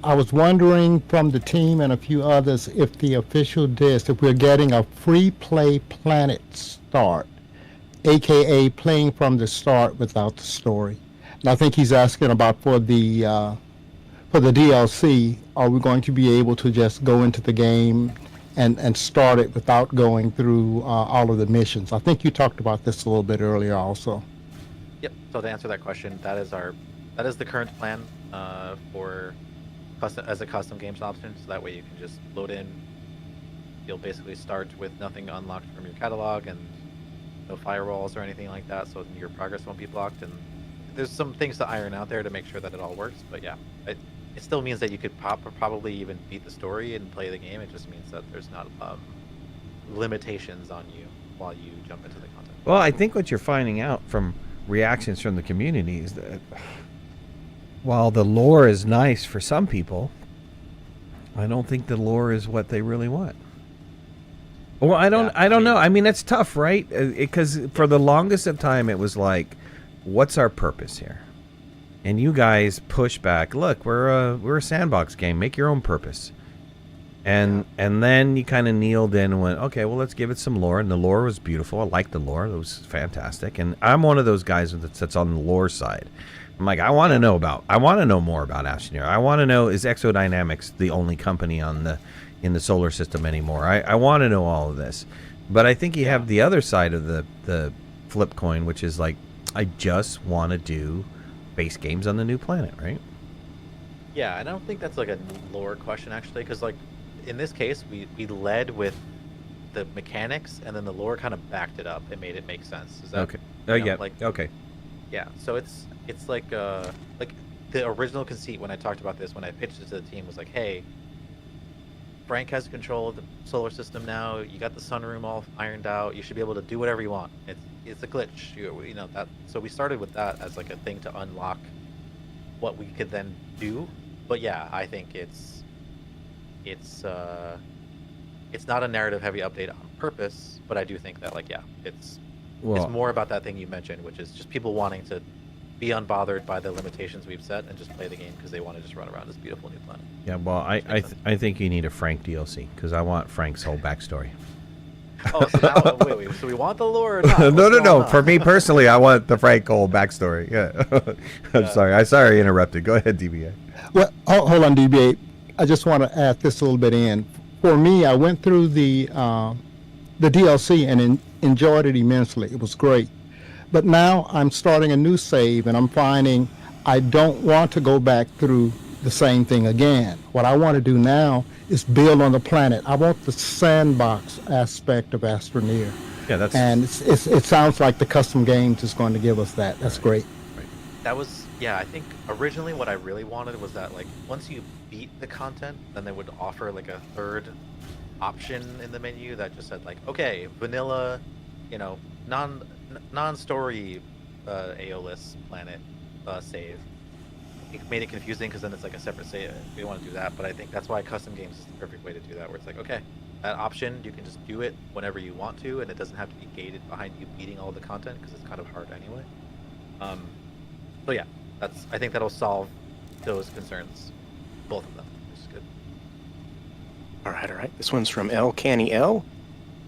I was wondering from the team and a few others if the official disc, if we're getting a free play planet start, aka playing from the start without the story. And I think he's asking about for the DLC, are we going to be able to just go into the game and start it without going through all of the missions? I think you talked about this a little bit earlier also. Yep. So to answer that question, that is the current plan for as a custom games option. So that way you can just load in. You'll basically start with nothing unlocked from your catalog and no firewalls or anything like that, so your progress won't be blocked. And there's some things to iron out there to make sure that it all works. But yeah, it still means that you could probably even beat the story and play the game. It just means that there's not limitations on you while you jump into the content. Well, I think what you're finding out from reactions from the community is that while the lore is nice for some people, I don't think the lore is what they really want. Well, I don't know. I mean, it's tough, right? Because for the longest of time, it was like, what's our purpose here? And you guys push back. Look, we're a sandbox game. Make your own purpose. And then you kind of kneeled in and went, okay, well, let's give it some lore. And the lore was beautiful. I liked the lore. It was fantastic. And I'm one of those guys that's on the lore side. I'm like, I want to know more about Astroneer. I want to know, is Exodynamics the only company in the solar system anymore? I want to know all of this. But I think you have the other side of the flip coin, which is like, I just want to do base games on the new planet, right? Yeah, and I don't think that's like a lore question actually, because like in this case we led with the mechanics, and then the lore kind of backed it up and made it make sense. Is that okay? Oh yeah. Like okay. Yeah. So it's like the original conceit when I talked about this, when I pitched it to the team, was like, hey, Frank has control of the solar system now. You got the sunroom all ironed out. You should be able to do whatever you want. It's a glitch. You know that. So we started with that as like a thing to unlock what we could then do. But yeah, I think it's not a narrative heavy update on purpose, but I do think that like it's more about that thing you mentioned, which is just people wanting to be unbothered by the limitations we've set and just play the game because they want to just run around this beautiful new planet. Yeah, well, I think you need a Frank DLC because I want Frank's whole backstory. Oh, so now wait, so we want the lore or not? No. For me personally, I want the Frank whole backstory. Yeah. I'm sorry. I interrupted. Go ahead, DBA. Well, hold on, DBA. I just want to add this a little bit in. For me, I went through the DLC and enjoyed it immensely. It was great. But now I'm starting a new save, and I'm finding I don't want to go back through the same thing again. What I want to do now is build on the planet. I want the sandbox aspect of Astroneer. Yeah, that's. And it sounds like the custom games is going to give us that. That's great. Right. That was, yeah, I think originally what I really wanted was that like once you beat the content, then they would offer like a third option in the menu that just said like, okay, vanilla, you know, non-story Aeolus planet save. It made it confusing because then it's like a separate save. We don't want to do that, but I think that's why custom games is the perfect way to do that, where it's like, okay, that option, you can just do it whenever you want to, and it doesn't have to be gated behind you beating all the content because it's kind of hard anyway. So yeah, I think that'll solve those concerns, both of them, which is good. All right. This one's from L. Canny L.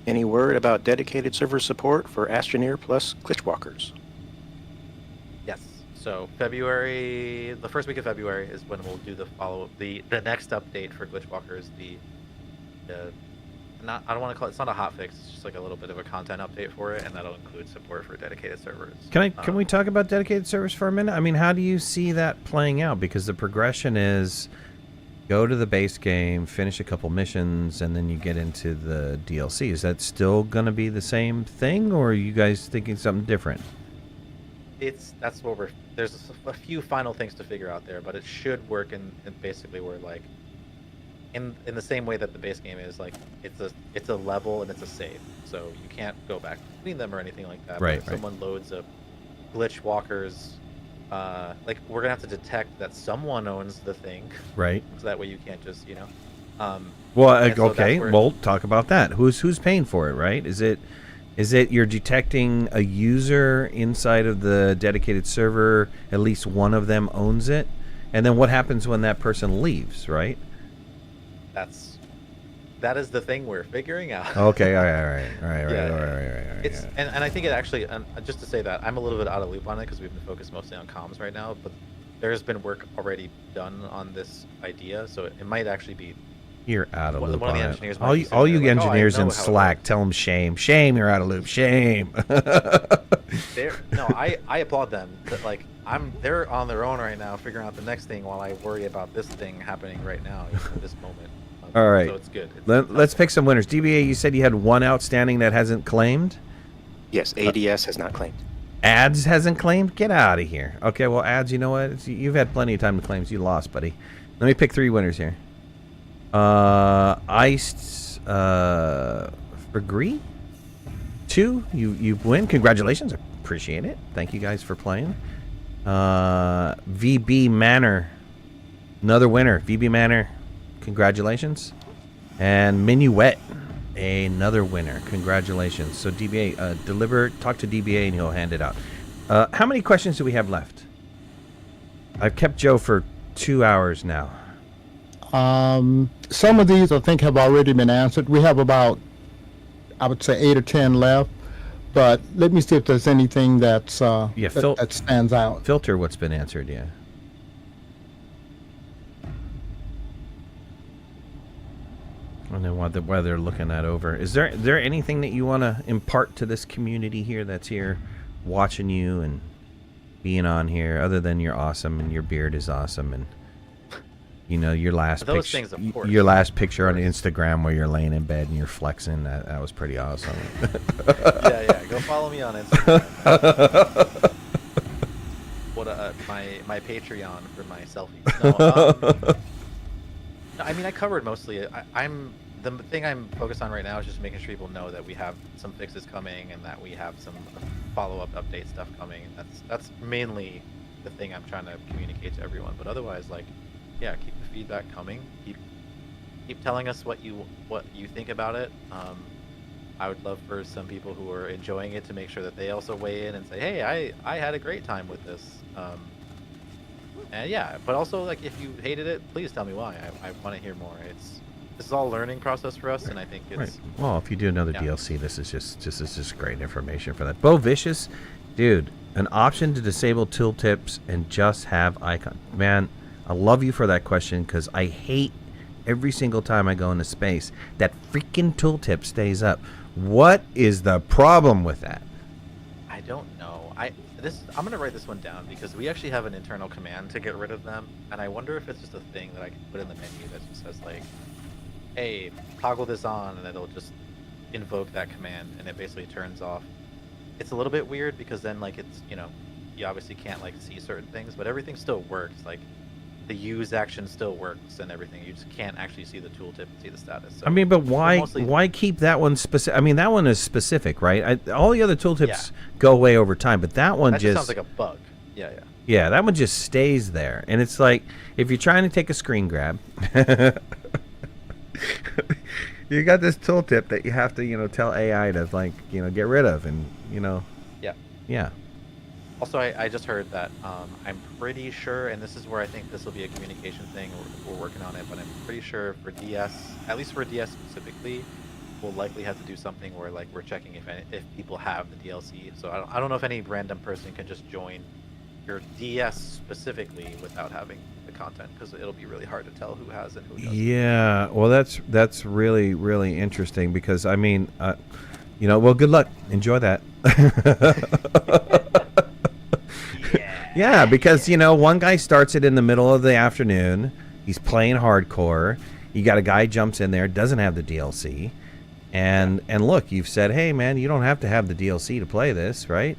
Any word about dedicated server support for Astroneer plus Glitchwalkers? Yes. So February, the first week of February is when we'll do the the next update for Glitchwalkers. I don't want to call it. It's not a hotfix. It's just like a little bit of a content update for it, and that'll include support for dedicated servers. Can we talk about dedicated servers for a minute? I mean, how do you see that playing out? Because the progression is go to the base game, finish a couple missions, and then you get into the DLC. Is that still going to be the same thing, or are you guys thinking something different? That's what there's a few final things to figure out there, but it should work in basically where like in the same way that the base game is, like it's a level and it's a save, so you can't go back between them or anything like that. Right. But if someone loads a Glitchwalkers, like we're gonna have to detect that someone owns the thing, right? So that way you can't just Well, so okay. Well, talk about that. Who's paying for it, right? Is it you're detecting a user inside of the dedicated server? At least one of them owns it, and then what happens when that person leaves, right? That is the thing we're figuring out. Okay, all right. It's and I think it actually, just to say that I'm a little bit out of loop on it because we've been focused mostly on comms right now, but there's been work already done on this idea, so it might actually be. You're out of loop one of the on engineers it. might All be you, sitting all there you like, engineers I know in how it Slack, works. tell them shame. You're out of loop. Shame. No, I applaud them. That like they're on their own right now, figuring out the next thing while I worry about this thing happening right now, at this moment. All right. So it's good. Let's pick some winners. DBA, you said you had one outstanding that hasn't claimed. Yes, ADS has not claimed. Ads hasn't claimed. Get out of here. Okay, well, Ads, you know what? You've had plenty of time to claim. So you lost, buddy. Let me pick 3 winners here. Iced Free 2. You win. Congratulations. Appreciate it. Thank you guys for playing. VB Manor, another winner. VB Manor, congratulations. And Minuet, another winner. Congratulations. So DBA, talk to DBA and he'll hand it out. How many questions do we have left? I've kept Joe for 2 hours now. Some of these I think have already been answered. We have about, I would say, 8 or 10 left. But let me see if there's anything that's that stands out. Filter what's been answered, yeah. And then while they're looking that over, is there anything that you want to impart to this community here that's here watching you and being on here, other than you're awesome and your beard is awesome and your last Those picture, things, of course. your last picture on Instagram where you're laying in bed and you're flexing, that was pretty awesome. yeah, go follow me on Instagram. My Patreon for my selfies. No, I mean, I covered mostly. The thing I'm focused on right now is just making sure people know that we have some fixes coming and that we have some follow-up update stuff coming. That's mainly the thing I'm trying to communicate to everyone. But otherwise, yeah, keep the feedback coming. Keep telling us what you think about it. I would love for some people who are enjoying it to make sure that they also weigh in and say, hey, I had a great time with this. And yeah, but also, if you hated it, please tell me why. I want to hear more. This is all learning process for us, and I think it's... Right. Well, if you do another DLC, this is just great information for that. Bo Vicious, dude, an option to disable tooltips and just have icon. Man, I love you for that question, because I hate every single time I go into space that freaking tooltip stays up. What is the problem with that? I don't know. I'm gonna write this one down because we actually have an internal command to get rid of them, and I wonder if it's just a thing that I can put in the menu that just says hey, toggle this on, and it'll just invoke that command, and it basically turns off. It's a little bit weird because then it's you obviously can't see certain things, but everything still works. The use action still works and everything. You just can't actually see the tooltip and see the status. So I mean, but why keep that one specific? I mean, that one is specific, right? All the other tooltips go away over time, but that one just sounds like a bug. Yeah. Yeah, that one just stays there. And it's like, if you're trying to take a screen grab, you got this tooltip that you have to, tell AI to get rid of, and Yeah. Also, I just heard that I'm pretty sure, and this is where I think this will be a communication thing. We're working on it, but I'm pretty sure for DS, at least for DS specifically, we'll likely have to do something where we're checking if people have the DLC. So I don't know if any random person can just join your DS specifically without having the content, because it'll be really hard to tell who has and who doesn't. Yeah, well, that's really, really interesting, because I mean, well, good luck. Enjoy that. Yeah, because one guy starts it in the middle of the afternoon. He's playing hardcore. You got a guy jumps in there, doesn't have the DLC, and look, you've said, hey man, you don't have to have the DLC to play this, right?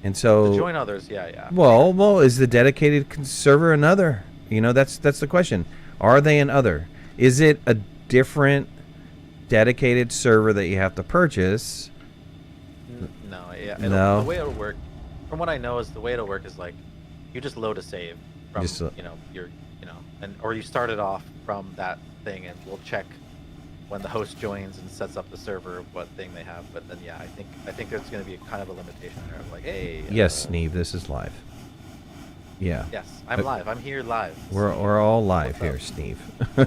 And so to join others, yeah. Well, is the dedicated server another? That's the question. Are they an other? Is it a different dedicated server that you have to purchase? No, yeah. No. The way it'll work, from what I know, is the way it'll work is you just load a save from or you start it off from that thing, and we'll check when the host joins and sets up the server what thing they have. But then I think there's going to be kind of a limitation there of hey. Yes, Sneeve, this is live. Yeah. Yes, I'm live. I'm here live. We're all live here, Steve. I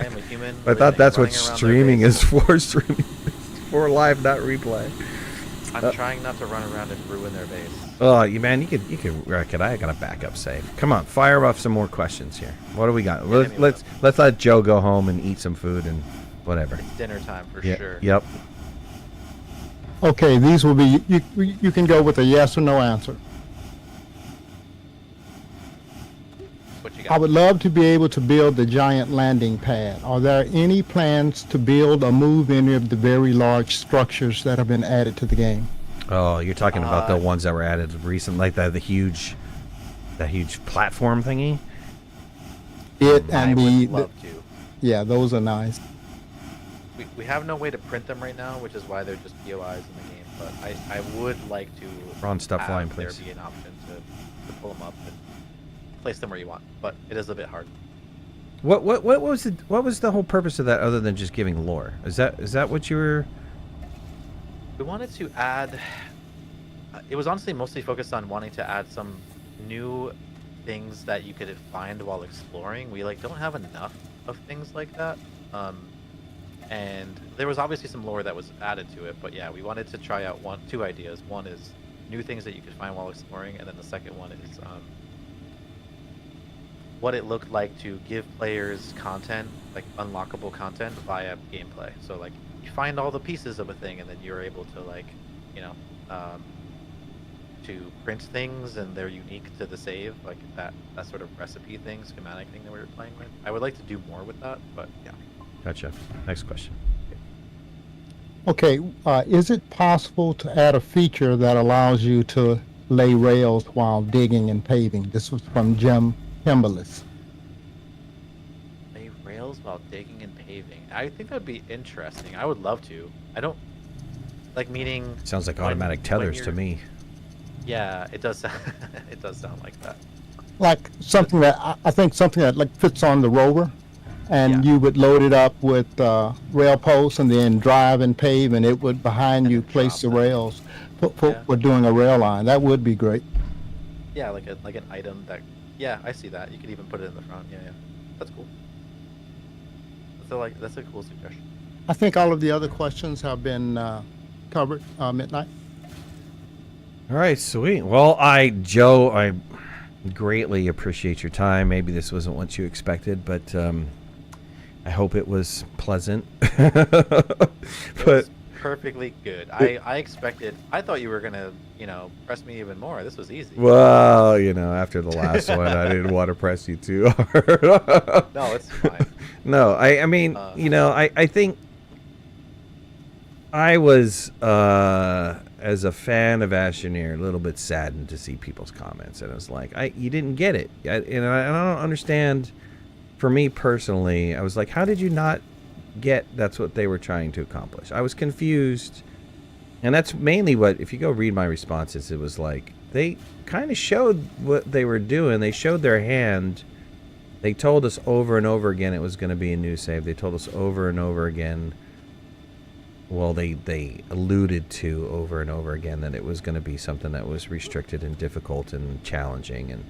am a human. I thought that's what streaming is for. Streaming is for live, not replay. I'm trying not to run around and ruin their base. Oh, you could wreck it. I got a backup save. Come on, fire off some more questions here. What do we got? Let's let Joe go home and eat some food and whatever. It's dinner time for sure. Yep. Okay, these will be you can go with a yes or no answer. What you got? I would love to be able to build the giant landing pad. Are there any plans to build or move any of the very large structures that have been added to the game? Oh, you're talking about the ones that were added recently, like the huge platform thingy? I would love to. Yeah, those are nice. We have no way to print them right now, which is why they're just POIs in the game. But I would like to Ron, stop flying, there please. be an option to pull them up and place them where you want, but it is a bit hard. What was the whole purpose of that, other than just giving lore? Is that what you were? We wanted to add. It was honestly mostly focused on wanting to add some new things that you could find while exploring. We like don't have enough of things like that. And there was obviously some lore that was added to it, but yeah, we wanted to try out two ideas. One is new things that you could find while exploring, and then the second one is what it looked like to give players content, like unlockable content via gameplay. So like you find all the pieces of a thing, and then you're able to like, you know, to print things, and they're unique to the save, like that sort of recipe thing, schematic thing that we were playing with. I would like to do more with that, but yeah. Gotcha. Next question. Okay, is it possible to add a feature that allows you to lay rails while digging and paving? This was from Jim Kimberlis. Lay rails while digging and paving. I think that'd be interesting. I would love to. I don't like meaning. Sounds like automatic tethers to me. Yeah, it does. It does sound like that. Like something that I think something that like fits on the rover, and Yeah. you would load it up with rail posts and then drive and pave, and it would behind And you then place the drop them. rails for Yeah. doing a rail line. That would be great. Yeah, like an item that. Yeah, I see that. You could even put it in the front. Yeah, that's cool. So like that's a cool suggestion. I think all of the other questions have been covered. Midnight. All right, sweet. Well, Joe, I greatly appreciate your time. Maybe this wasn't what you expected, but I hope it was pleasant. It was perfectly good. I thought you were gonna, press me even more. This was easy. Well, after the last one, I didn't want to press you too hard. No, it's fine. No, I mean, I think I was, as a fan of Astroneer, a little bit saddened to see people's comments, and I was like, you didn't get it, I don't understand. For me personally, I was like, how did you not get that's what they were trying to accomplish? I was confused, and that's mainly what, if you go read my responses, it was like they kind of showed what they were doing. They showed their hand. They told us over and over again it was going to be a new save. They told us over and over again. Well, they alluded to over and over again that it was going to be something that was restricted and difficult and challenging,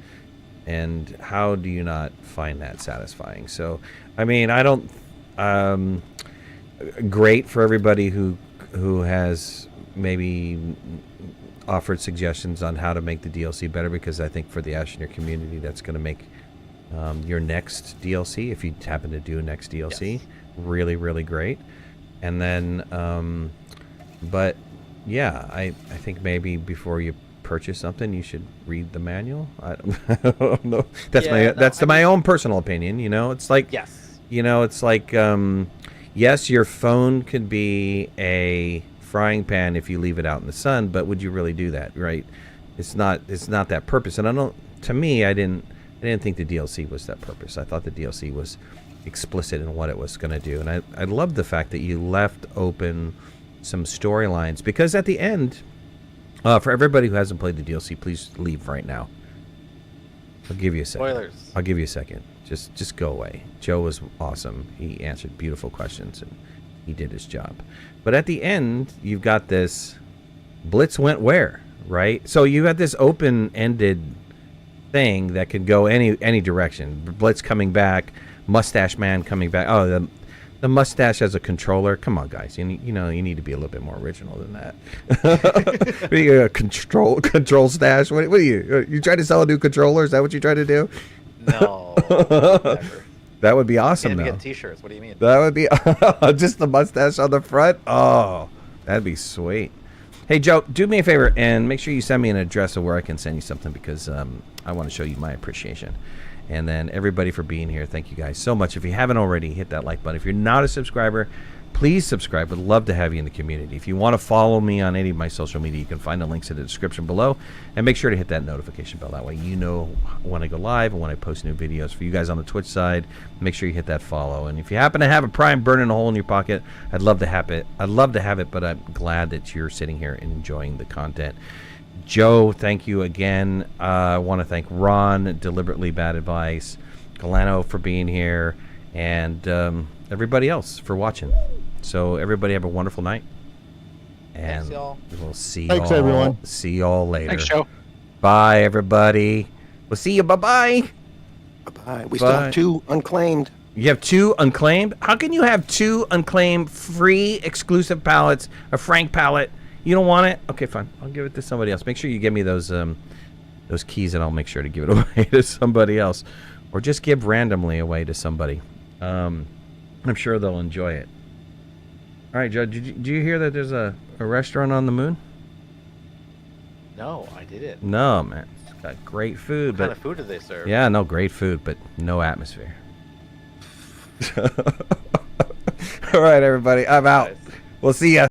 and how do you not find that satisfying? So, I mean, I don't. Great for everybody who has maybe offered suggestions on how to make the DLC better, because I think for the Astroneer community, that's going to make your next DLC, if you happen to do a next DLC, Yes. really, really great. And then, but yeah, I think maybe before you purchase something, you should read the manual. I don't know. That's my own personal opinion. It's like, Yes. it's like, yes, your phone could be a frying pan if you leave it out in the sun, but would you really do that, right? It's not that purpose. And to me, I didn't think the DLC was that purpose. I thought the DLC was explicit in what it was going to do, and I love the fact that you left open some storylines, because at the end, for everybody who hasn't played the DLC, please leave right now. I'll give you a second. Spoilers. I'll give you a second. Just go away. Joe was awesome. He answered beautiful questions and he did his job. But at the end, you've got this Blitz went where, right? So you got this open-ended thing that could go any direction. Blitz coming back, Mustache Man coming back. Oh, the mustache as a controller. Come on, guys. You need to be a little bit more original than that. You a control stash. What are you trying to sell a new controller? Is that what you trying to do? No. Never. That would be awesome, Can't though. get T-shirts. What do you mean? That would be just the mustache on the front. Oh, that'd be sweet. Hey, Joe, do me a favor and make sure you send me an address of where I can send you something, because I want to show you my appreciation. And then everybody for being here, thank you guys so much. If you haven't already, hit that like button. If you're not a subscriber, please subscribe. Would love to have you in the community. If you want to follow me on any of my social media, you can find the links in the description below. And make sure to hit that notification bell. That way you know when I go live and when I post new videos. For you guys on the Twitch side, make sure you hit that follow. And if you happen to have a Prime burning a hole in your pocket, I'd love to have it. But I'm glad that you're sitting here and enjoying the content. Joe, thank you again. I want to thank Ron, Deliberately Bad Advice, Galano for being here, and everybody else for watching. So everybody have a wonderful night. And Thanks, y'all. we'll see Thanks, y'all. everyone. See y'all later. Thanks, Joe. Bye, everybody. We'll see you. Bye-bye. Bye-bye. We still have 2 unclaimed. You have 2 unclaimed? How can you have 2 unclaimed free exclusive pallets, a Frank pallet? You don't want it? Okay, fine. I'll give it to somebody else. Make sure you give me those keys, and I'll make sure to give it away to somebody else. Or just give randomly away to somebody. I'm sure they'll enjoy it. All right, Joe, did you hear that there's a restaurant on the moon? No, I didn't. No, man. It's got great food. What kind of food do they serve? Yeah, no, great food, but no atmosphere. All right, everybody. I'm out. Nice. We'll see ya.